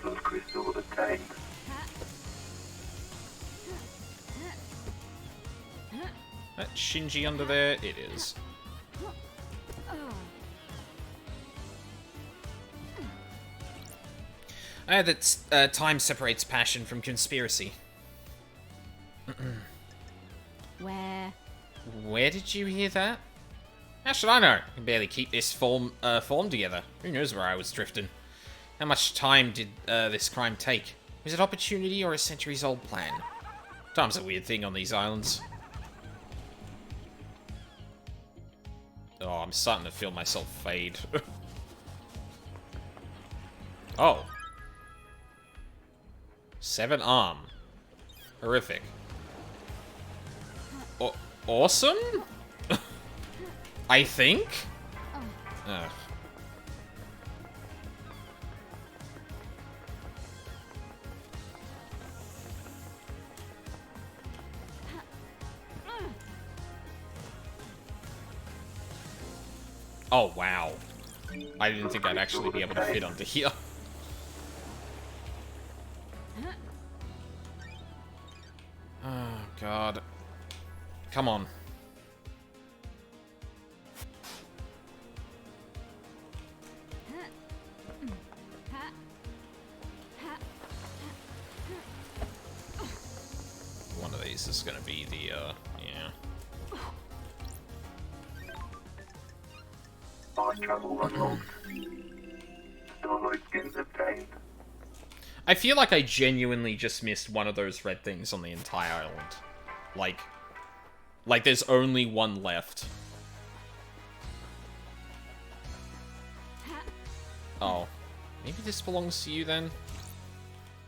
Blood crystal obtained. That Shinji under there? It is. I heard that time separates passion from conspiracy. Where did you hear that? How should I know? I can barely keep this form together. Who knows where I was drifting? How much time did this crime take? Was it opportunity or a centuries-old plan? Time's a weird thing on these islands. Oh, I'm starting to feel myself fade. Oh. 7 arm. Horrific. Awesome? I think? Ugh. Oh, wow. I didn't think I'd actually be able to fit under here. Oh, God. Come on. One of these is gonna be the, yeah. Fast travel unlocked. Still like in the pain. I feel like I genuinely just missed one of those red things on the entire island. Like there's only one left. Oh. Maybe this belongs to you then?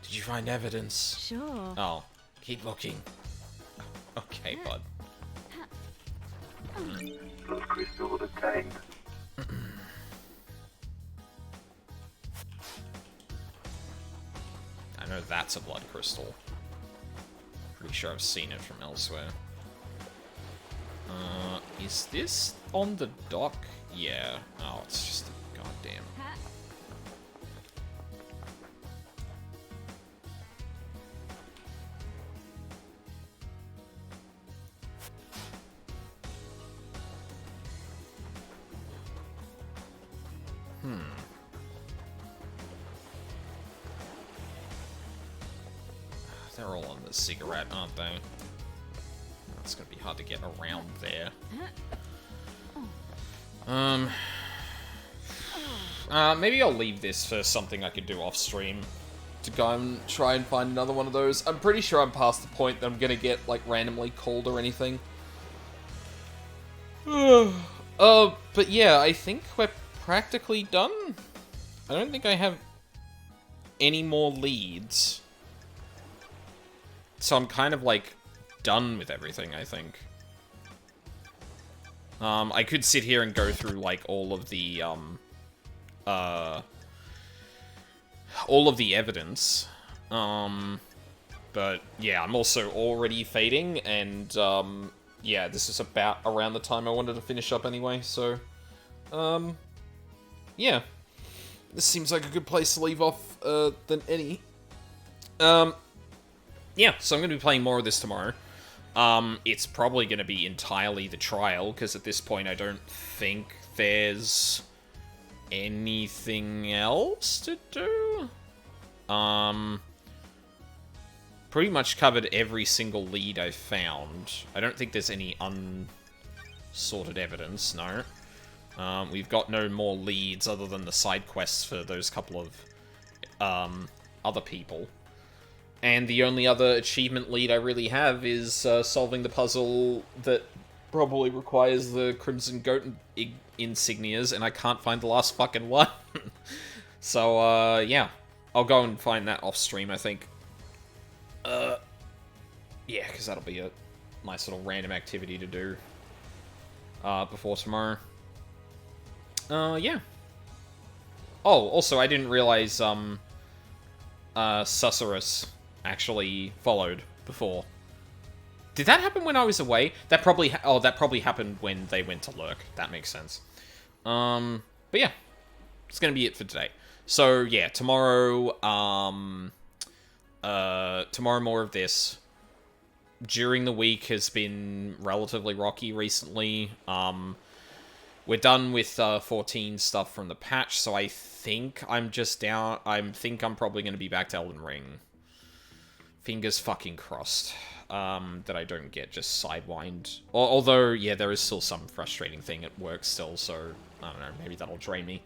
Did you find evidence? Sure. Oh. Keep looking. Okay, bud. Blood crystal obtained. I know that's a blood crystal. Pretty sure I've seen it from elsewhere. Is this on the dock? Yeah. Oh, it's just a goddamn... They're all on the cigarette, aren't they? It's gonna be hard to get around there. Maybe I'll leave this for something I could do off stream. To go and try and find another one of those. I'm pretty sure I'm past the point that I'm gonna get, like, randomly called or anything. But yeah, I think we're practically done. I don't think I have any more leads. So I'm kind of, like, done with everything, I think. I could sit here and go through, like, all of the evidence. But, yeah, I'm also already fading, and, yeah, this is about around the time I wanted to finish up anyway, so, yeah. This seems like a good place to leave off, than any. Yeah, so I'm going to be playing more of this tomorrow. It's probably going to be entirely the trial, because at this point I don't think there's anything else to do. Pretty much covered every single lead I've found. I don't think there's any unsorted evidence, no. We've got no more leads other than the side quests for those couple of other people. And the only other achievement lead I really have is solving the puzzle that probably requires the Crimson Goat insignias, and I can't find the last fucking one. So, yeah. I'll go and find that off stream, I think. Yeah, because that'll be a nice little random activity to do before tomorrow. Yeah. Oh, also, I didn't realize, Susurrus actually followed before. Did that happen when I was away? That probably that probably happened when they went to lurk. That makes sense. But yeah, it's gonna be it for today. So yeah, tomorrow tomorrow more of this. During the week has been relatively rocky recently. We're done with 14 stuff from the patch, so I think I'm just down. I think I'm probably going to be back to Elden Ring. Fingers fucking crossed that I don't get just sidewind. Although, yeah, there is still some frustrating thing at work still, so I don't know. Maybe that'll drain me.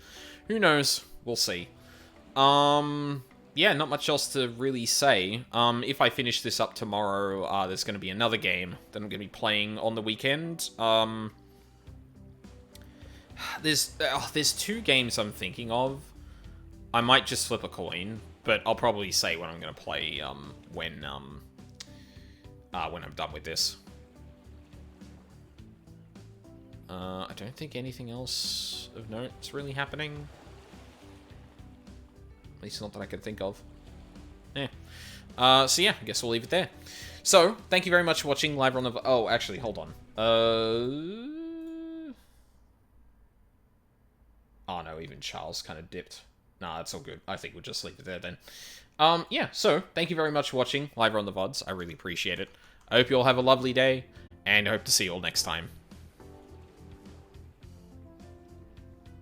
Who knows? We'll see. Yeah, not much else to really say. If I finish this up tomorrow, there's going to be another game that I'm going to be playing on the weekend. There's two games I'm thinking of. I might just flip a coin, but I'll probably say what I'm going to play when I'm done with this. I don't think anything else of note is really happening. At least not that I can think of. Yeah. So yeah, I guess we'll leave it there. So, thank you very much for watching live on the... Oh, actually, hold on. Oh no, know, even Charles kind of dipped. Nah, that's all good. I think we'll just leave it there then. Yeah, so, thank you very much for watching live on the VODs. I really appreciate it. I hope you all have a lovely day, and I hope to see you all next time.